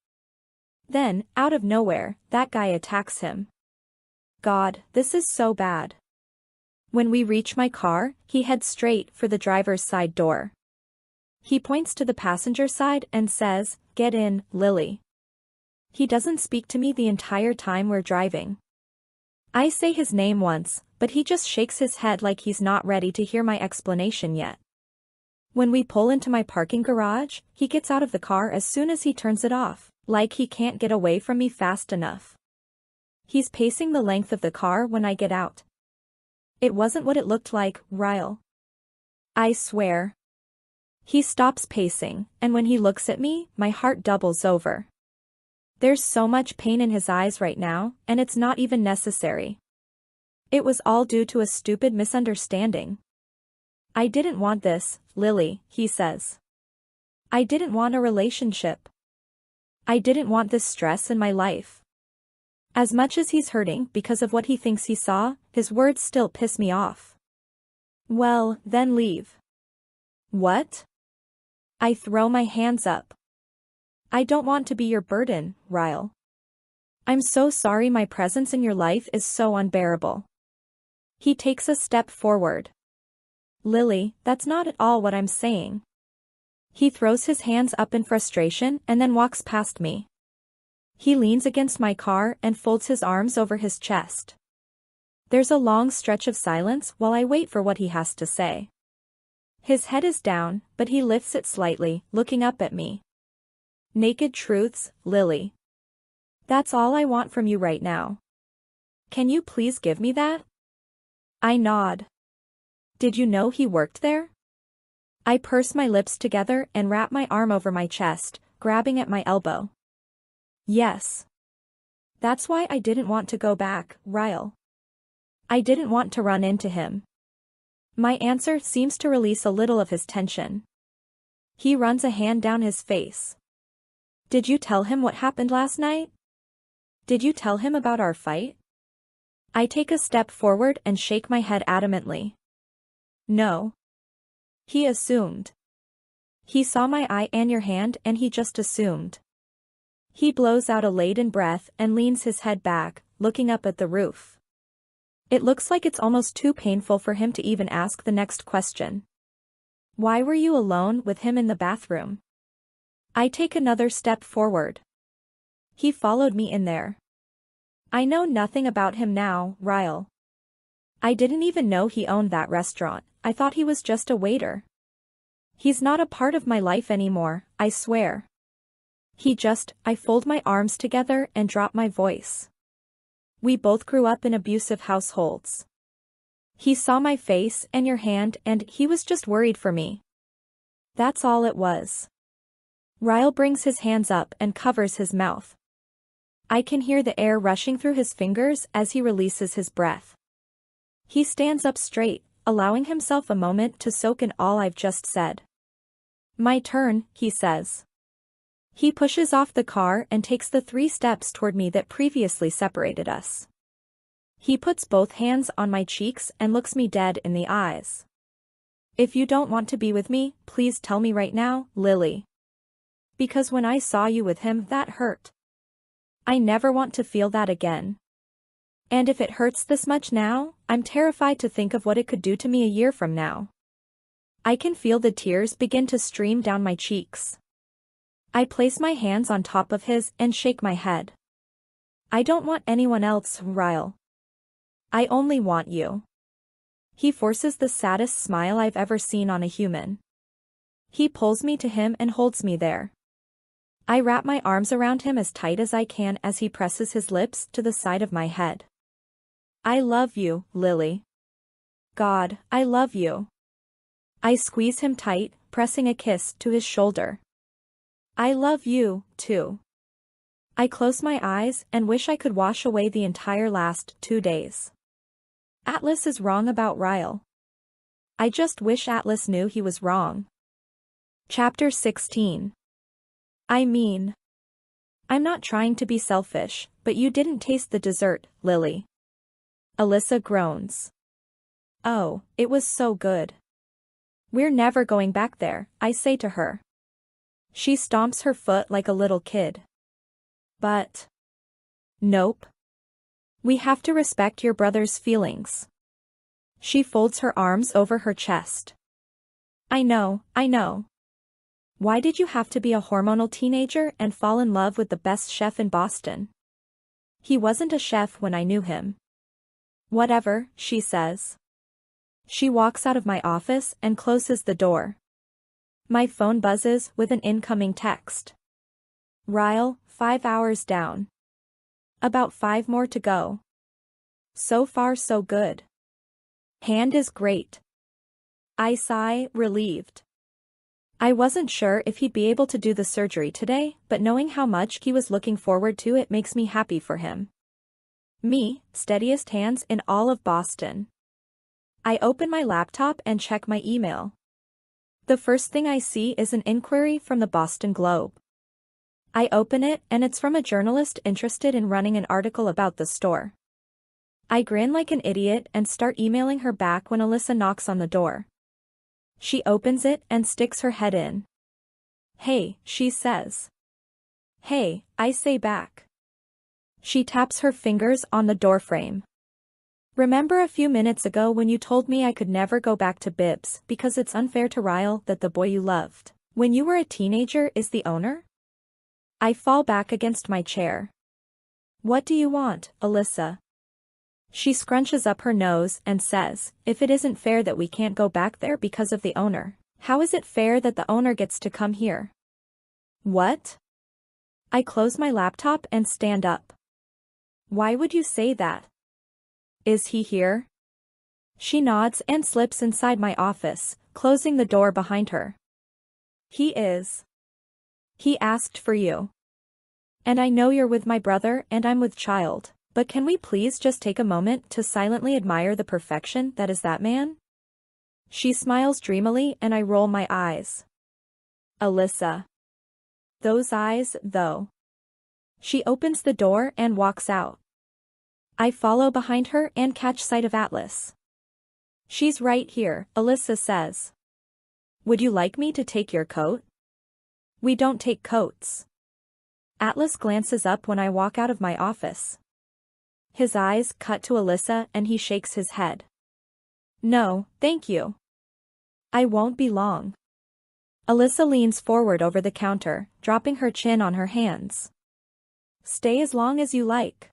Then, out of nowhere, that guy attacks him. God, this is so bad. When we reach my car, he heads straight for the driver's side door. He points to the passenger side and says, "Get in, Lily." He doesn't speak to me the entire time we're driving. I say his name once, but he just shakes his head like he's not ready to hear my explanation yet. When we pull into my parking garage, he gets out of the car as soon as he turns it off, like he can't get away from me fast enough. He's pacing the length of the car when I get out. It wasn't what it looked like, Ryle. I swear. He stops pacing, and when he looks at me, my heart doubles over. There's so much pain in his eyes right now, and it's not even necessary. It was all due to a stupid misunderstanding. I didn't want this, Lily, he says. I didn't want a relationship. I didn't want this stress in my life. As much as he's hurting because of what he thinks he saw, his words still piss me off. Well, then leave. What? I throw my hands up. I don't want to be your burden, Ryle. I'm so sorry my presence in your life is so unbearable. He takes a step forward. Lily, that's not at all what I'm saying. He throws his hands up in frustration and then walks past me. He leans against my car and folds his arms over his chest. There's a long stretch of silence while I wait for what he has to say. His head is down, but he lifts it slightly, looking up at me. Naked truths, Lily. That's all I want from you right now. Can you please give me that? I nod. Did you know he worked there? I purse my lips together and wrap my arm over my chest, grabbing at my elbow. Yes. That's why I didn't want to go back, Ryle. I didn't want to run into him. My answer seems to release a little of his tension. He runs a hand down his face. Did you tell him what happened last night? Did you tell him about our fight? I take a step forward and shake my head adamantly. No. He assumed. He saw my eye and your hand and he just assumed. He blows out a laden breath and leans his head back, looking up at the roof. It looks like it's almost too painful for him to even ask the next question. Why were you alone with him in the bathroom? I take another step forward. He followed me in there. I know nothing about him now, Ryle. I didn't even know he owned that restaurant. I thought he was just a waiter. He's not a part of my life anymore, I swear. I fold my arms together and drop my voice. We both grew up in abusive households. He saw my face and your hand and he was just worried for me. That's all it was. Ryle brings his hands up and covers his mouth. I can hear the air rushing through his fingers as he releases his breath. He stands up straight, allowing himself a moment to soak in all I've just said. My turn, he says. He pushes off the car and takes the 3 steps toward me that previously separated us. He puts both hands on my cheeks and looks me dead in the eyes. If you don't want to be with me, please tell me right now, Lily. Because when I saw you with him, that hurt. I never want to feel that again. And if it hurts this much now, I'm terrified to think of what it could do to me a year from now. I can feel the tears begin to stream down my cheeks. I place my hands on top of his and shake my head. I don't want anyone else, Ryle. I only want you. He forces the saddest smile I've ever seen on a human. He pulls me to him and holds me there. I wrap my arms around him as tight as I can as he presses his lips to the side of my head. I love you, Lily. God, I love you. I squeeze him tight, pressing a kiss to his shoulder. I love you, too. I close my eyes and wish I could wash away the entire last 2 days. Atlas is wrong about Ryle. I just wish Atlas knew he was wrong. Chapter 16. I'm not trying to be selfish, but you didn't taste the dessert, Lily. Alyssa groans. Oh, it was so good. We're never going back there, I say to her. She stomps her foot like a little kid. But. Nope. We have to respect your brother's feelings. She folds her arms over her chest. I know. Why did you have to be a hormonal teenager and fall in love with the best chef in Boston? He wasn't a chef when I knew him. Whatever, she says. She walks out of my office and closes the door. My phone buzzes with an incoming text. Ryle, 5 hours down. About 5 more to go. So far so good. Hand is great. I sigh, relieved. I wasn't sure if he'd be able to do the surgery today, but knowing how much he was looking forward to it makes me happy for him. Me, steadiest hands in all of Boston. I open my laptop and check my email. The first thing I see is an inquiry from the Boston Globe. I open it and it's from a journalist interested in running an article about the store. I grin like an idiot and start emailing her back when Alyssa knocks on the door. She opens it and sticks her head in. Hey, she says. Hey, I say back. She taps her fingers on the doorframe. Remember a few minutes ago when you told me I could never go back to Bibbs because it's unfair to Ryle that the boy you loved when you were a teenager is the owner? I fall back against my chair. What do you want, Alyssa? She scrunches up her nose and says, if it isn't fair that we can't go back there because of the owner, how is it fair that the owner gets to come here? What? I close my laptop and stand up. Why would you say that? Is he here? She nods and slips inside my office, closing the door behind her. He is. He asked for you. And I know you're with my brother and I'm with child, but can we please just take a moment to silently admire the perfection that is that man? She smiles dreamily and I roll my eyes. Alyssa. Those eyes, though. She opens the door and walks out. I follow behind her and catch sight of Atlas. She's right here, Alyssa says. Would you like me to take your coat? We don't take coats. Atlas glances up when I walk out of my office. His eyes cut to Alyssa and he shakes his head. No, thank you. I won't be long. Alyssa leans forward over the counter, dropping her chin on her hands. Stay as long as you like.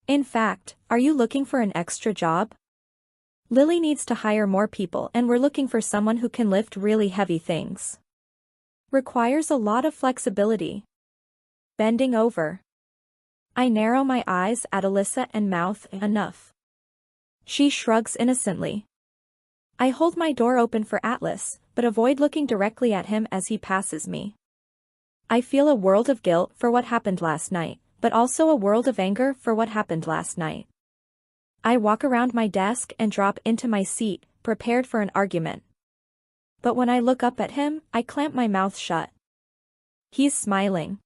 In fact, are you looking for an extra job? Lily needs to hire more people and we're looking for someone who can lift really heavy things. Requires a lot of flexibility. Bending over. I narrow my eyes at Alyssa and mouth enough. She shrugs innocently. I hold my door open for Atlas, but avoid looking directly at him as he passes me. I feel a world of guilt for what happened last night, but also a world of anger for what happened last night. I walk around my desk and drop into my seat, prepared for an argument. But when I look up at him, I clamp my mouth shut. He's smiling.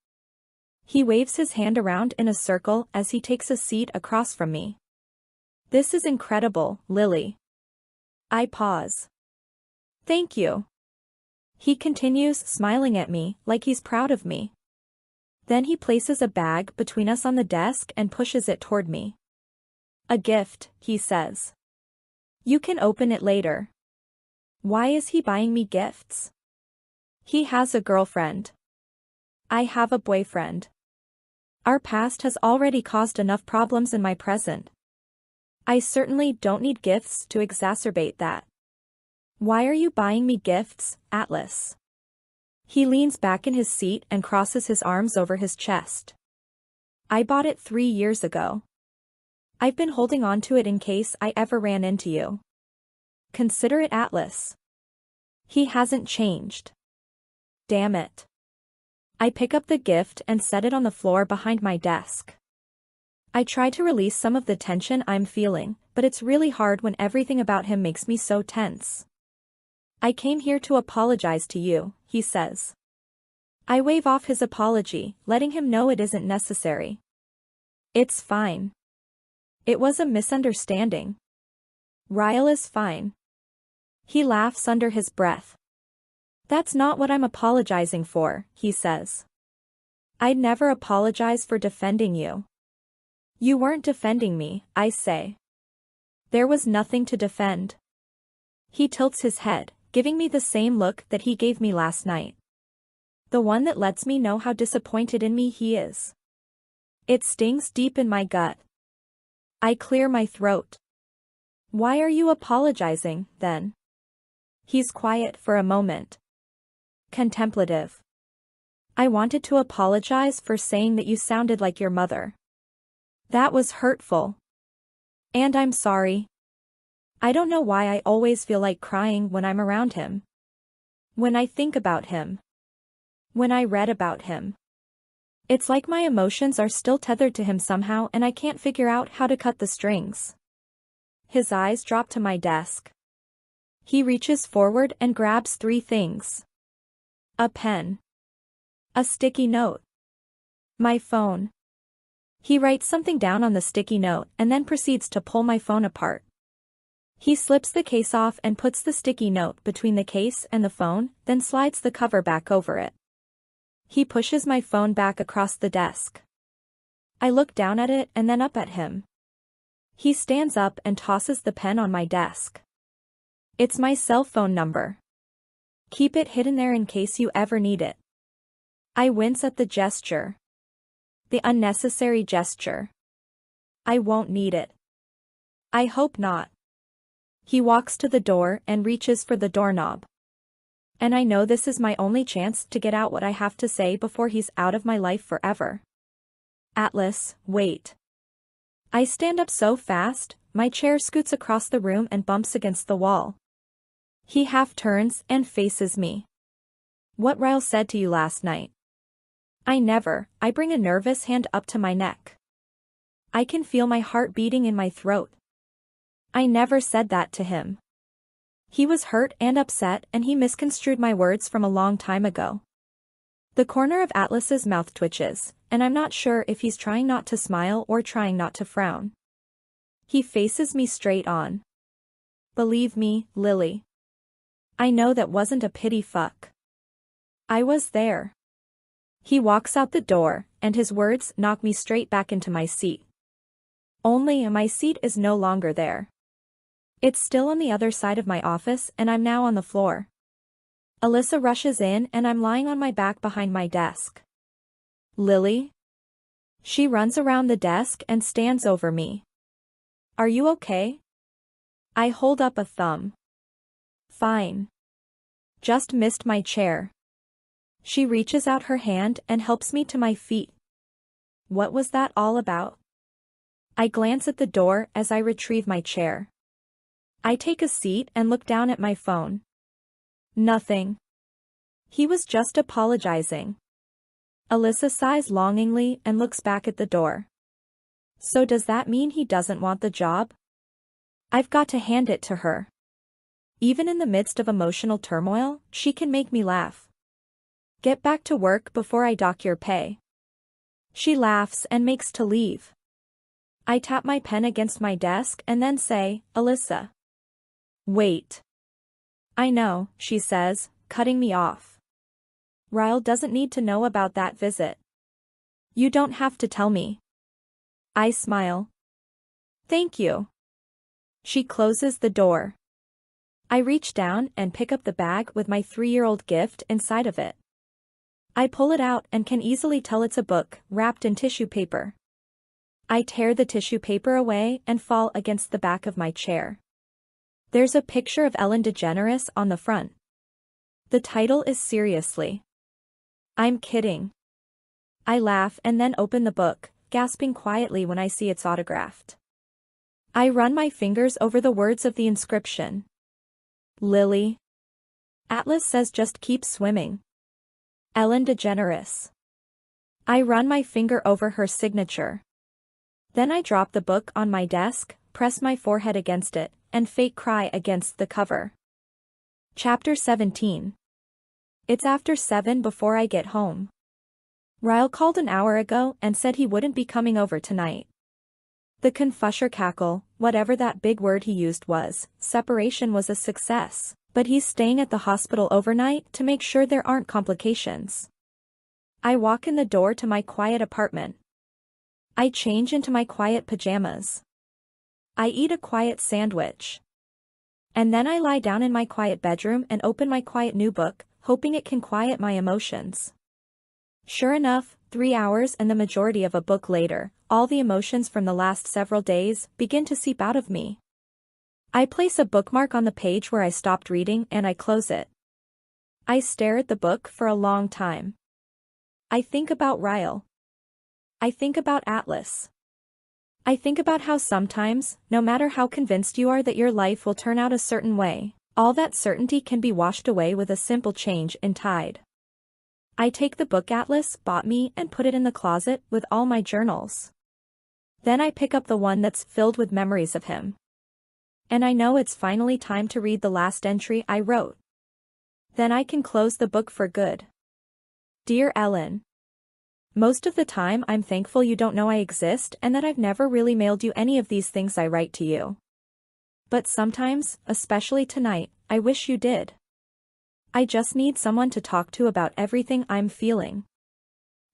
He waves his hand around in a circle as he takes a seat across from me. This is incredible, Lily. I pause. Thank you. He continues smiling at me like he's proud of me. Then he places a bag between us on the desk and pushes it toward me. A gift, he says. You can open it later. Why is he buying me gifts? He has a girlfriend. I have a boyfriend. Our past has already caused enough problems in my present. I certainly don't need gifts to exacerbate that. Why are you buying me gifts, Atlas? He leans back in his seat and crosses his arms over his chest. I bought it 3 years ago. I've been holding on to it in case I ever ran into you. Consider it Atlas. He hasn't changed. Damn it. I pick up the gift and set it on the floor behind my desk. I try to release some of the tension I'm feeling, but it's really hard when everything about him makes me so tense. I came here to apologize to you, he says. I wave off his apology, letting him know it isn't necessary. It's fine. It was a misunderstanding. Ryle is fine. He laughs under his breath. That's not what I'm apologizing for, he says. I'd never apologize for defending you. You weren't defending me, I say. There was nothing to defend. He tilts his head, giving me the same look that he gave me last night. The one that lets me know how disappointed in me he is. It stings deep in my gut. I clear my throat. Why are you apologizing, then? He's quiet for a moment. Contemplative. I wanted to apologize for saying that you sounded like your mother. That was hurtful. And I'm sorry. I don't know why I always feel like crying when I'm around him. When I think about him. When I read about him. It's like my emotions are still tethered to him somehow and I can't figure out how to cut the strings. His eyes drop to my desk. He reaches forward and grabs 3 things. A pen. A sticky note. My phone. He writes something down on the sticky note and then proceeds to pull my phone apart. He slips the case off and puts the sticky note between the case and the phone, then slides the cover back over it. He pushes my phone back across the desk. I look down at it and then up at him. He stands up and tosses the pen on my desk. It's my cell phone number. Keep it hidden there in case you ever need it. I wince at the gesture. The unnecessary gesture. I won't need it. I hope not. He walks to the door and reaches for the doorknob. And I know this is my only chance to get out what I have to say before he's out of my life forever. Atlas, wait. I stand up so fast, my chair scoots across the room and bumps against the wall. He half turns and faces me. What Ryle said to you last night? I bring a nervous hand up to my neck. I can feel my heart beating in my throat. I never said that to him. He was hurt and upset and he misconstrued my words from a long time ago. The corner of Atlas's mouth twitches, and I'm not sure if he's trying not to smile or trying not to frown. He faces me straight on. Believe me, Lily. I know that wasn't a pity fuck. I was there. He walks out the door, and his words knock me straight back into my seat. Only my seat is no longer there. It's still on the other side of my office and I'm now on the floor. Alyssa rushes in and I'm lying on my back behind my desk. Lily? She runs around the desk and stands over me. Are you okay? I hold up a thumb. Fine. Just missed my chair. She reaches out her hand and helps me to my feet. What was that all about? I glance at the door as I retrieve my chair. I take a seat and look down at my phone. Nothing. He was just apologizing. Alyssa sighs longingly and looks back at the door. So does that mean he doesn't want the job? I've got to hand it to her. Even in the midst of emotional turmoil, she can make me laugh. Get back to work before I dock your pay. She laughs and makes to leave. I tap my pen against my desk and then say, Alyssa. Wait. I know, she says, cutting me off. Ryle doesn't need to know about that visit. You don't have to tell me. I smile. Thank you. She closes the door. I reach down and pick up the bag with my 3-year-old gift inside of it. I pull it out and can easily tell it's a book, wrapped in tissue paper. I tear the tissue paper away and fall against the back of my chair. There's a picture of Ellen DeGeneres on the front. The title is Seriously. I'm kidding. I laugh and then open the book, gasping quietly when I see it's autographed. I run my fingers over the words of the inscription. Lily. Atlas says just keep swimming. Ellen DeGeneres. I run my finger over her signature. Then I drop the book on my desk, press my forehead against it, and fake cry against the cover. Chapter 17. It's after 7 before I get home. Ryle called an hour ago and said he wouldn't be coming over tonight. The confusher cackle, whatever that big word he used was, separation was a success, but he's staying at the hospital overnight to make sure there aren't complications. I walk in the door to my quiet apartment. I change into my quiet pajamas. I eat a quiet sandwich. And then I lie down in my quiet bedroom and open my quiet new book, hoping it can quiet my emotions. Sure enough, 3 hours and the majority of a book later, all the emotions from the last several days begin to seep out of me. I place a bookmark on the page where I stopped reading and I close it. I stare at the book for a long time. I think about Ryle. I think about Atlas. I think about how sometimes, no matter how convinced you are that your life will turn out a certain way, all that certainty can be washed away with a simple change in tide. I take the book Atlas bought me and put it in the closet with all my journals. Then I pick up the one that's filled with memories of him. And I know it's finally time to read the last entry I wrote. Then I can close the book for good. Dear Ellen. Most of the time I'm thankful you don't know I exist and that I've never really mailed you any of these things I write to you. But sometimes, especially tonight, I wish you did. I just need someone to talk to about everything I'm feeling.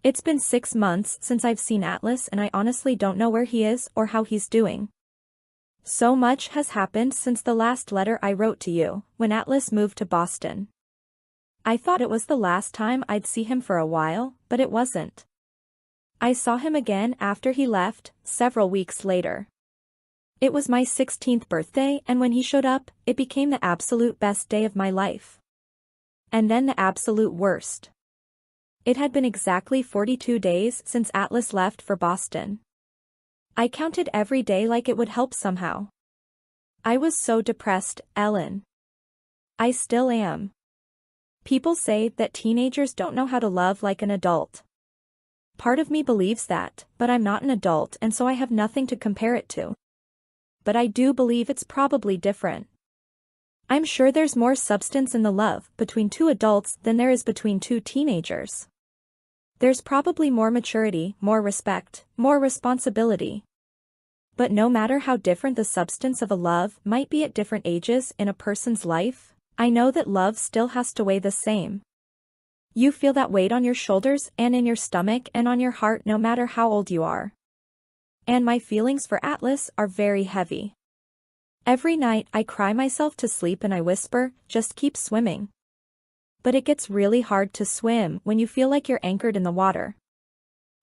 It's been 6 months since I've seen Atlas and I honestly don't know where he is or how he's doing. So much has happened since the last letter I wrote to you, when Atlas moved to Boston. I thought it was the last time I'd see him for a while, but it wasn't. I saw him again after he left, several weeks later. It was my 16th birthday and when he showed up, it became the absolute best day of my life. And then the absolute worst. It had been exactly 42 days since Atlas left for Boston. I counted every day like it would help somehow. I was so depressed, Ellen. I still am. People say that teenagers don't know how to love like an adult. Part of me believes that, but I'm not an adult and so I have nothing to compare it to. But I do believe it's probably different. I'm sure there's more substance in the love between 2 adults than there is between 2 teenagers. There's probably more maturity, more respect, more responsibility. But no matter how different the substance of a love might be at different ages in a person's life, I know that love still has to weigh the same. You feel that weight on your shoulders and in your stomach and on your heart no matter how old you are. And my feelings for Atlas are very heavy. Every night I cry myself to sleep and I whisper, just keep swimming. But it gets really hard to swim when you feel like you're anchored in the water.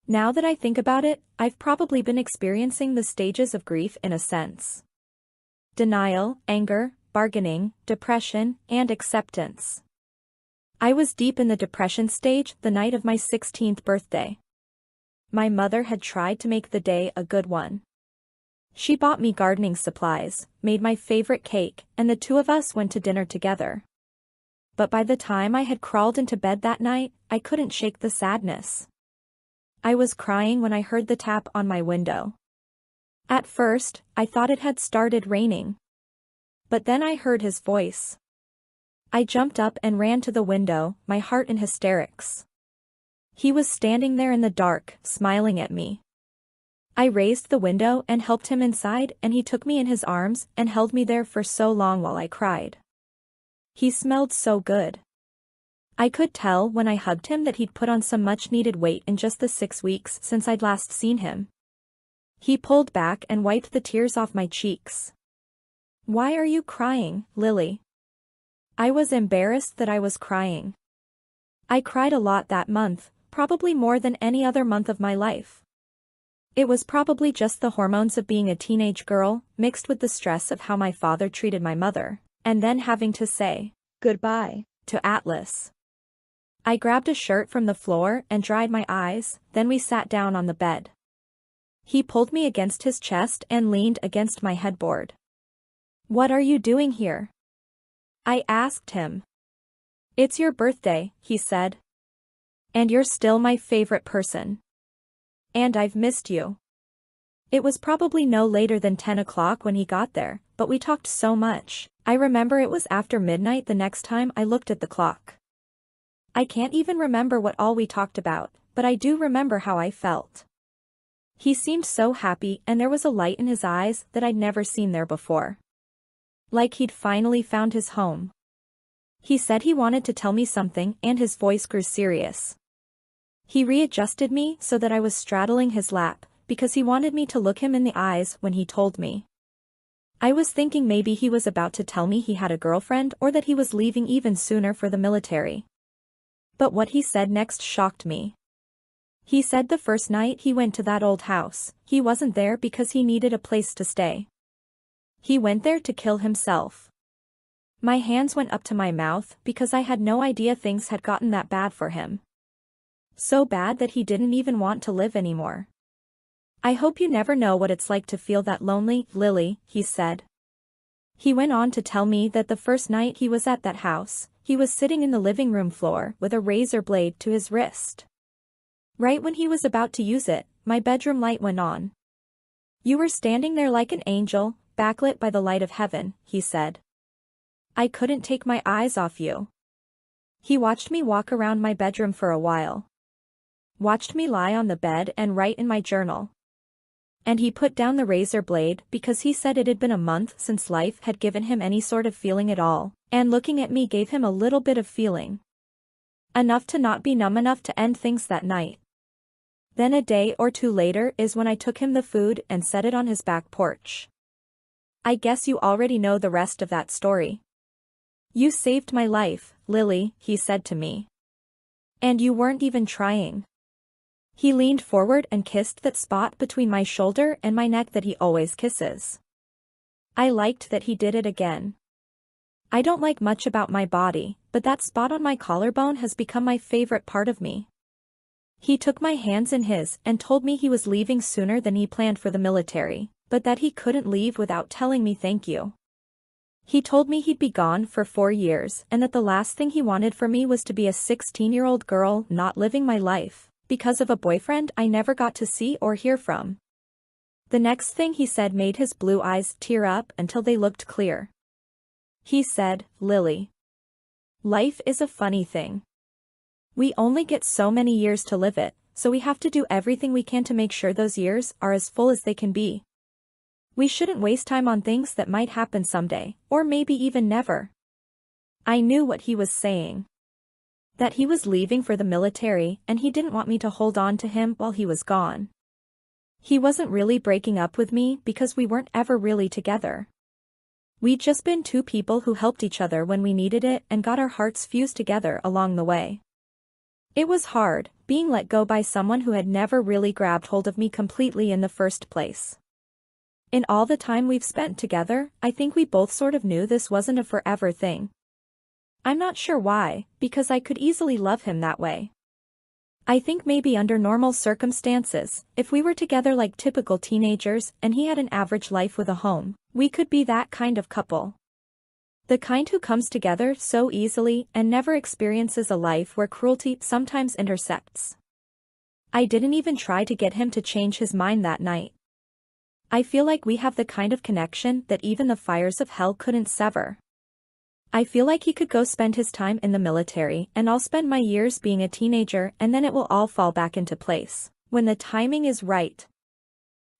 Now that I think about it, I've probably been experiencing the stages of grief in a sense. Denial, anger, bargaining, depression, and acceptance. I was deep in the depression stage the night of my 16th birthday. My mother had tried to make the day a good one. She bought me gardening supplies, made my favorite cake, and the two of us went to dinner together. But by the time I had crawled into bed that night, I couldn't shake the sadness. I was crying when I heard the tap on my window. At first, I thought it had started raining. But then I heard his voice. I jumped up and ran to the window, my heart in hysterics. He was standing there in the dark, smiling at me. I raised the window and helped him inside, and he took me in his arms and held me there for so long while I cried. He smelled so good. I could tell when I hugged him that he'd put on some much-needed weight in just the 6 weeks since I'd last seen him. He pulled back and wiped the tears off my cheeks. "Why are you crying, Lily?" I was embarrassed that I was crying. I cried a lot that month, probably more than any other month of my life. It was probably just the hormones of being a teenage girl, mixed with the stress of how my father treated my mother, and then having to say Goodbye to Atlas. I grabbed a shirt from the floor and dried my eyes, then we sat down on the bed. He pulled me against his chest and leaned against my headboard. "What are you doing here?" I asked him. "It's your birthday," he said. "And you're still my favorite person. And I've missed you." It was probably no later than 10 o'clock when he got there, but we talked so much. I remember it was after midnight the next time I looked at the clock. I can't even remember what all we talked about, but I do remember how I felt. He seemed so happy and there was a light in his eyes that I'd never seen there before. Like he'd finally found his home. He said he wanted to tell me something and his voice grew serious. He readjusted me so that I was straddling his lap, because he wanted me to look him in the eyes when he told me. I was thinking maybe he was about to tell me he had a girlfriend or that he was leaving even sooner for the military. But what he said next shocked me. He said the first night he went to that old house, he wasn't there because he needed a place to stay. He went there to kill himself. My hands went up to my mouth because I had no idea things had gotten that bad for him. So bad that he didn't even want to live anymore. "I hope you never know what it's like to feel that lonely, Lily," he said. He went on to tell me that the first night he was at that house, he was sitting in the living room floor with a razor blade to his wrist. Right when he was about to use it, my bedroom light went on. "You were standing there like an angel, backlit by the light of heaven," he said. "I couldn't take my eyes off you." He watched me walk around my bedroom for a while. Watched me lie on the bed and write in my journal. And he put down the razor blade because he said it had been a month since life had given him any sort of feeling at all, and looking at me gave him a little bit of feeling. Enough to not be numb enough to end things that night. Then a day or two later is when I took him the food and set it on his back porch. I guess you already know the rest of that story. "You saved my life, Lily," he said to me. "And you weren't even trying." He leaned forward and kissed that spot between my shoulder and my neck that he always kisses. I liked that he did it again. I don't like much about my body, but that spot on my collarbone has become my favorite part of me. He took my hands in his and told me he was leaving sooner than he planned for the military, but that he couldn't leave without telling me thank you. He told me he'd be gone for 4 years and that the last thing he wanted for me was to be a 16-year-old girl not living my life, because of a boyfriend I never got to see or hear from. The next thing he said made his blue eyes tear up until they looked clear. He said, "Lily, life is a funny thing. We only get so many years to live it, so we have to do everything we can to make sure those years are as full as they can be. We shouldn't waste time on things that might happen someday, or maybe even never." I knew what he was saying. That he was leaving for the military and he didn't want me to hold on to him while he was gone. He wasn't really breaking up with me because we weren't ever really together. We'd just been two people who helped each other when we needed it and got our hearts fused together along the way. It was hard, being let go by someone who had never really grabbed hold of me completely in the first place. In all the time we've spent together, I think we both sort of knew this wasn't a forever thing. I'm not sure why, because I could easily love him that way. I think maybe under normal circumstances, if we were together like typical teenagers and he had an average life with a home, we could be that kind of couple. The kind who comes together so easily and never experiences a life where cruelty sometimes intersects. I didn't even try to get him to change his mind that night. I feel like we have the kind of connection that even the fires of hell couldn't sever. I feel like he could go spend his time in the military and I'll spend my years being a teenager and then it will all fall back into place, when the timing is right.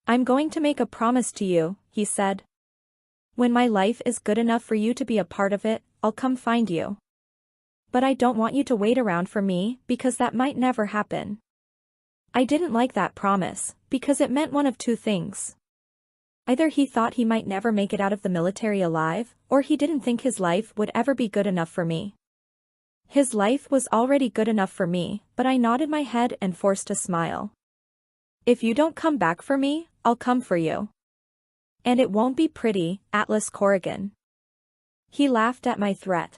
I'm going to make a promise to you, he said. When my life is good enough for you to be a part of it, I'll come find you. But I don't want you to wait around for me because that might never happen. I didn't like that promise, because it meant one of two things. Either he thought he might never make it out of the military alive, or he didn't think his life would ever be good enough for me. His life was already good enough for me, but I nodded my head and forced a smile. If you don't come back for me, I'll come for you. And it won't be pretty, Atlas Corrigan. He laughed at my threat.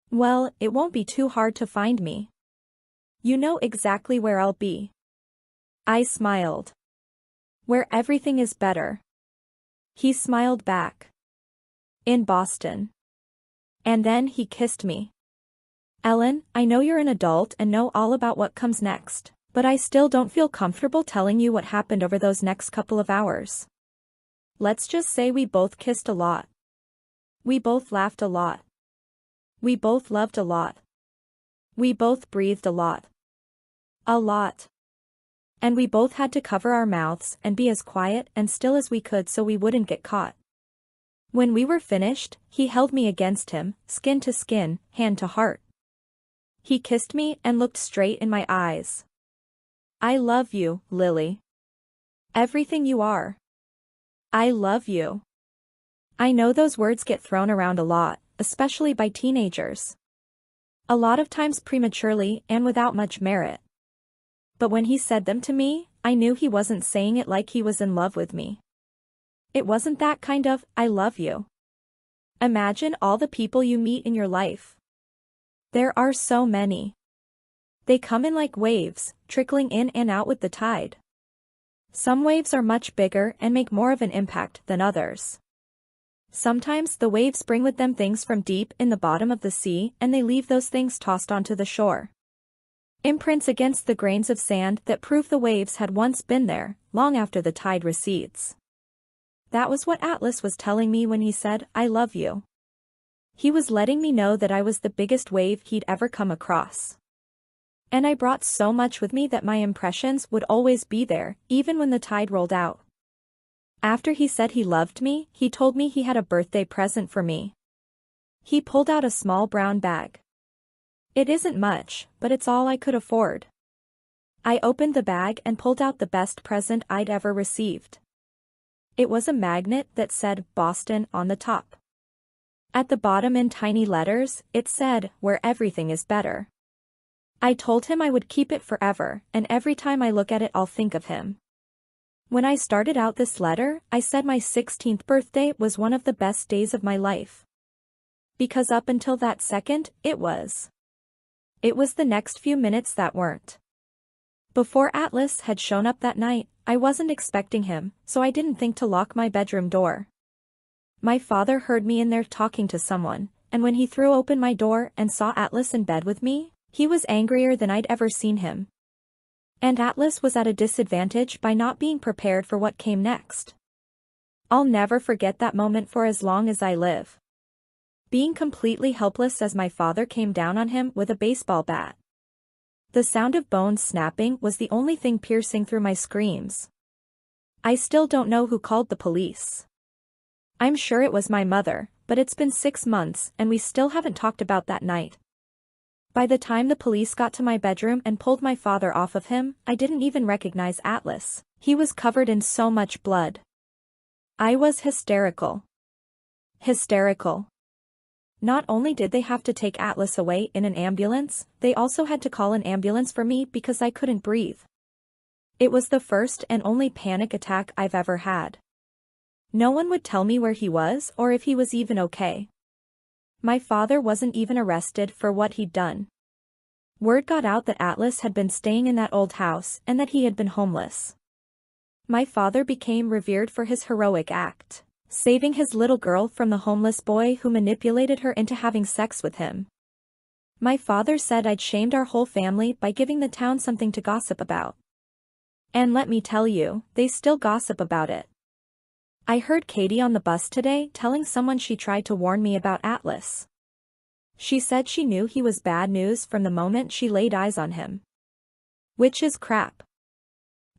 Well, it won't be too hard to find me. You know exactly where I'll be. I smiled. Where everything is better. He smiled back. In Boston. And then he kissed me. Ellen, I know you're an adult and know all about what comes next, but I still don't feel comfortable telling you what happened over those next couple of hours. Let's just say we both kissed a lot. We both laughed a lot. We both loved a lot. We both breathed a lot. A lot. And we both had to cover our mouths and be as quiet and still as we could so we wouldn't get caught. When we were finished, he held me against him, skin to skin, hand to heart. He kissed me and looked straight in my eyes. I love you, Lily. Everything you are. I love you. I know those words get thrown around a lot, especially by teenagers. A lot of times prematurely and without much merit. But when he said them to me, I knew he wasn't saying it like he was in love with me. It wasn't that kind of, I love you. Imagine all the people you meet in your life. There are so many. They come in like waves, trickling in and out with the tide. Some waves are much bigger and make more of an impact than others. Sometimes the waves bring with them things from deep in the bottom of the sea and they leave those things tossed onto the shore. Imprints against the grains of sand that prove the waves had once been there, long after the tide recedes. That was what Atlas was telling me when he said, I love you. He was letting me know that I was the biggest wave he'd ever come across. And I brought so much with me that my impressions would always be there, even when the tide rolled out. After he said he loved me, he told me he had a birthday present for me. He pulled out a small brown bag. It isn't much, but it's all I could afford. I opened the bag and pulled out the best present I'd ever received. It was a magnet that said Boston on the top. At the bottom in tiny letters, it said, where everything is better. I told him I would keep it forever, and every time I look at it I'll think of him. When I started out this letter, I said my 16th birthday was one of the best days of my life. Because up until that second, it was. It was the next few minutes that weren't. Before Atlas had shown up that night, I wasn't expecting him, so I didn't think to lock my bedroom door. My father heard me in there talking to someone, and when he threw open my door and saw Atlas in bed with me, he was angrier than I'd ever seen him. And Atlas was at a disadvantage by not being prepared for what came next. I'll never forget that moment for as long as I live. Being completely helpless as my father came down on him with a baseball bat. The sound of bones snapping was the only thing piercing through my screams. I still don't know who called the police. I'm sure it was my mother, but it's been 6 months and we still haven't talked about that night. By the time the police got to my bedroom and pulled my father off of him, I didn't even recognize Atlas, He was covered in so much blood. I was hysterical. Hysterical. Not only did they have to take Atlas away in an ambulance, they also had to call an ambulance for me because I couldn't breathe. It was the first and only panic attack I've ever had. No one would tell me where he was or if he was even okay. My father wasn't even arrested for what he'd done. Word got out that Atlas had been staying in that old house and that he had been homeless. My father became revered for his heroic act, saving his little girl from the homeless boy who manipulated her into having sex with him. My father said I'd shamed our whole family by giving the town something to gossip about. And let me tell you, they still gossip about it. I heard Katie on the bus today telling someone she tried to warn me about Atlas. She said she knew he was bad news from the moment she laid eyes on him. Which is crap.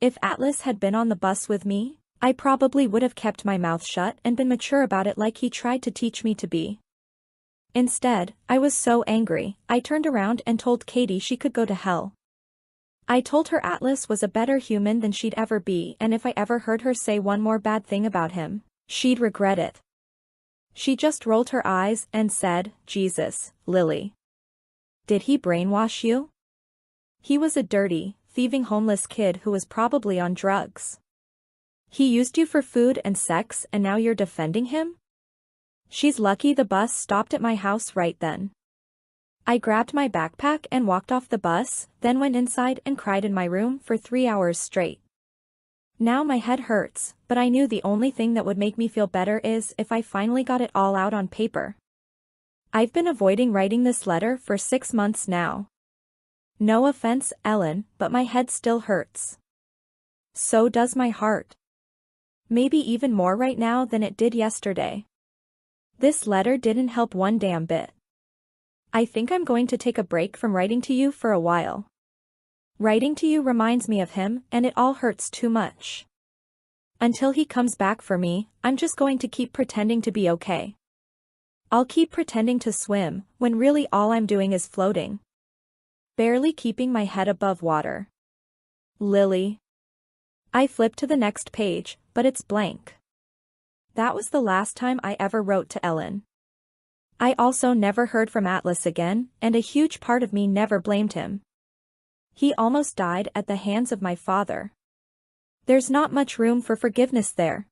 If Atlas had been on the bus with me, I probably would have kept my mouth shut and been mature about it like he tried to teach me to be. Instead, I was so angry, I turned around and told Katie she could go to hell. I told her Atlas was a better human than she'd ever be, and if I ever heard her say one more bad thing about him, she'd regret it. She just rolled her eyes and said, "Jesus, Lily. Did he brainwash you? He was a dirty, thieving homeless kid who was probably on drugs. He used you for food and sex and now you're defending him?" She's lucky the bus stopped at my house right then. I grabbed my backpack and walked off the bus, then went inside and cried in my room for 3 hours straight. Now my head hurts, but I knew the only thing that would make me feel better is if I finally got it all out on paper. I've been avoiding writing this letter for 6 months now. No offense, Ellen, but my head still hurts. So does my heart. Maybe even more right now than it did yesterday. This letter didn't help one damn bit. I think I'm going to take a break from writing to you for a while. Writing to you reminds me of him and it all hurts too much. Until he comes back for me, I'm just going to keep pretending to be okay. I'll keep pretending to swim, when really all I'm doing is floating. Barely keeping my head above water. Lily. I flip to the next page, but it's blank. That was the last time I ever wrote to Ellen. I also never heard from Atlas again, and a huge part of me never blamed him. He almost died at the hands of my father. There's not much room for forgiveness there.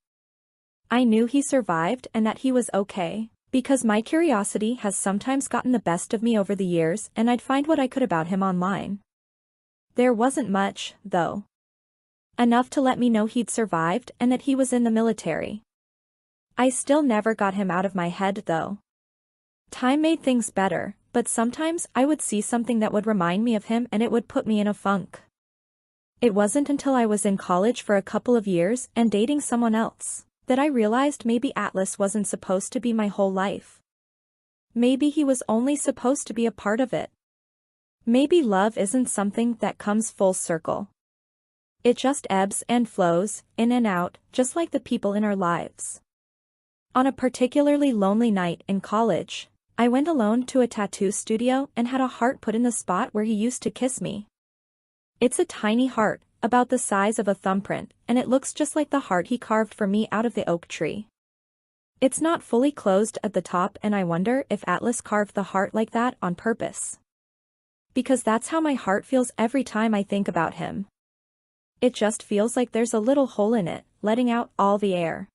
I knew he survived and that he was okay, because my curiosity has sometimes gotten the best of me over the years and I'd find what I could about him online. There wasn't much, though. Enough to let me know he'd survived and that he was in the military. I still never got him out of my head though. Time made things better, but sometimes I would see something that would remind me of him and it would put me in a funk. It wasn't until I was in college for a couple of years and dating someone else that I realized maybe Atlas wasn't supposed to be my whole life. Maybe he was only supposed to be a part of it. Maybe love isn't something that comes full circle. It just ebbs and flows, in and out, just like the people in our lives. On a particularly lonely night in college, I went alone to a tattoo studio and had a heart put in the spot where he used to kiss me. It's a tiny heart, about the size of a thumbprint, and it looks just like the heart he carved for me out of the oak tree. It's not fully closed at the top and I wonder if Atlas carved the heart like that on purpose. Because that's how my heart feels every time I think about him. It just feels like there's a little hole in it, letting out all the air.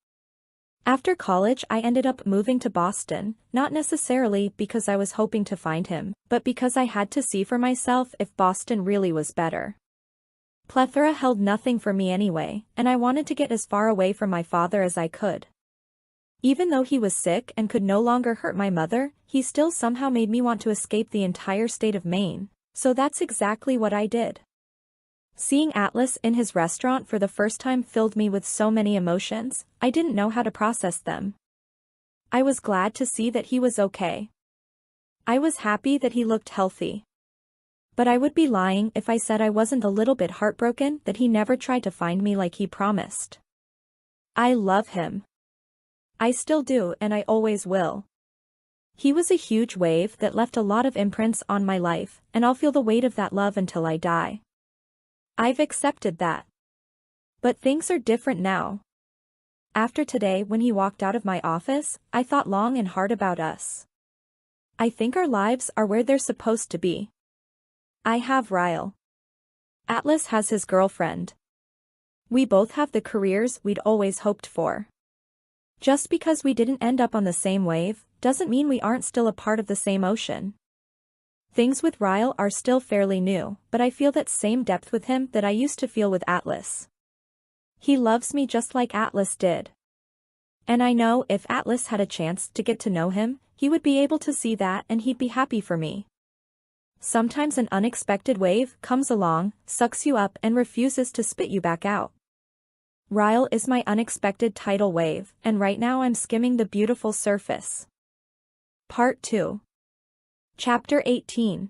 After college I ended up moving to Boston, not necessarily because I was hoping to find him, but because I had to see for myself if Boston really was better. Plethora held nothing for me anyway, and I wanted to get as far away from my father as I could. Even though he was sick and could no longer hurt my mother, he still somehow made me want to escape the entire state of Maine, so that's exactly what I did. Seeing Atlas in his restaurant for the first time filled me with so many emotions, I didn't know how to process them. I was glad to see that he was okay. I was happy that he looked healthy. But I would be lying if I said I wasn't a little bit heartbroken that he never tried to find me like he promised. I love him. I still do and I always will. He was a huge wave that left a lot of imprints on my life, and I'll feel the weight of that love until I die. I've accepted that. But things are different now. After today when he walked out of my office, I thought long and hard about us. I think our lives are where they're supposed to be. I have Ryle. Atlas has his girlfriend. We both have the careers we'd always hoped for. Just because we didn't end up on the same wave, doesn't mean we aren't still a part of the same ocean. Things with Ryle are still fairly new, but I feel that same depth with him that I used to feel with Atlas. He loves me just like Atlas did. And I know if Atlas had a chance to get to know him, he would be able to see that and he'd be happy for me. Sometimes an unexpected wave comes along, sucks you up and refuses to spit you back out. Ryle is my unexpected tidal wave, and right now I'm skimming the beautiful surface. Part 2. Chapter 18.